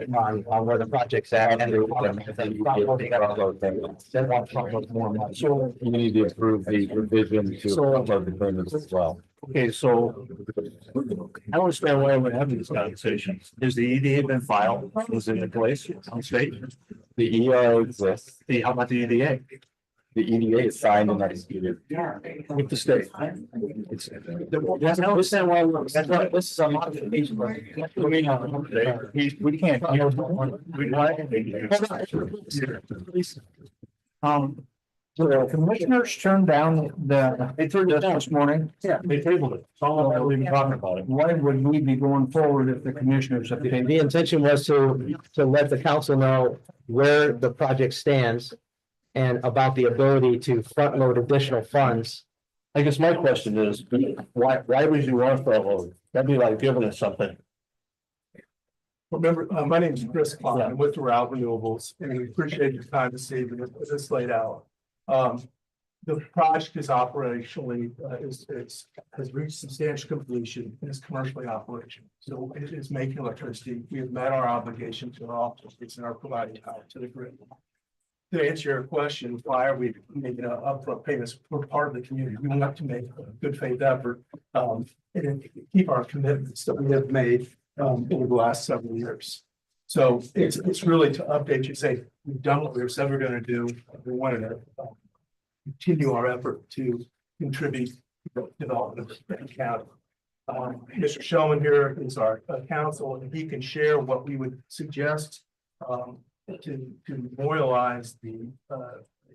where the project's at and So you need to approve the revision to the payments as well. Okay, so I don't understand why we're having this conversation. Has the EDA been filed? Was it in place on state? The ERA exists, How about the EDA? the EDA is signed and executed. With the state? It's, that's, I don't understand why we're, that's why this is a modification. We can't. The commissioners turned down They turned it down this morning. Yeah, they tabled it. That's all that we've been talking about it. Why would we be going forward if the commissioners have? The intention was to let the council know where the project stands and about the ability to front load additional funds. I guess my question is, why would you want to front load? That'd be like giving us something. Remember, my name is Chris Klein, I'm with Doral Renewables, and we appreciate your time this evening with this laid out. The project is operationally, has reached substantial completion and is commercially operational. So it is making electricity. We have met our obligation to our officers and are providing power to the grid. To answer your question, why are we making upfront payments? We're part of the community. We want to make a good faith effort and keep our commitments that we have made over the last several years. So it's really to update you, say, we've done what we said we're going to do. We wanted to continue our effort to contribute to the development of the county. Mr. Showman here is our counsel, and he can share what we would suggest to memorialize the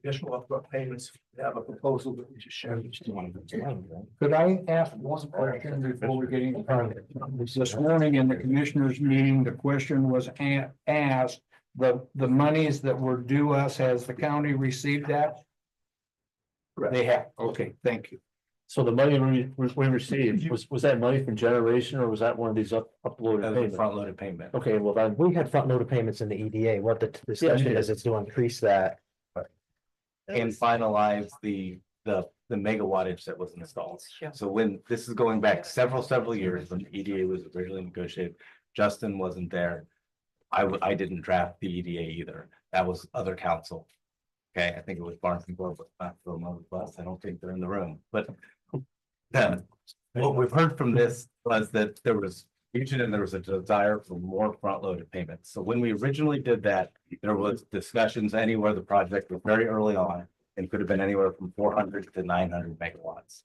additional upfront payments. We have a proposal that we just shared. Could I ask one question before we get into further? This morning in the commissioners meeting, the question was asked, the monies that were due us, has the county received that? They have, okay, thank you. So the money we received, was that money from generation or was that one of these uploaded payments? Front loaded payment. Okay, well then, We had front loaded payments in the EDA. What the discussion is, it's to increase that. And finalize the megawattage that was installed. So when, this is going back several years, when the EDA was originally negotiated, Justin wasn't there. I didn't draft the EDA either. That was other council. Okay, I think it was Barnes and Gore, but not for the bus. I don't think they're in the room, but what we've heard from this was that there was fusion and there was a desire for more front-loaded payments. So when we originally did that, there was discussions anywhere the project was very early on and could have been anywhere from 400 to 900 megawatts.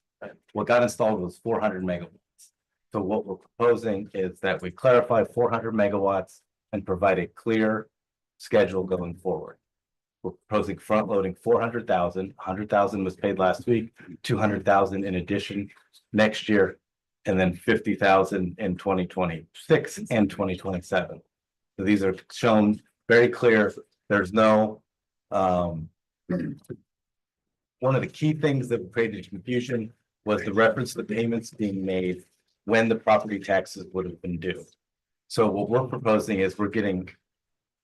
What got installed was 400 megawatts. So what we're proposing is that we clarify 400 megawatts and provide a clear schedule going forward. We're proposing front loading 400,000, 100,000 was paid last week, 200,000 in addition next year, and then 50,000 in 2026 and 2027. So these are shown very clear. There's no, one of the key things that created confusion was the reference to the payments being made when the property taxes would have been due. So what we're proposing is we're getting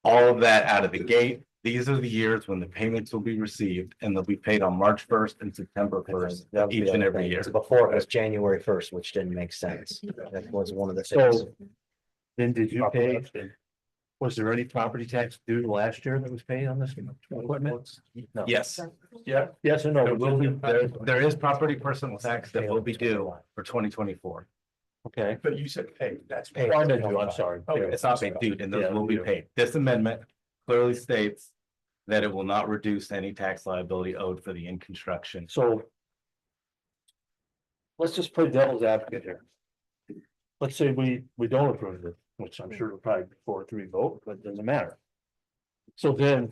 all of that out of the gate. These are the years when the payments will be received and they'll be paid on March 1st and September 1st, each and every year. Before it was January 1st, which didn't make sense. That was one of the so things. then did you pay? Was there any property tax due last year that was paid on this equipment? No. Yes. Yeah, yes or no? There will be, there is property personal tax that will be due for 2024. Okay. But you said, hey, that's. Oh, I meant you, I'm sorry. It's not paid due and those will be paid. This amendment clearly states that it will not reduce any tax liability owed for the in construction. So. Let's just play devil's advocate here. Let's say we don't approve it, which I'm sure will probably be 4-3 vote, but it doesn't matter. So then,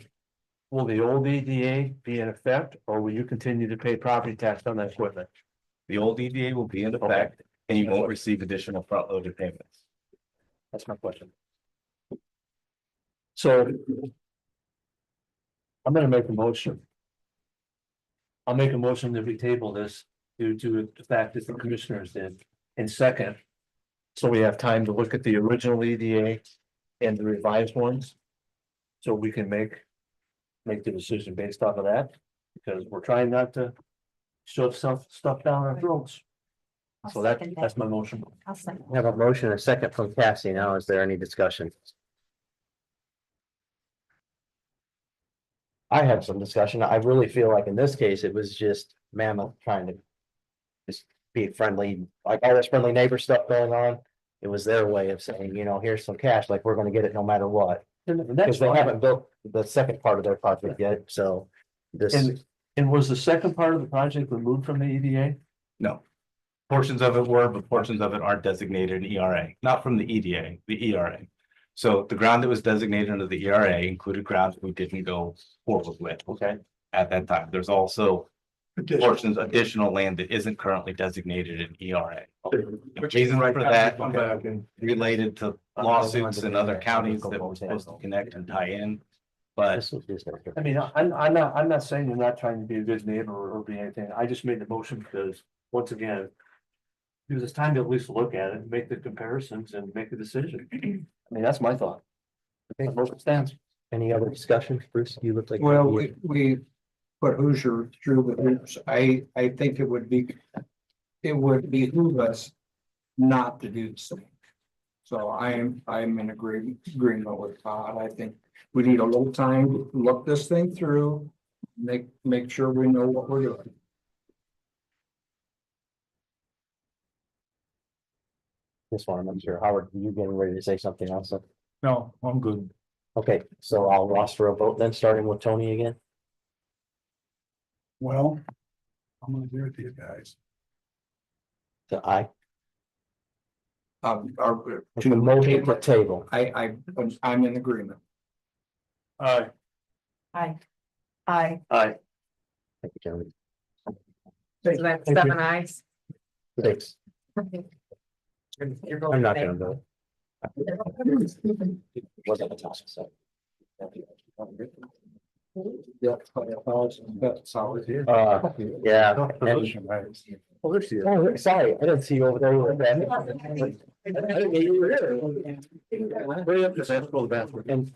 will the old EDA be in effect, or will you continue to pay property tax on that equipment? The old EDA will be in effect and you won't receive additional front loaded payments. That's my question. So. I'm gonna make a motion. I'll make a motion that we table this due to the fact that the commissioners did. And second, so we have time to look at the original EDA and the revised ones. So we can make the decision based off of that, because we're trying not to shove stuff down our throats. So that's my motion. We have a motion and a second from Cassie. Now, is there any discussion? I had some discussion. I really feel like in this case, it was just Mammoth trying to just be friendly, like all this friendly neighbor stuff going on. It was their way of saying, you know, here's some cash, like we're gonna get it no matter what. Because they haven't built the second part of their project yet, so this. And was the second part of the project removed from the EDA? No. Portions of it were, but portions of it aren't designated in ERA, not from the EDA, the ERA. So the ground that was designated under the ERA included grounds we didn't go forward with. Okay. At that time, there's also portions, additional land that isn't currently designated in ERA. The reason for that related to lawsuits in other counties that were supposed to connect and tie in. But I mean, I'm not saying you're not trying to be a good neighbor or be anything. I just made the motion because, once again. Because it's time to at least look at it, make the comparisons and make a decision. I mean, that's my thought. I think motion stands. Any other discussions, Bruce? You look like. Well, we put Hoosier through the hoops. I think it would behoove us not to do the same. So I'm in agreement with Todd. I think we need a little time to look this thing through, make sure we know what we're doing. This one, I'm sure. Howard, you getting ready to say something else? No, I'm good. Okay, so I'll roster for a vote then, starting with Tony again. Well, I'm gonna agree with you guys. So I. To motion to table. I'm in agreement. Aye. Aye. Aye. Thank you, gentlemen. So that's 7 ayes. Thanks. You're I'm voting not nay. gonna vote. Yeah. Yeah. Oh, sorry, I didn't see you over there. I didn't know you were here. Hurry up, just have to go to the bathroom. And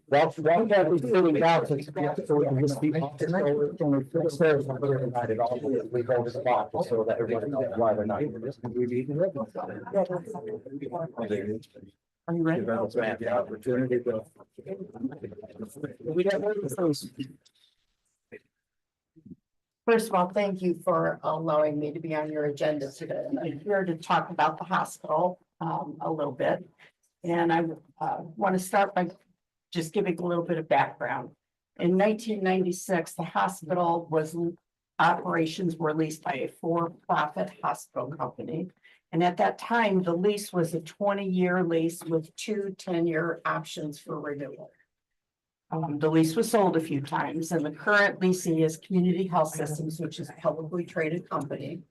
while that was sitting down, since we have to go and just be upstairs, I'm gonna invite it all. We go to the box so that everyone knows why they're not here. Are you ready? The opportunity to. We got one of those. First of all, thank you for allowing me to be on your agenda today. I'm here to talk about the hospital a little bit. And I want to start by just giving a little bit of background. In 1996, the hospital was operations were leased by a for-profit hospital company. And at that time, the lease was a 20-year lease with 2 10-year options for renewal. The lease was sold a few times, and the current leasing is Community Health Systems, which is a publicly traded company.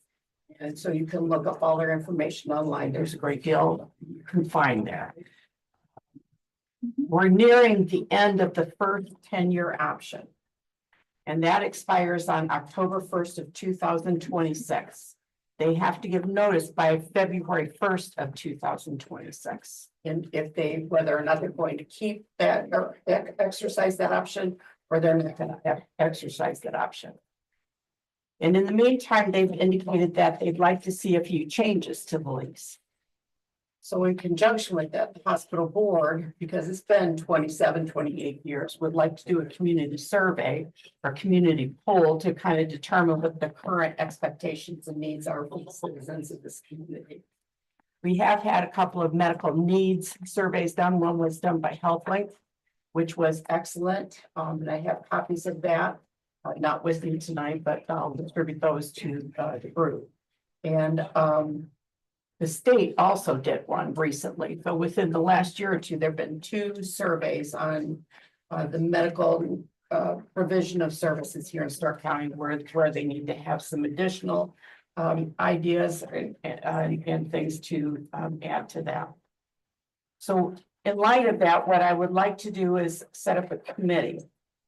And so you can look up all their information online. There's a great deal you can find there. We're nearing the end of the first 10-year option. And that expires on October 1st of 2026. They have to give notice by February 1st of 2026. And if they, whether or not they're going to keep that or exercise that option, or they're not going to exercise that option. And in the meantime, they've indicated that they'd like to see a few changes to the lease. So in conjunction with that, the hospital board, because it's been 27, 28 years, would like to do a community survey or community poll to kind of determine what the current expectations and needs are for the citizens of this community. We have had a couple of medical needs surveys done. One was done by HealthLink, which was excellent. And I have copies of that, not with me tonight, but I'll distribute those to the group. And the state also did one recently. So within the last year or two, there have been 2 surveys on the medical provision of services here in Starke County, where they need to have some additional ideas and things to add to that. So in light of that, what I would like to do is set up a committee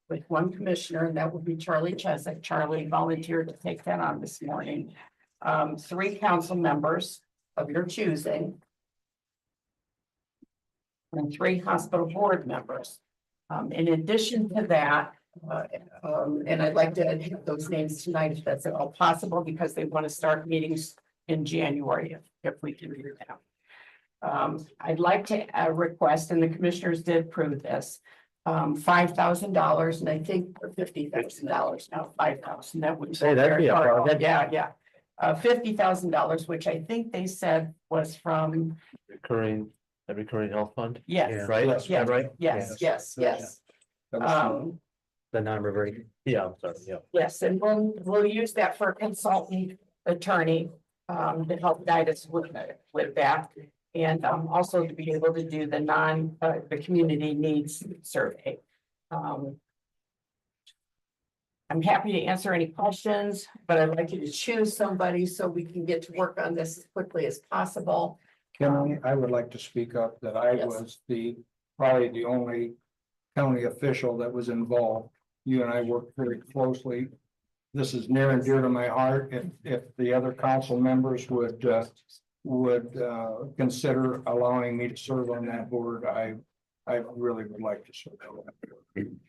with 1 commissioner, and that would be Charlie Cheswick. Charlie volunteered to take that on this morning. 3 council members of your choosing. And 3 hospital board members. In addition to that, and I'd like to have those names tonight if that's at all possible, because they want to start meetings in January if we can do that. I'd like to request, and the commissioners did approve this, $5,000, and I think $50,000 now, 5,000. That would Say that'd be a project. Yeah. $50,000, which I think they said was from. The recurring health fund? Yes. Right? Yes, Right? yes. The non-reverting. Yeah, I'm sorry, yeah. Yes, and we'll use that for a consultant attorney to help guide us with that. And also to be able to do the community needs survey. I'm happy to answer any questions, but I'd like you to choose somebody so we can get to work on this as quickly as possible. I would like to speak up that I Yes. was probably the only county official that was involved. You and I worked very closely. This is near and dear to my heart. If the other council members would consider allowing me to serve on that board, I really would like to serve on that board.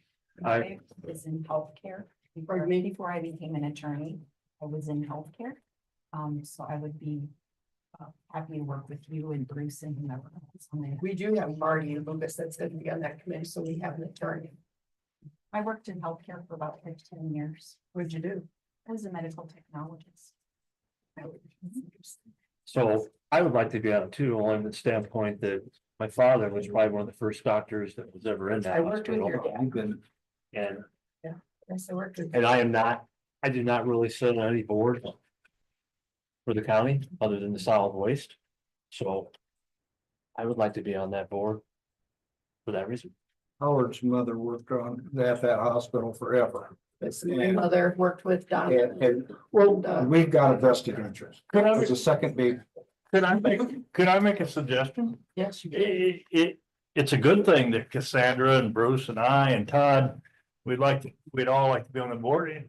I was in healthcare before I became an attorney. I was in healthcare. So I would be happy to work with you and Bruce and whoever else on there. We do have Marty and Lucas that's going to be on that committee, so we have an attorney. I worked in healthcare for about 15 years. What'd you do? I was a medical technologist. So I would like to be on it too, on the standpoint that my father was probably one of the first doctors that was ever in that I worked with hospital. your dad. And Yes, I worked with. And I do not really sit on any board for the county, other than the solid waste. So I would like to be on that board for that reason. Howard's mother worked on at that hospital forever. My mother worked with Don. And we've got a vested interest. It's a second baby. Could I make a suggestion? Yes, you It's a good thing that Cassandra and Bruce and I and Todd, we'd all like to be on the board.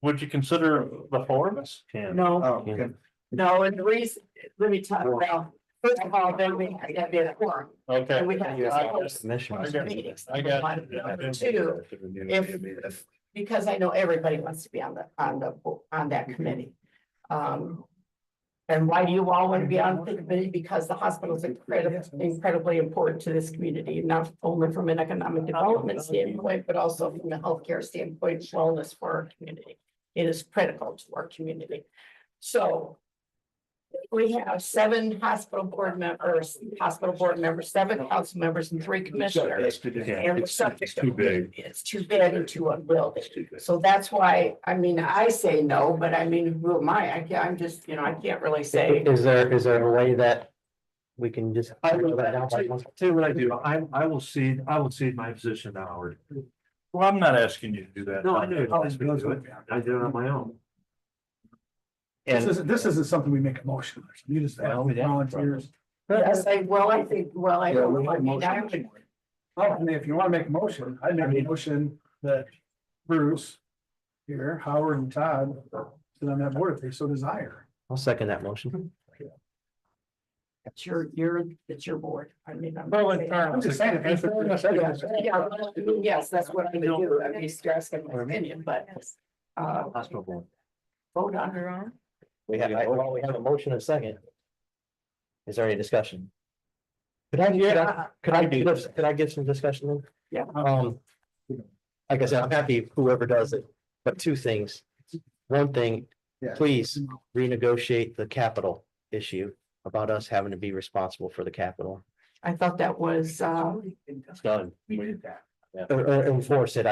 Would you consider the four of us? No, Okay. no, and the reason, let me talk about, first of all, then we have to be a quorum. Okay. And we have to host Commissioners. meetings. I got it. Number two, if, because I know everybody wants to be on that committee. And why do you all want to be on the committee? Because the hospital is incredibly important to this community, not only from an economic development standpoint, but also from a healthcare standpoint, wellness for our community. It is critical to our community. So we have 7 hospital board members, 7 council members and 3 commissioners. And we're subject to- too big. It's too big into a building. So that's why, I mean, I say no, but I mean, who am I? I'm just, I can't really say. Is there a way that we can just? Tell you what I do, I will cede my position to Howard. Well, I'm not asking you to do that. No, I do. I do it on my own. This isn't something we make a motion. on. You just ask volunteers. Yes, I think, I mean, if you want to make a motion, I'd make a motion that Bruce here, Howard and Todd sit on that board if they so desire. I'll second that motion. it's your board. I mean, I'm just saying. yes, that's what I would do. I'm just asking my opinion, but Hospital board. vote on her own. We have a motion and a second. Is there any discussion? Could I give some discussion then? Yeah. Like I said, I'm happy whoever does it, but 2 things. One thing, please renegotiate the capital issue about us having to be responsible for the capital. I thought that was, It's done. We did that. Or enforce it,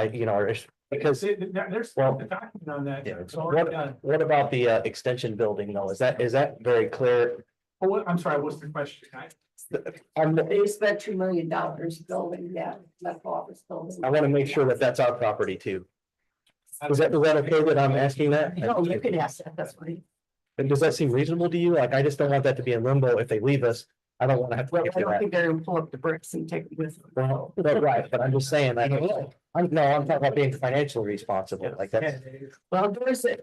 because. There's a document on that. Yeah, It's already done. What about the extension building though? Is that very clear? Oh, I'm sorry, what's the question? they spent $2 million building that office building. I want to make sure that that's our property too. Is that okay that I'm asking that? No, you can ask that, that's fine. And does that seem reasonable to you? Like, I just don't want that to be in limbo if they leave us. I don't want to have to Well, pay I for don't that. think they're gonna pull up the bricks and take it with them. Well, right, but I'm just saying, I'm talking about being financially responsible, like that. Well,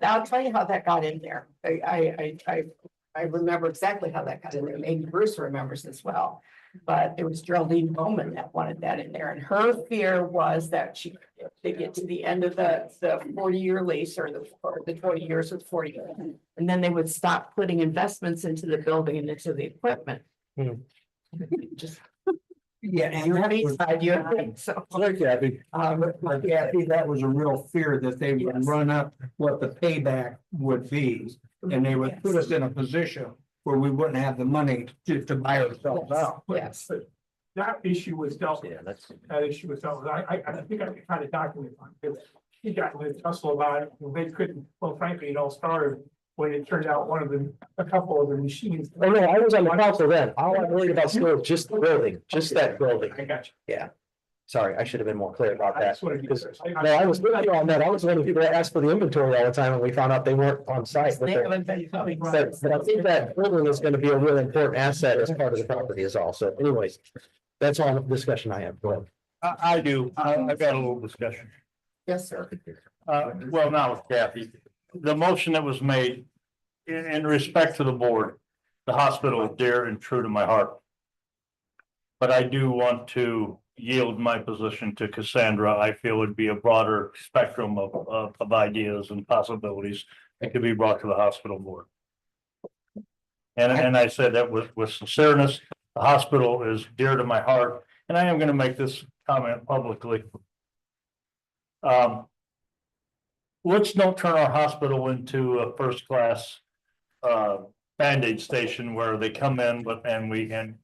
I'll tell you how that got in there. I remember exactly how that got in there. Maybe Bruce remembers as well. But it was Geraldine Bowman that wanted that in there. And her fear was that they get to the end of the 40-year lease or the 20 years with 40 years. And then they would stop putting investments into the building and into the equipment. Just. Yeah. And you have each side, you have, so. Kathy, that was a real fear that they would run up what the payback would be. And they would put us in a position where we wouldn't have the money to buy ourselves out. Yes. That issue was dealt with. Yeah, that's. That issue was dealt with. I think I can kind of document it. He got with Tussle about it. And they couldn't, well, frankly, it all started when it turned out a couple of the machines. Oh, no, I was on the council then. All I'm worried about still is just the building, just that building. I got you. Yeah. Sorry, I should have been more clear about I that. just wanted to be Because, clear. no, I was with you on that. I was one of the people that asked for the inventory all the time and we found out they weren't on site. But They haven't been coming. but I think that building is going to be a really important asset as part of the property is all. So anyways, that's all the discussion I have. Go ahead. I do. I've got a little discussion. Yes, sir. Well, not with Kathy. The motion that was made in respect to the board, the hospital is dear and true to my heart. But I do want to yield my position to Cassandra. I feel would be a broader spectrum of ideas and possibilities that could be brought to the hospital board. And I said that with sincereness, the hospital is dear to my heart, and I am going to make this comment publicly. Let's don't turn our hospital into a first-class Band-Aid station where they come in, and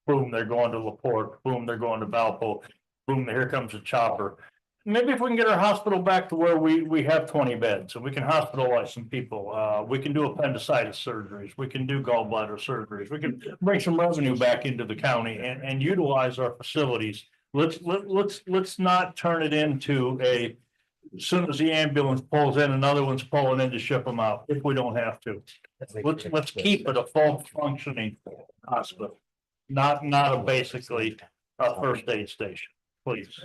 boom, they're going to LaPorte, boom, they're going to Valpo, boom, here comes a chopper. Maybe if we can get our hospital back to where we have 20 beds, so we can hospitalize some people, we can do appendicitis surgeries, we can do gallbladder surgeries, we can bring some revenue back into the county and utilize our facilities let's not turn it into a, as soon as the ambulance pulls in, another one's pulling in to ship them out, if we don't have to. Let's keep it a full functioning hospital, not a basically a first aid station, please.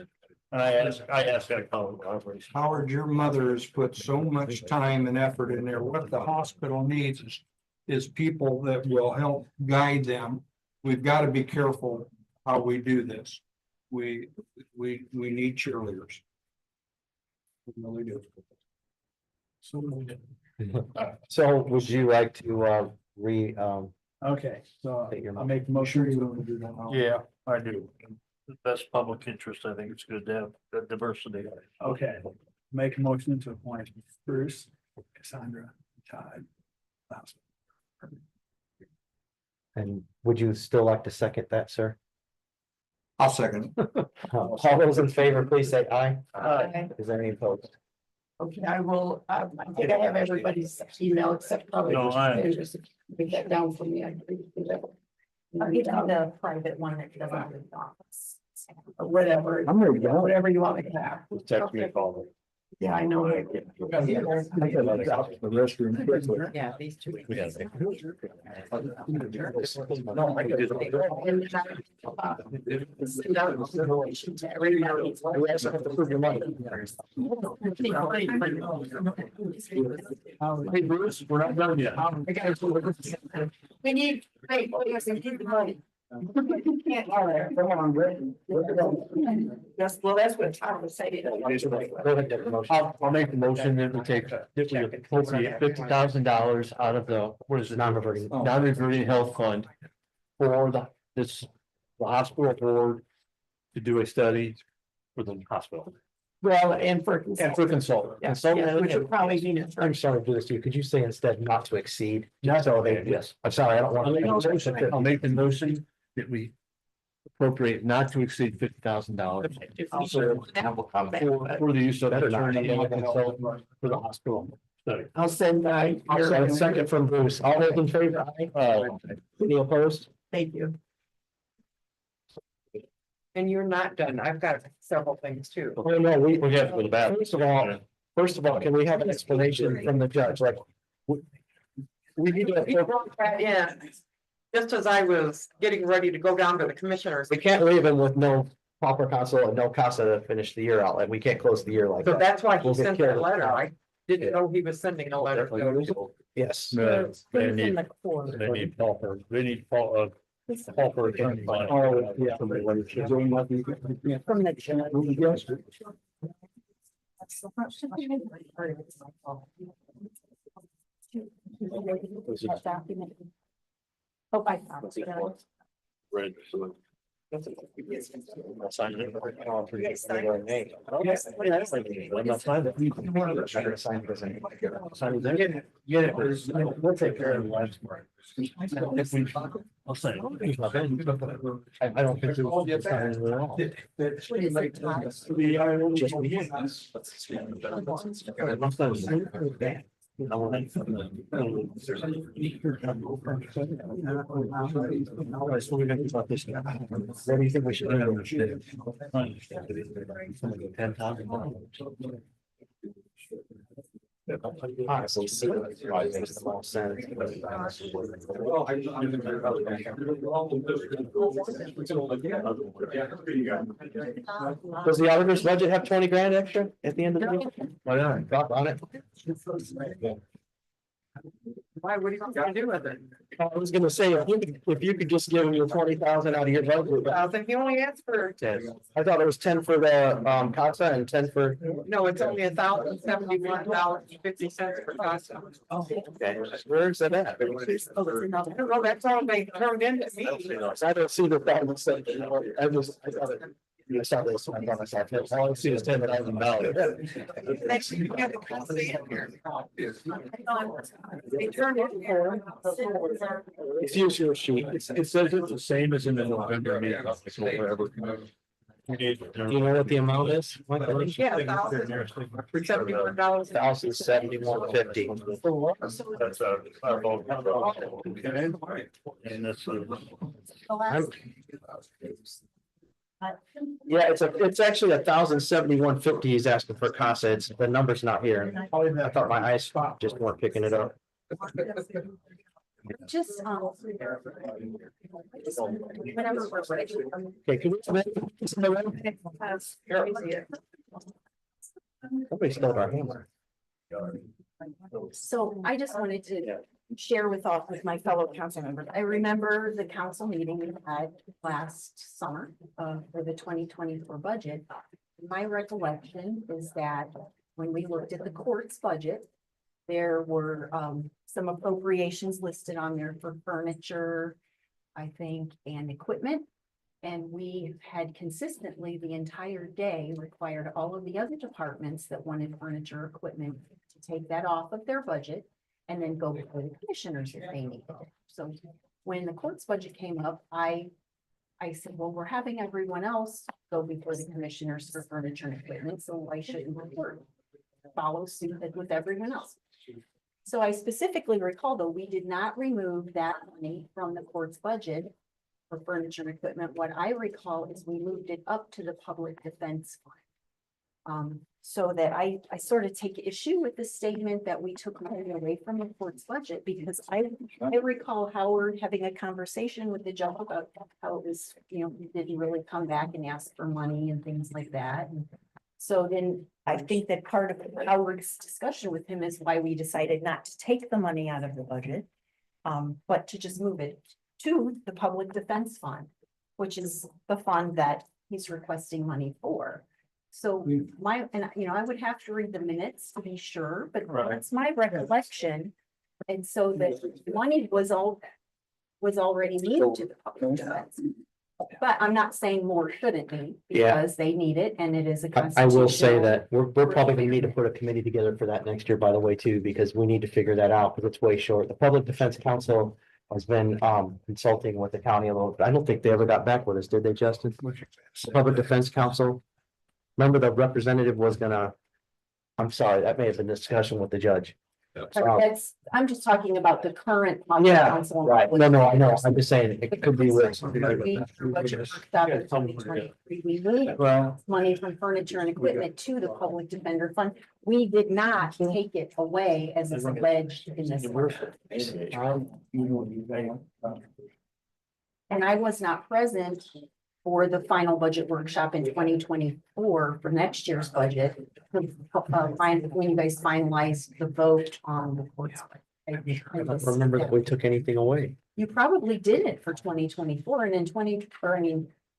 And I ask that color. Howard, your mother has put so much time and effort in there. What the hospital needs is people that will help guide them. We've got to be careful how we do this. We need cheerleaders. We really do. So would you like to, Okay, so Take your I'll make the motion. You don't wanna do that now? Yeah, I do. That's public interest. I think it's good to have that diversity. Okay, make a motion to appoint Bruce, Cassandra, Todd. and would you still like to second that, sir? I'll second it. All those in favor, please say aye. Aye. Is there any opposed? Okay, I will, I think I have everybody's email except probably. No, Just bring that down for me. I agree with that. I'll give you the private one that doesn't have the office. Or whatever, I'm ready to go. whatever you want me to have. Text me, call me. Yeah, I know. The restroom. Yeah, these two. Hey, Bruce, we're not done yet. We need, hey, boys, we need the money. Can't, that's, well, that's what Tom was saying. I'll make the motion that we take, that we appropriate $50,000 out of the, what is it? Non-reverting. Non-reverting health fund. For the hospital board to do a study for the hospital. Well, and for. And for consultant. Yes, Consultant, which would probably mean it's. I'm sorry to do this to you. Could you say instead not to exceed? Not So they, yes. I'm sorry, I don't I'll make the want. motion, I'll make the motion that we appropriate not to exceed $50,000 for the use of attorney and consultant for the hospital study. I'll send, Also, second from Bruce. All those in favor? Aye. Any opposed? Thank you. And you're not done. I've got several things too. Oh, no, we have to go to the bathroom. First of all, can we have an explanation from the judge? Like, we need to. Yeah, just as I was getting ready to go down to the commissioners. We can't leave him with no proper counsel and no casa to finish the year out. Like, we can't close the year like So that. that's why he We'll get sent that killed. letter. I didn't know he was sending a letter. Yes. They need Paul for, they need Paul for attorney. Oh, yeah. From the Oh, I found it. Red, so. I'll sign it. I'm not signing it. Get it, we'll take care of the last part. If we, I'll say. I don't think. So we're gonna talk this. What do you think we should do? Honestly, see, it makes the most sense. Does the auditor's budget have 20 grand extra at the end of the year? Why not? Drop on it. Why, what are you gonna do with it? I was gonna say, if you could just give him your 20,000 out of your budget. Thousand, he only asked for, I thought it was 10 for the CASA and 10 for. no, it's only $1,071.50 per cost. Okay, where's that at? I don't know, that's all they turned into me. I don't see the problem. So, I just, I thought it. I saw this. I thought myself, all I see is $10,000. Next, you have the cost in here. They turned it here. Excuse your sheet. It says it's the same as in the November meeting. So wherever. Do you know what the amount is? Yeah, $1,071. $1,071.50. That's our vote. And this is. Yeah, it's actually 1,071.50 he's asking for CASA. It's, the number's not here. I thought my eyes just weren't picking it up. Just, whenever we're ready. Okay, can we somebody stole our hammer. So I just wanted to share with all with my fellow council members. I remember the council meeting we had last summer for the 2024 budget. My recollection is that when we looked at the court's budget, there were some appropriations listed on there for furniture, I think, and equipment. And we had consistently the entire day required all of the other departments that wanted furniture, equipment to take that off of their budget and then go before the commissioners if they needed it. So when the court's budget came up, I said, well, we're having everyone else go before the commissioners for furniture and equipment, so why shouldn't we follow suit with everyone else? So I specifically recall, though, we did not remove that money from the court's budget for furniture and equipment. What I recall is we moved it up to the public defense fund. So that I sort of take issue with the statement that we took money away from the court's budget, because I recall Howard having a conversation with the judge about how it was, he didn't really come back and ask for money and things like that. And so then I think that part of Howard's discussion with him is why we decided not to take the money out of the budget, but to just move it to the public defense fund, which is the fund that he's requesting money for. So I would have to read the minutes to be sure, but that's my recollection. And so the money was already moved to the public defense. But I'm not saying more shouldn't be, because they need it and it is a I will say constitutional. that we're probably gonna need to put a committee together for that next year, by the way, too, because we need to figure that out, because it's way short. The Public Defense Council has been consulting with the county a little bit. I don't think they ever got back with us, did they, Justin? The Public Defense Council. Remember, the representative was gonna, I'm sorry, that may have been a discussion with the judge. I'm just talking about the current. Yeah, council. right. No, I know. I'm just saying it could be with. We moved money from furniture and equipment to the public defender fund. We did not take it away as is alleged in this. And I was not present for the final budget workshop in 2024 for next year's budget. When you guys finalized the vote on the court's. I don't remember that we took anything away. You probably did it for 2024 and in for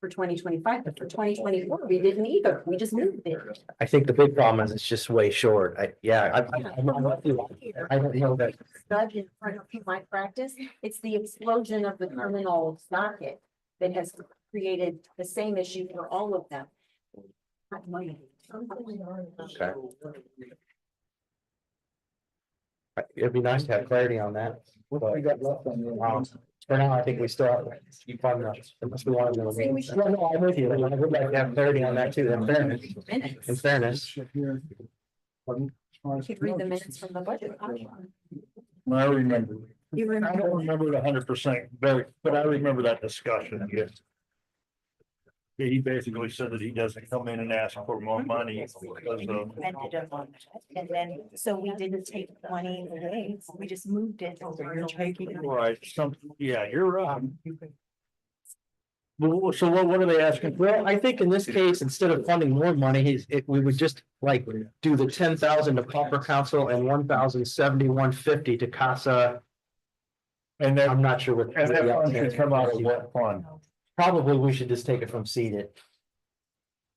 2025, but for 2024, we didn't either. We just moved it. I think the big problem is it's just way short. I don't know that. Judge, in front of my practice, it's the explosion of the criminal docket that has created the same issue for all of them. Okay. It'd be nice to have clarity on that. But, for now, I think we still have, you find that, unless we want to. No, I'm with you. I would like to have clarity on that too, in fairness. Could read the minutes from the budget. I remember. You I remember? don't remember it 100%, but I remember that discussion, yes. He basically said that he doesn't come in and ask for more money because of. And then, so we didn't take the money away, we just moved it. Right, you're right. Well, so what are they asking? Well, I think in this case, instead of funding more money, we would just like do the 10,000 to Pauper Council and 1,071.50 to CASA. And then I'm not sure what. And that fund should come out of what fund? Probably we should just take it from seeded.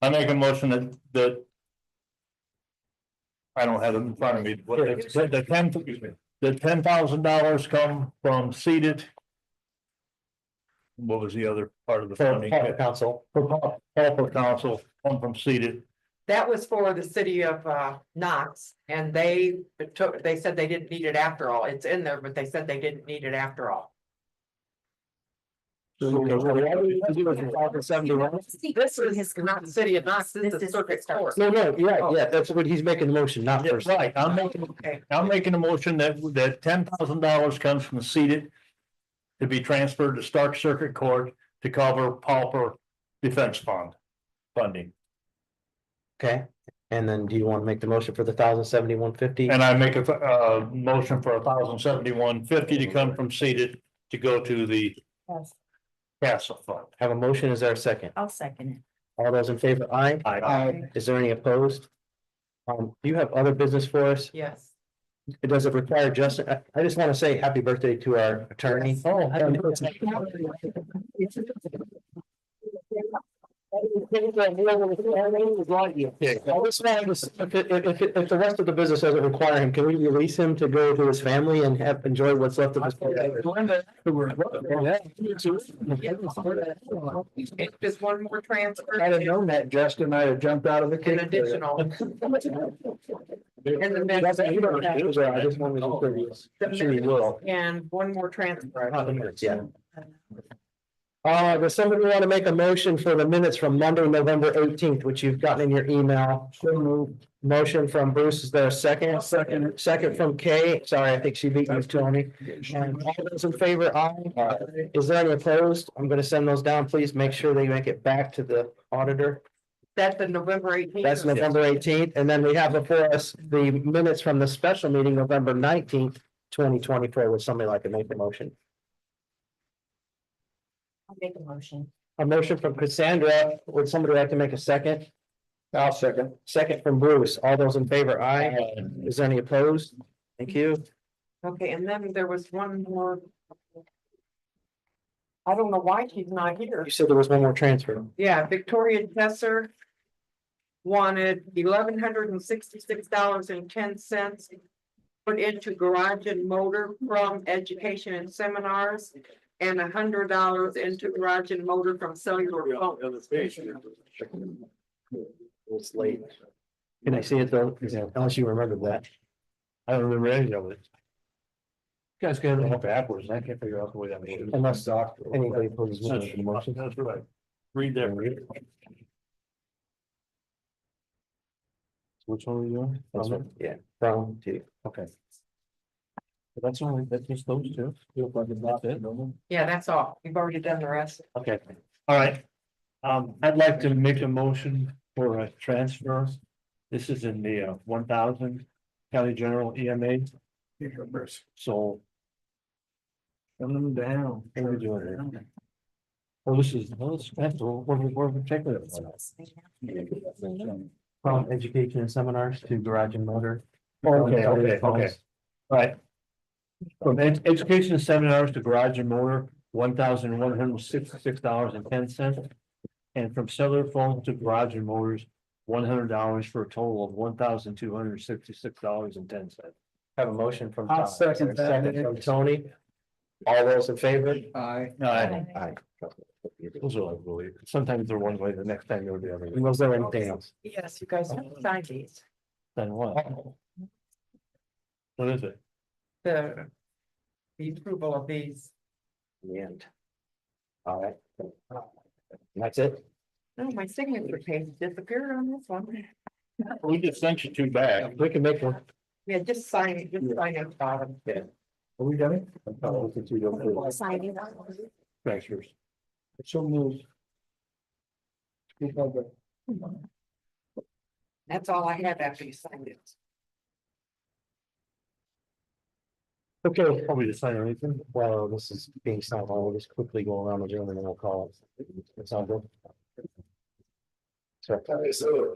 I make a motion that. I don't have it in front of me, but the $10,000 come from seeded. What was the other part of the funding? Pauper Council. Pauper Council, come from seeded. That was for the city of Knox, and they said they didn't need it after all. It's in there, but they said they didn't need it after all. So This is not the city of Knox, this is circuit court. No, that's what he's making the motion, not Yeah, first. right, I'm making a motion that $10,000 comes from seeded to be transferred to Starke Circuit Court to cover Pauper defense funding. Okay, and then do you want to make the motion for the 1,071.50? And I make a motion for 1,071.50 to come from seated to go to the Yes, castle fund. Have a motion, is there a second? I'll second it. All those in favor, aye? Aye. Is there any opposed? Do you have other business for us? Yes. Does it require Justin? I just want to say happy birthday to our attorney. Oh, happy If the rest of the business doesn't require him, can we release him to go to his family and enjoy what's left of his? Just one more transfer. I'd have known that, Justin, I'd have jumped out of the An cake. additional. And the I just wanted to be curious. I'm sure you will. And one more transfer. Yeah. Does somebody want to make a motion for the minutes from Monday, November 18th, which you've gotten in your email? Motion from Bruce, is there a second? Second from Kay, sorry, I think she beat you, Tony. And all those in favor, aye. Is there any opposed? I'm gonna send those down, please make sure they make it back to the auditor. That's the November 18th. That's November 18th, and then we have before us the minutes from the special meeting, November 19th, 2024. Would somebody like to make a motion? I'll make a motion. A motion from Cassandra, would somebody like to make a second? I'll second. Second from Bruce, all those in favor, aye. Is there any opposed? Thank you. Okay, and then there was one more. I don't know why she's not here. You said there was one more transfer. Yeah, Victoria Tesser wanted $1,166.10 put into garage and motor from education and seminars, and $100 into garage and motor from cellular phone. It's late. Can I see it though? Unless you remember that. I don't remember any of it. You guys got it backwards, I can't figure out the way that means. Unless anybody poses That's the motion. that's right. Read that. Which one are you doing? That's right. Yeah, from to. Okay. That's only, that's just those two. Feels like it's not it. Yeah, that's all. We've already done the rest. Okay, all right. I'd like to make a motion for a transfer. This is in the 1,000 county general EMA, so. Turn them down. What are we doing here? Well, this is, that's we're checking it. From education and seminars to garage and motor. Okay. All right. From education seminars to garage and motor, $1,166.10. And from cellular phones to garage and motors, $100 for a total of $1,266.10. Have a motion from. I'll Tom. second that. Second from Tony. All those in favor? Aye. Aye. Those are like really, sometimes they're one way, the next time they're the other. And was there anything else? Yes, you guys have to sign these. Then what? What is it? The approval of these. In the end. All right. That's it. No, my signature page disappeared on this one. We just sent you two back. We can make one. Yeah, just sign it, just sign it bottom. Yeah. Are we done? Signing. Transfers. So moved. That's all I have after you signed it. Okay, Probably to sign anything. well, this is being signed, I'll just quickly go around the room and then we'll call it. It's all good. So, Okay, so,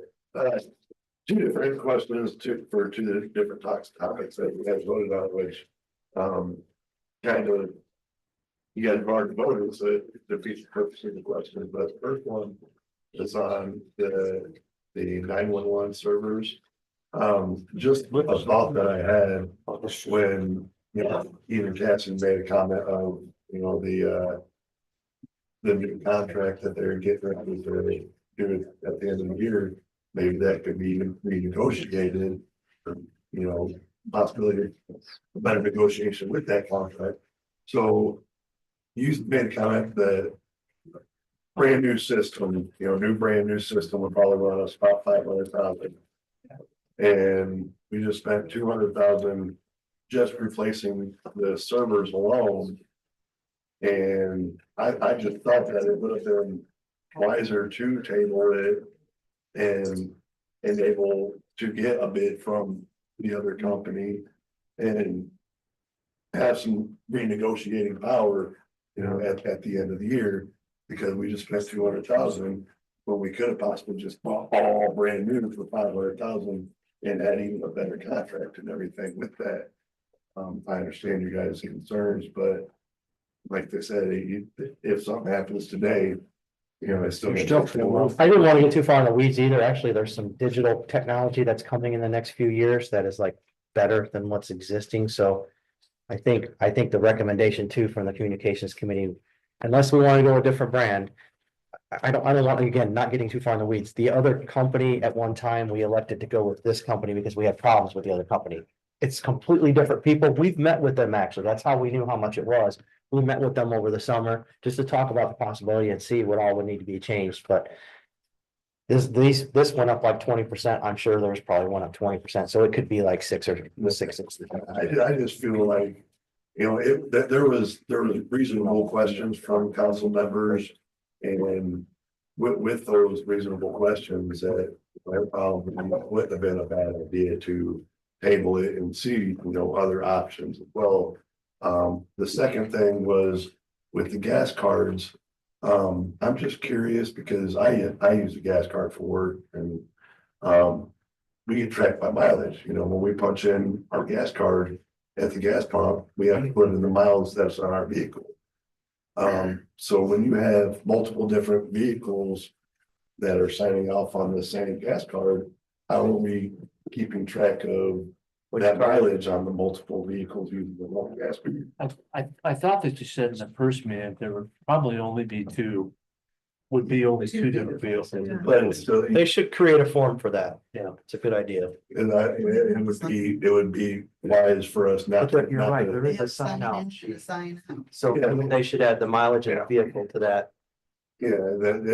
two different questions for two different topics that you guys voted on, which, kind of. You guys have already voted, so it defeats the purpose of the question, but the first one is on the 911 servers. Just a thought that I had when, even Cassie made a comment of, the new contract that they're getting ready to do at the end of the year, maybe that could be renegotiated. Possibility of better negotiation with that contract. So you made a comment that brand new system, brand new system would probably run us about 500,000. And we just spent 200,000 just replacing the servers alone. And I just thought that it would have been wiser to table it and able to get a bid from the other company and have some renegotiating power, you know, at the end of the year, because we just spent 200,000 when we could have possibly just bought all brand new for 500,000 and had even a better contract and everything with that. I understand you guys' concerns, but like they said, if something happens today, you know, it's still. I didn't want to get too far in the weeds either. Actually, there's some digital technology that's coming in the next few years that is like better than what's existing, so. I think the recommendation too from the communications committee, unless we want to go a different brand. I don't want, again, not getting too far in the weeds. The other company at one time, we elected to go with this company because we had problems with the other company. It's completely different people. We've met with them actually. That's how we knew how much it was. We met with them over the summer just to talk about the possibility and see what all would need to be changed, but. This went up like 20%. I'm sure there's probably one up 20%, so it could be like 6. I just feel like, you know, that there was reasonable questions from council members. And with those reasonable questions that wouldn't have been a bad idea to table it and see, you know, other options as well. The second thing was with the gas cards. I'm just curious because I use a gas card for work and we get tracked by mileage. You know, when we punch in our gas card at the gas pump, we have to put in the miles that's on our vehicle. So when you have multiple different vehicles that are signing off on the same gas card, how are we keeping track of that mileage on the multiple vehicles using the one gas card? I thought that you said in the first meeting, there would probably only be two. Would be only two different vehicles. But it's still, They should create a form for that. Yeah, it's a good idea. and it would be wise for us not to. You're right, there is a sign out. So they should add the mileage of the vehicle to that. Yeah,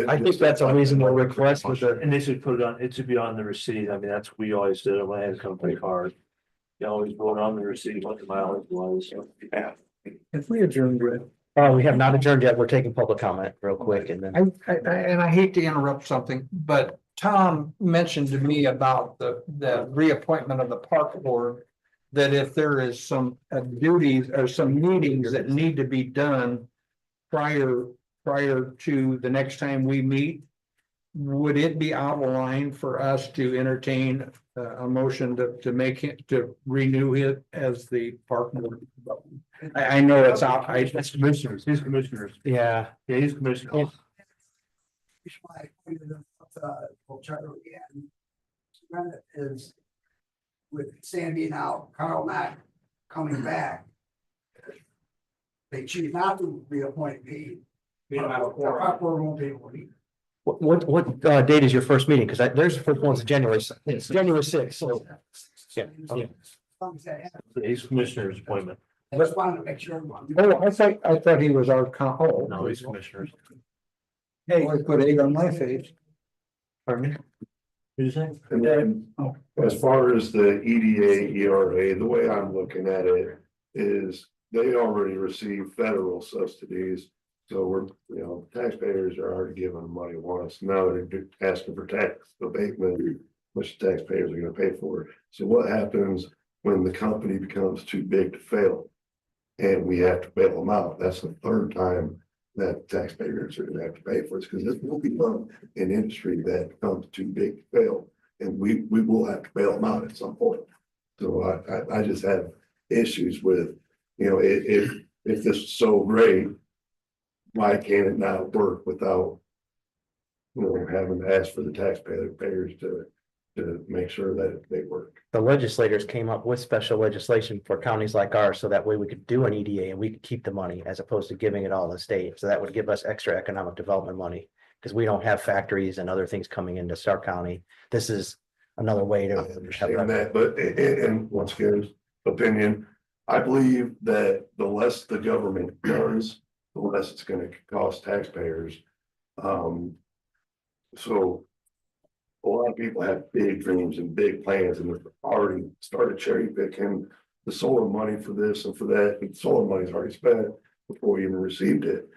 I think that's a reasonable request with the. And they should put it on, it should be on the receipt. I mean, that's, we always did it when I had a company card. You always wrote on the receipt what the mileage was. Yeah. If we adjourn, We have not adjourned yet. We're taking public comment real quick and then. and I hate to interrupt something, but Tom mentioned to me about the reappointment of the park board. That if there is some duties or some meetings that need to be done prior to the next time we meet, would it be out of line for us to entertain a motion to make it, to renew it as the park board? I know it's out, That's commissioners, he's commissioners. Yeah. Yeah, he's commissioners. Is with Sandy now, Carl not coming back. They choose not to reappoint me. What date is your first meeting? Because there's the first one's January, it's January 6th, so. Yeah, okay. He's commissioner's appointment. I just wanted to make sure. Oh, I thought he was our No, he's commissioners. Hey, I put egg on my face. Pardon me? Who's that? And then, as far as the EDA, ERA, the way I'm looking at it is they already receive federal subsidies. So we're, you know, taxpayers are already giving them money once. Now they're asking for tax abatement, which taxpayers are gonna pay for. So what happens when the company becomes too big to fail? And we have to bail them out? That's the third time that taxpayers are gonna have to pay for it, because this will be an industry that becomes too big to fail. And we will have to bail them out at some point. So I just have issues with, you know, if this is so great, why can't it not work without, you know, having to ask for the taxpayers to make sure that they work? The legislators came up with special legislation for counties like ours, so that way we could do an EDA and we could keep the money as opposed to giving it all to the state. So that would give us extra economic development money, because we don't have factories and other things coming into Starke County. This is another way to. I understand that, but and once again, opinion, I believe that the less the government does, the less it's gonna cost taxpayers. So a lot of people have big dreams and big plans and have already started cherry picking the solar money for this and for that, and solar money's already spent before we even received it.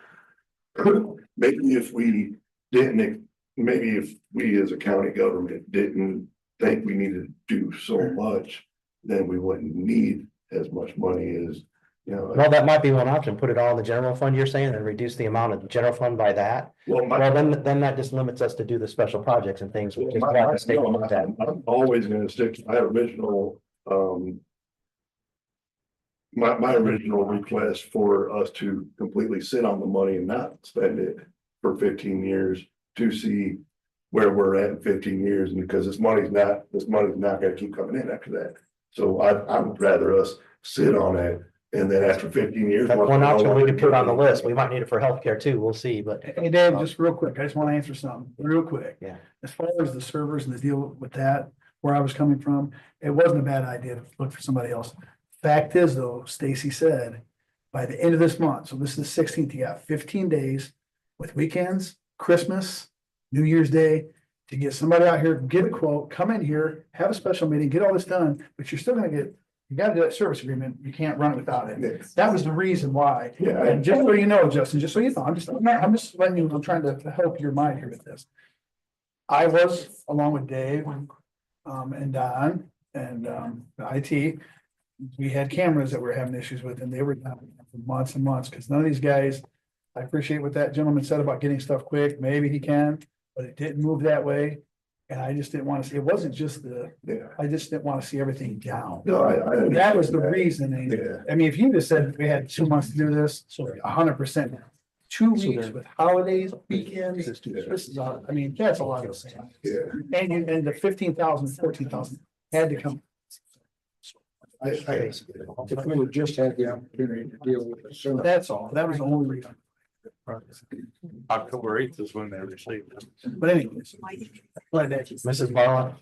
Maybe if we didn't, maybe if we as a county government didn't think we needed to do so much, then we wouldn't need as much money as, you know. Well, that might be one option, put it all in the general fund, you're saying, and reduce the amount of the general fund by that. Well, Well, then that just limits us to do the special projects and things. Which is why I was thinking about that. I'm always gonna stick to my original, my original request for us to completely sit on the money and not spend it for 15 years to see where we're at in 15 years, and because this money's not gonna keep coming in after that. So I would rather us sit on it, and then after 15 years. That's one option we could put on the list. We might need it for healthcare too. We'll see, but. Hey, Dave, just real quick, I just want to answer something real quick. Yeah. As far as the servers and the deal with that, where I was coming from, it wasn't a bad idea to look for somebody else. Fact is though, Stacy said, by the end of this month, so this is the 16th, you got 15 days with weekends, Christmas, New Year's Day, to get somebody out here, get a quote, come in here, have a special meeting, get all this done, but you're still gonna get, you gotta do that service agreement. You can't run it without it. That was the reason why. Yeah. And just so you know, Justin, just so you know, I'm just letting you, I'm trying to help your mind here with this. I was, along with Dave, and Don, and, the IT, we had cameras that we're having issues with, and they were down for months and months, because none of these guys, I appreciate what that gentleman said about getting stuff quick, maybe he can, but it didn't move that way. And I just didn't want to see, it wasn't just I just didn't want to see everything down. No, That was the reasoning. Yeah. I mean, if you just said we had 2 months to do this, so 100%. 2 weeks with holidays, weekends, this is, I mean, that's a lot of things. Yeah. And the 15,000, 14,000 had to come. If we would just had the opportunity to deal with it sooner. That's all. That was the only reason. October 8th is when they received it. But anyways. Glad that you- Mrs. Barlow,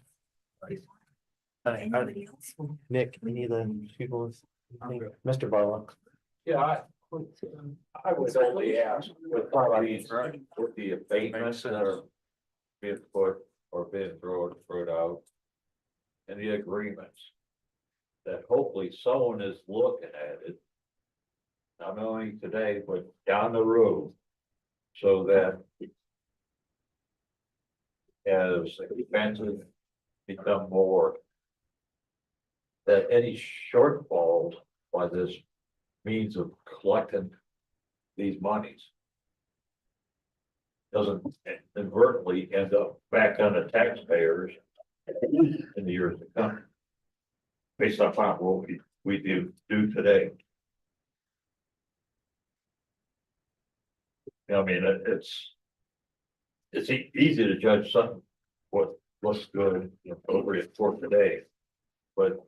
Nick, any of the people, Mr. Barlow. Yeah, I would only ask with the abatements that are being put or being thrown out. And the agreements. That hopefully someone is looking at it. Not only today, but down the road. So that. As expenses become more. That any shortfalls by this means of collecting these monies. Doesn't inadvertently end up back on the taxpayers in the years to come. Based on what we do today. I mean, it's easy to judge something, what looks good, appropriate for today. But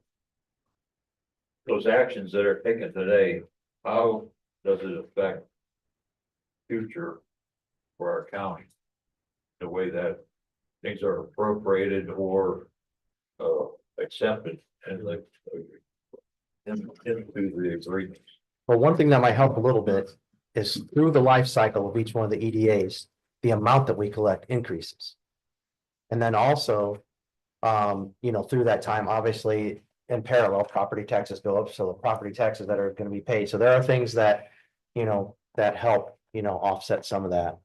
those actions that are taken today, how does it affect future for our county? The way that things are appropriated or accepted and like into the agreements. Well, one thing that might help a little bit is through the life cycle of each one of the EDAs, the amount that we collect increases. And then also, through that time, obviously, in parallel, property taxes go up, so the property taxes that are gonna be paid. So there are things that, that help, offset some of that.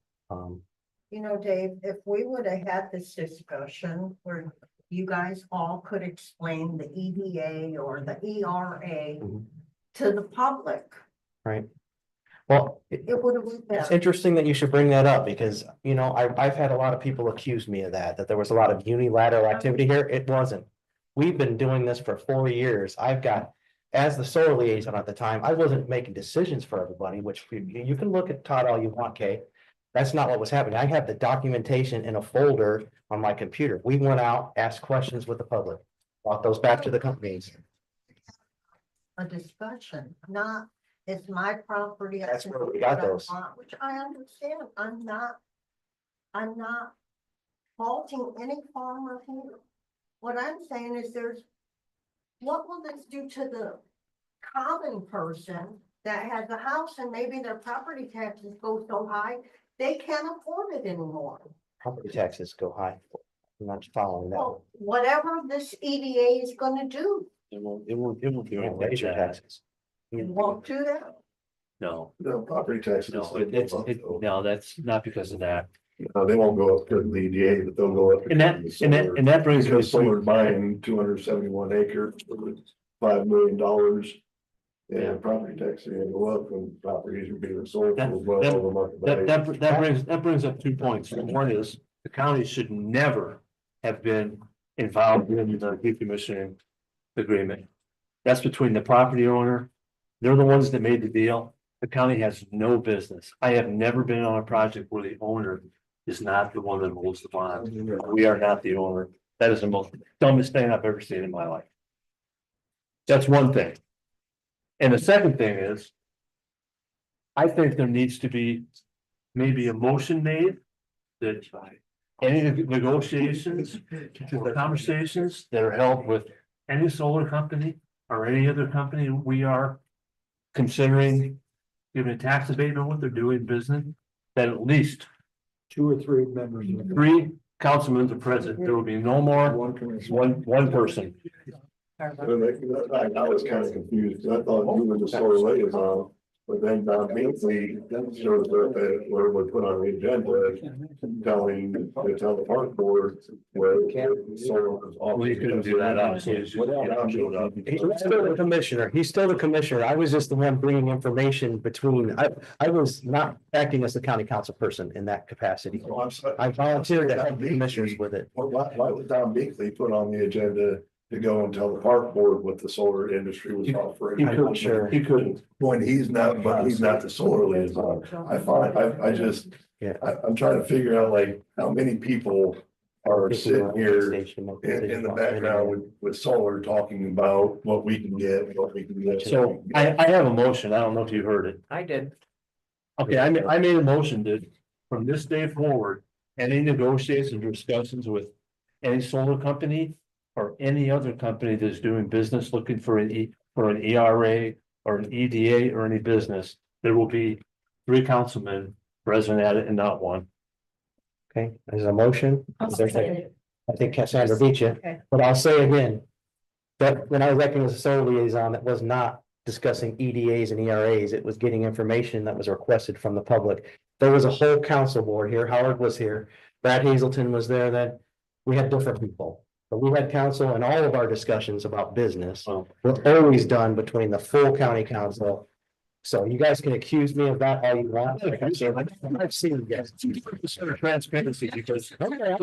Dave, if we would have had this discussion where you guys all could explain the EDA or the ERA to the public, Right. Well, it would have been it's better. interesting that you should bring that up because, I've had a lot of people accuse me of that there was a lot of unilateral activity here. It wasn't. We've been doing this for 4 years. As the solar liaison at the time, I wasn't making decisions for everybody, which you can look at Todd all you want, Kay. That's not what was happening. I have the documentation in a folder on my computer. We went out, asked questions with the public, brought those back to the companies. A discussion, not, it's my property. I That's can where we do got what I those. want, which I understand. I'm not faulting any farmer here. What I'm saying is what will this do to the common person that has a house and maybe their property taxes go so high, they can't afford it anymore? Property taxes go high. I'm not following that. Well, whatever this EDA is gonna do, It will You won't raise your taxes. it won't do that. No, No, property taxes. no, no, that's not because of that. They won't go up to the EDA, but they'll go up. And that brings me Because solar to, buying 271 acres for $5 million. And property tax is gonna go up when properties are being sold for well over market value. that brings up 2 points. One is, the county should never have been involved in the decommissioning agreement. That's between the property owner. They're the ones that made the deal. The county has no business. I have never been on a project where the owner is not the one that holds the bond. We are not the owner. That is the most dumbest thing I've ever seen in my life. That's one thing. And the second thing is, I think there needs to be maybe a motion made that any negotiations or conversations that are held with any solar company or any other company we are considering giving a tax abatement with or doing business, that at least 2 or 3 members. 3 councilmen are present. There will be no more one person. I was kind of confused, 'cause I thought you were the solar liaison, but then Don Binkley shows up at, or was put on the agenda, tell the park board where solar was. Well, you couldn't do that, obviously. He's still the commissioner. He's still the commissioner. I was just the one bringing information between, I was not acting as the county council person in that capacity. I volunteered to help the commissioners with it. Why was Don Binkley put on the agenda to go and tell the park board what the solar industry was offering? He couldn't. When he's not, but he's not the solar liaison. I'm trying to figure out like how many people are sitting here in the background with solar talking about what we can get, what we can get. So I have a motion. I don't know if you heard it. I did. Okay, I made a motion that from this day forward, any negotiations or discussions with any solar company or any other company that's doing business looking for an ERA or an EDA or any business, there will be 3 councilmen present at it and not 1. Okay, there's a motion. I'll There's second a- it. I think Cassandra beat you, Okay. but I'll say again. That when I was acting as a solar liaison, that was not discussing EDAs and ERAs. It was getting information that was requested from the public. There was a whole council board here. Howard was here. Brad Hazelton was there then. We had different people. But we had council, and all of our discussions about business were always done between the full county council. So you guys can accuse me of that all you want. I've seen you guys. Transparency, because I'm gonna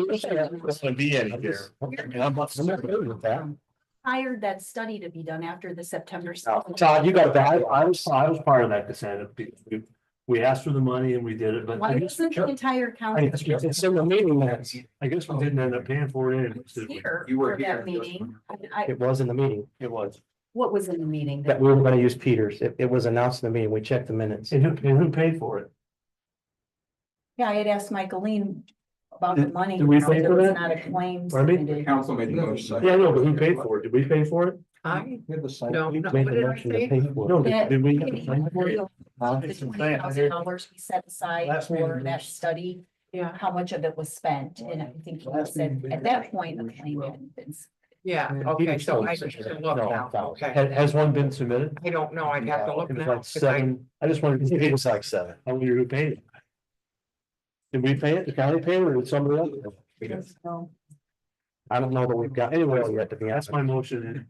be in here. And I'm not good with that. Hired that study to be done after the September. Todd, you got that. I was part of that, Cassandra. We asked for the money and we did it, but. Why wasn't the entire council It's in the meeting minutes. I guess we didn't end up paying for it. here You were for that meeting? It was in the meeting It was. What was in the meeting? that we were gonna use Peters. It was announced in the meeting. We checked the minutes. And who paid for it? Yeah, I had asked Michaeline about the money. Did we pay There for was that? not a claim. Pardon me? submitted. Council made the motion. Yeah, no, but who paid for it? Did we pay for it? I, no, We no, made what the did I motion to say? pay for it. No, Yeah. did we? Pay for it? The $20,000 we set aside Last meeting for that was- study, Yeah, how much of it was spent? And I think he said at that point, the claim hadn't been. yeah, okay, so I need to look now, okay. Has one been submitted? I don't know, I'd have to look It was now. like 7. I just wanted to. It was like 7. I wonder who paid it. Did we pay it? The county paid it or did somebody else? I don't know that we've got anywhere yet to be That's asked. my motion.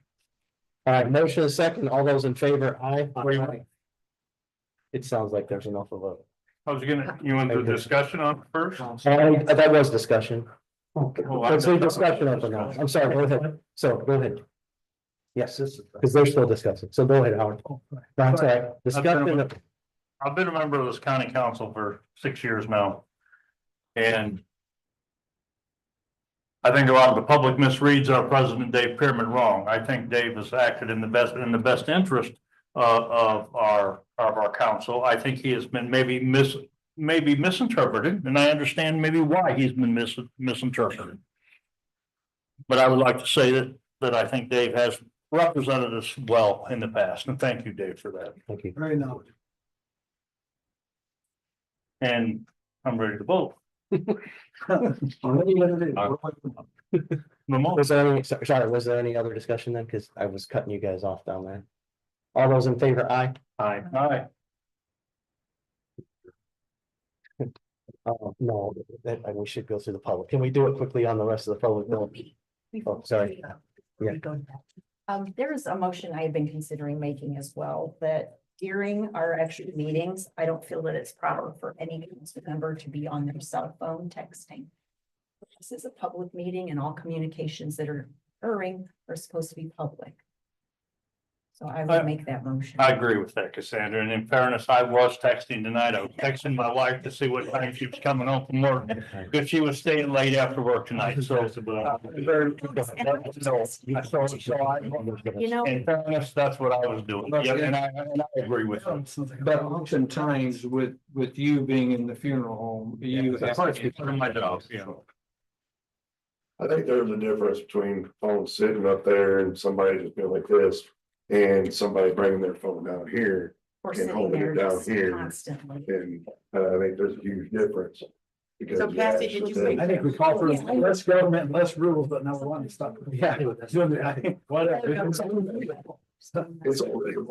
All right, motion is second. All those in favor, aye. It sounds like there's enough of a. I was gonna, you want the discussion on it first? That was discussion. Oh, Let's leave discussion up now. I'm sorry, go ahead. So go ahead. Yes, because they're still discussing. So go ahead, Howard. I'm sorry. Discussion. I've been a member of this county council for 6 years now. And I think a lot of the public misreads our president, Dave Pearman, wrong. I think Dave has acted in the best interest of our council. I think he has been maybe misinterpreted, and I understand maybe why he's been misinterpreted. But I would like to say that I think Dave has represented us well in the past, and thank you, Dave, for that. Thank you. Very knowledgeable. And I'm ready to vote. Was there any, sorry, was there any other discussion then? Because I was cutting you guys off down there. All those in favor, aye. Aye. No, that, and we should go through the public. Can we do it quickly on the rest of the public? bill? Oh, sorry. Yeah. There is a motion I have been considering making as well, that during our actual meetings, I don't feel that it's proper for any council member to be on their cell phone texting. This is a public meeting and all communications that are occurring are supposed to be public. So I would make that motion. I agree with that, Cassandra, and in fairness, I was texting tonight, I was texting my wife to see what time she was coming home from work, because she was staying late after work tonight, so. You know, In fairness, that's what I was doing, yeah, and I agree with you. But oftentimes with you being in the funeral home, you have. My job, yeah. I think there's a difference between phones sitting up there and somebody just being like this. And somebody bringing their phone down here or and sitting holding there it down just here. constantly. And I think there's a huge difference. Because So Cassie, did you make? I think we call for less government, and less rules, but now we're wanting to stop. Yeah. Whatever. It's already,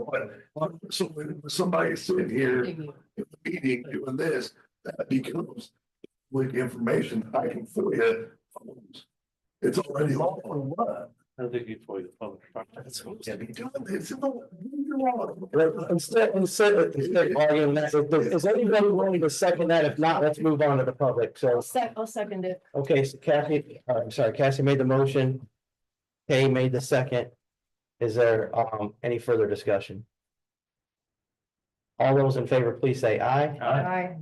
so when somebody's sitting here in the meeting doing this, that becomes with information I can FOIA phones. It's already law for what? I don't think it's for the public. It's supposed to be doing this. You're wrong. Instead, arguing that, is anybody willing to second that? If not, let's move on to the public. So, I'll second it. okay, so Kathy, I'm sorry, Cassie made the motion. Kay made the second. Is there any further discussion? All those in favor, please say aye. Aye.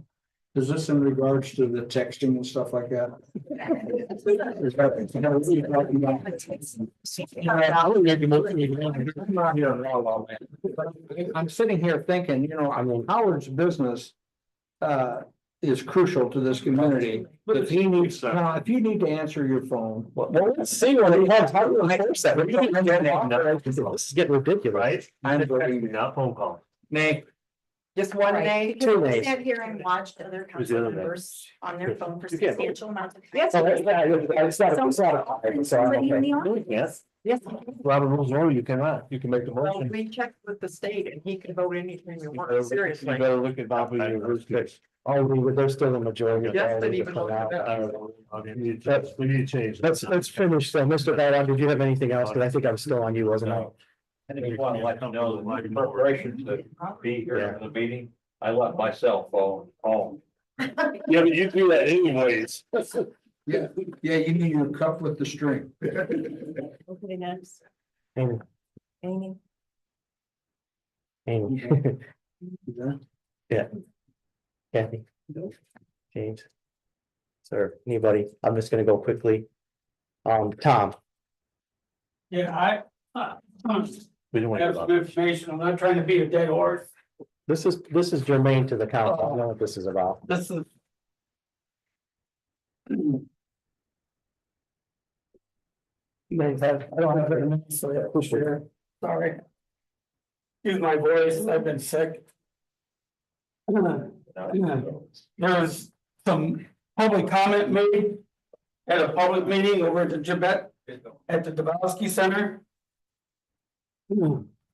Is this in regards to the texting and stuff like that? I'm sitting here thinking, I mean, Howard's business is crucial to this community. If he needs, if you need to answer your phone. Well, let's see when he has, how do we enforce that? This is getting ridiculous. Right? I'm voting Not phone call. nay. Just one Right, day? because 2 we days. sat here and watched other Who's the council other day? members on their phone for You can't vote. substantial amounts of. Yes. Oh, it's not a. Somebody in the No, you audience. can't. Yes. Robert rules rule, you cannot. You can make the Well, motion. we checked with the state and he can vote anything we You want, better seriously. look at Bobby. Oh, they're still the majority. Yes, but even though. We need to change. Let's finish. So, Mr. Ballard, did you have anything else? Because I think I was still on you, wasn't I? I think we want to let them know that my preparation to be here for the meeting, I left my cell phone home. Yeah, but you do that anyways. Yeah, you need your cup with the string. Okay, next. Amy, Amy. Amy. Yeah. Kathy. James. Sir, anybody? I'm just gonna go quickly. Tom, Yeah, We didn't want to. some information. I'm not trying to be a dead horse. this is germane to the council. I know what this is about. This is. I don't have it in me, so yeah, for sure. Sorry. Excuse my voice, I've been sick. There's some public comment made at a public meeting over at the Gibet, at the Dabowski Center.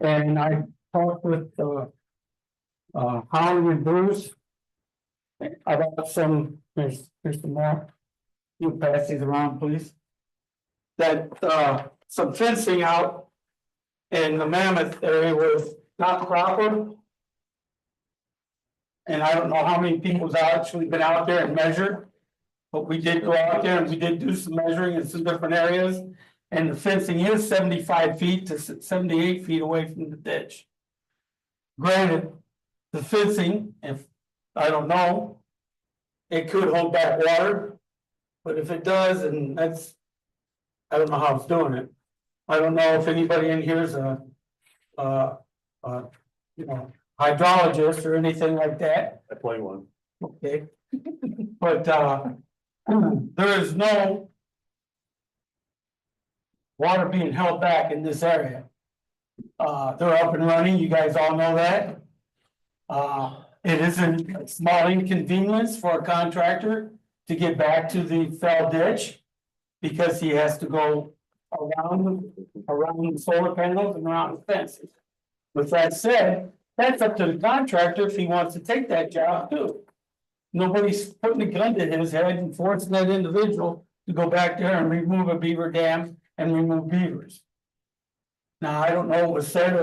And I talked with Howard and Bruce about some, there's some more. You pass these around, please. That some fencing out in the Mammoth area was not proper. And I don't know how many people's actually been out there and measured. But we did go out there and we did do some measuring in some different areas. And the fencing is 75 feet to 78 feet away from the ditch. Granted, the fencing, if, I don't know, it could hold back water. But if it does, and that's, I don't know how it's doing it. I don't know if anybody in here is a hydrologist or anything like that. I play one. Okay. But there is no water being held back in this area. They're up and running, you guys all know that. It isn't a small inconvenience for a contractor to get back to the fell ditch. Because he has to go around the solar panels and around the fences. With that said, that's up to the contractor if he wants to take that job too. nobody's putting a gun to his head and forcing that individual to go back there and remove a beaver dam and remove beavers. Now, I don't know what was said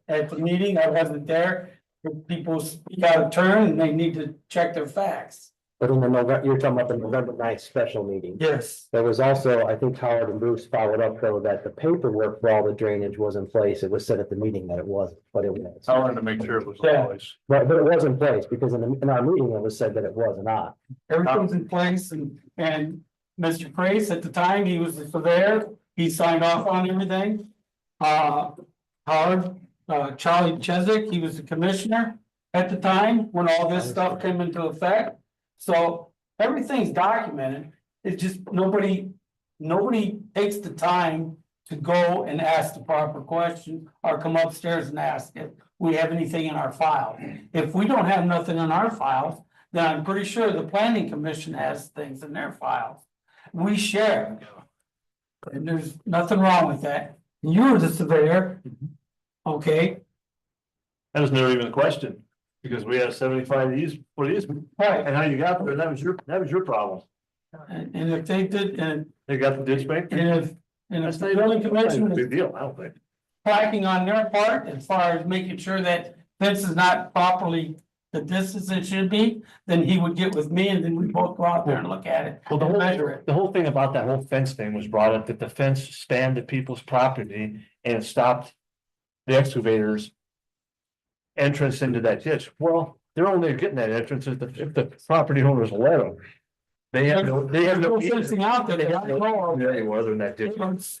at the meeting, I wasn't there, but people speak out of turn and they need to check their facts. But in the November, you're talking about the November 9th special meeting. Yes. There was also, I think Howard and Bruce followed up though, that the paperwork for all the drainage was in place. It was said at the meeting that it wasn't, but it was. I wanted to make sure it was Yeah. always. But it was in place because in our meeting, it was said that it was not. Everything's in place and Mr. Price at the time, he was there, he signed off on everything. Howard, Charlie Chesak, he was the commissioner at the time when all this stuff came into effect. So everything's documented. It's just nobody takes the time to go and ask the proper question or come upstairs and ask if we have anything in our file. If we don't have nothing in our files, then I'm pretty sure the planning commission has things in their files. We share. And there's nothing wrong with that. You're the surveyor. Okay, That was never even a question, because we had 75 of these for these, right. and how you got there, that was your problem. And if they did, and They got the ditch bank. if the building commission was Big deal, I don't think. tracking on their part as far as making sure that this is not properly the distance it should be, then he would get with me and then we both go out there and look at it. Well, and measure it. the whole thing about that whole fence thing was brought up, that the fence spanned the people's property and it stopped the excavators entrance into that ditch. Well, they're only getting that entrance if the property owners will let them. They have no fencing out there. They don't know anymore than that ditch.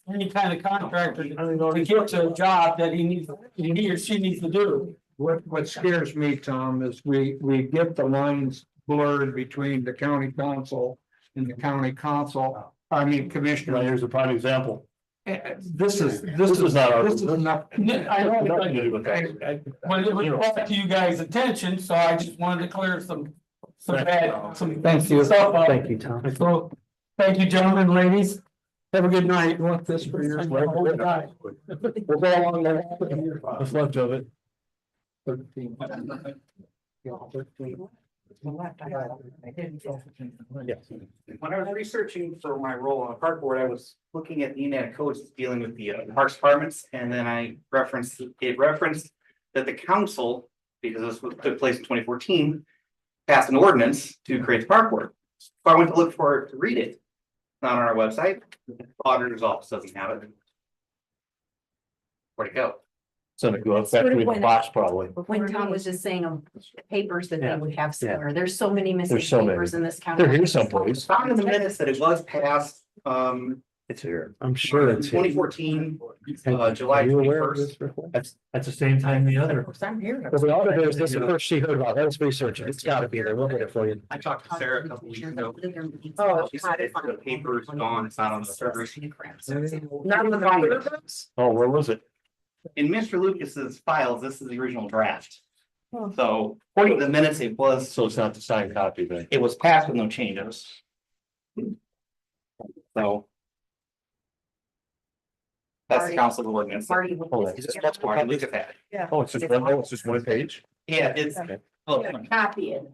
any kind of contractor to get to a job that he or she needs to do. What scares me, Tom, is we get the lines blurred between the county council and the county council, commissioner. Here's a prime example. This is not our. this is not. I know, Nothing to do with that. but it was brought to you guys' attention, so I just wanted to clear some bad, some Thank you. stuff up. Thank you, Tom. So, thank you, gentlemen, ladies. Have a good night. You want this for yours? We'll go along the What's left of it. 13. When I was researching for my role on the park board, I was looking at the Indiana codes dealing with the parks departments, and then it referenced that the council, because this took place in 2014, passed an ordinance to create the park board. So I went to look for it to read it. It's not on our website. The auditor's office doesn't have it. Where'd it go? So it goes back to the box probably. When Tom was just saying of papers that they Yeah. would have somewhere, there's so many missing There's so many. papers in this county. They're here someplace. Found in the minutes that it was passed, It's here. I'm sure it's. 2014, July Are you aware of 21st. this before? That's the same time the other. I'm here. Well, the auditors, this is the first she heard about. Let's research it. It's gotta be there. We'll get it for you. I talked to Sarah a couple weeks ago. Oh, She said it's the paper's gone, it's not on the server. Not in the binder. Oh, where was it? In Mr. Lucas's files, this is the original draft. So according to the minutes, it was, So it's not the signed copy then. it was passed with no changes. So. That's the council ordinance. Marty. Hold on. That's Marty Lucas had. Oh, it's just one page? Yeah, it's, oh, Copy it.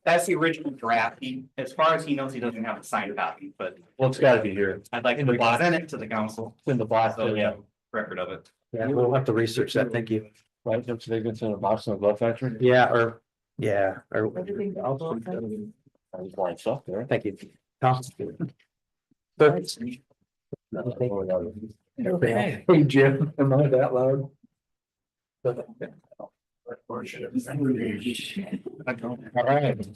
that's the original draft. As far as he knows, he doesn't have a signed copy, but Well, it's gotta be here. I'd like to present it to the council. It's in the box. So we have record of it. Yeah, we'll have to research that. Thank you. Right, don't you think it's in a box in the glove factory? Yeah, or Line stuff there. thank you. Tom. Okay. Hey, Jim, am I that loud? All right.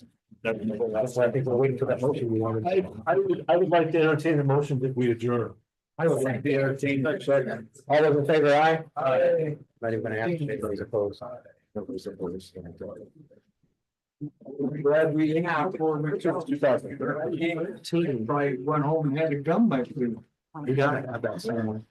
That's why I think we're waiting for that motion we wanted. I would like to entertain a motion that we adjourn. I would like to entertain that second. All those in favor, aye? Aye. Not even gonna ask if those opposed. Nobody's opposed. Glad we ate before we took 2013. Probably went home and had a gum back then. You gotta have that somewhere.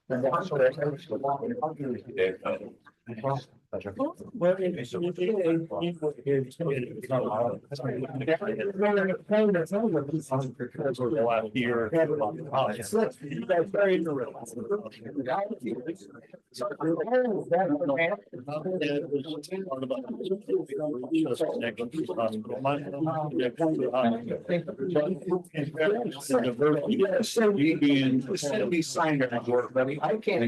I can't.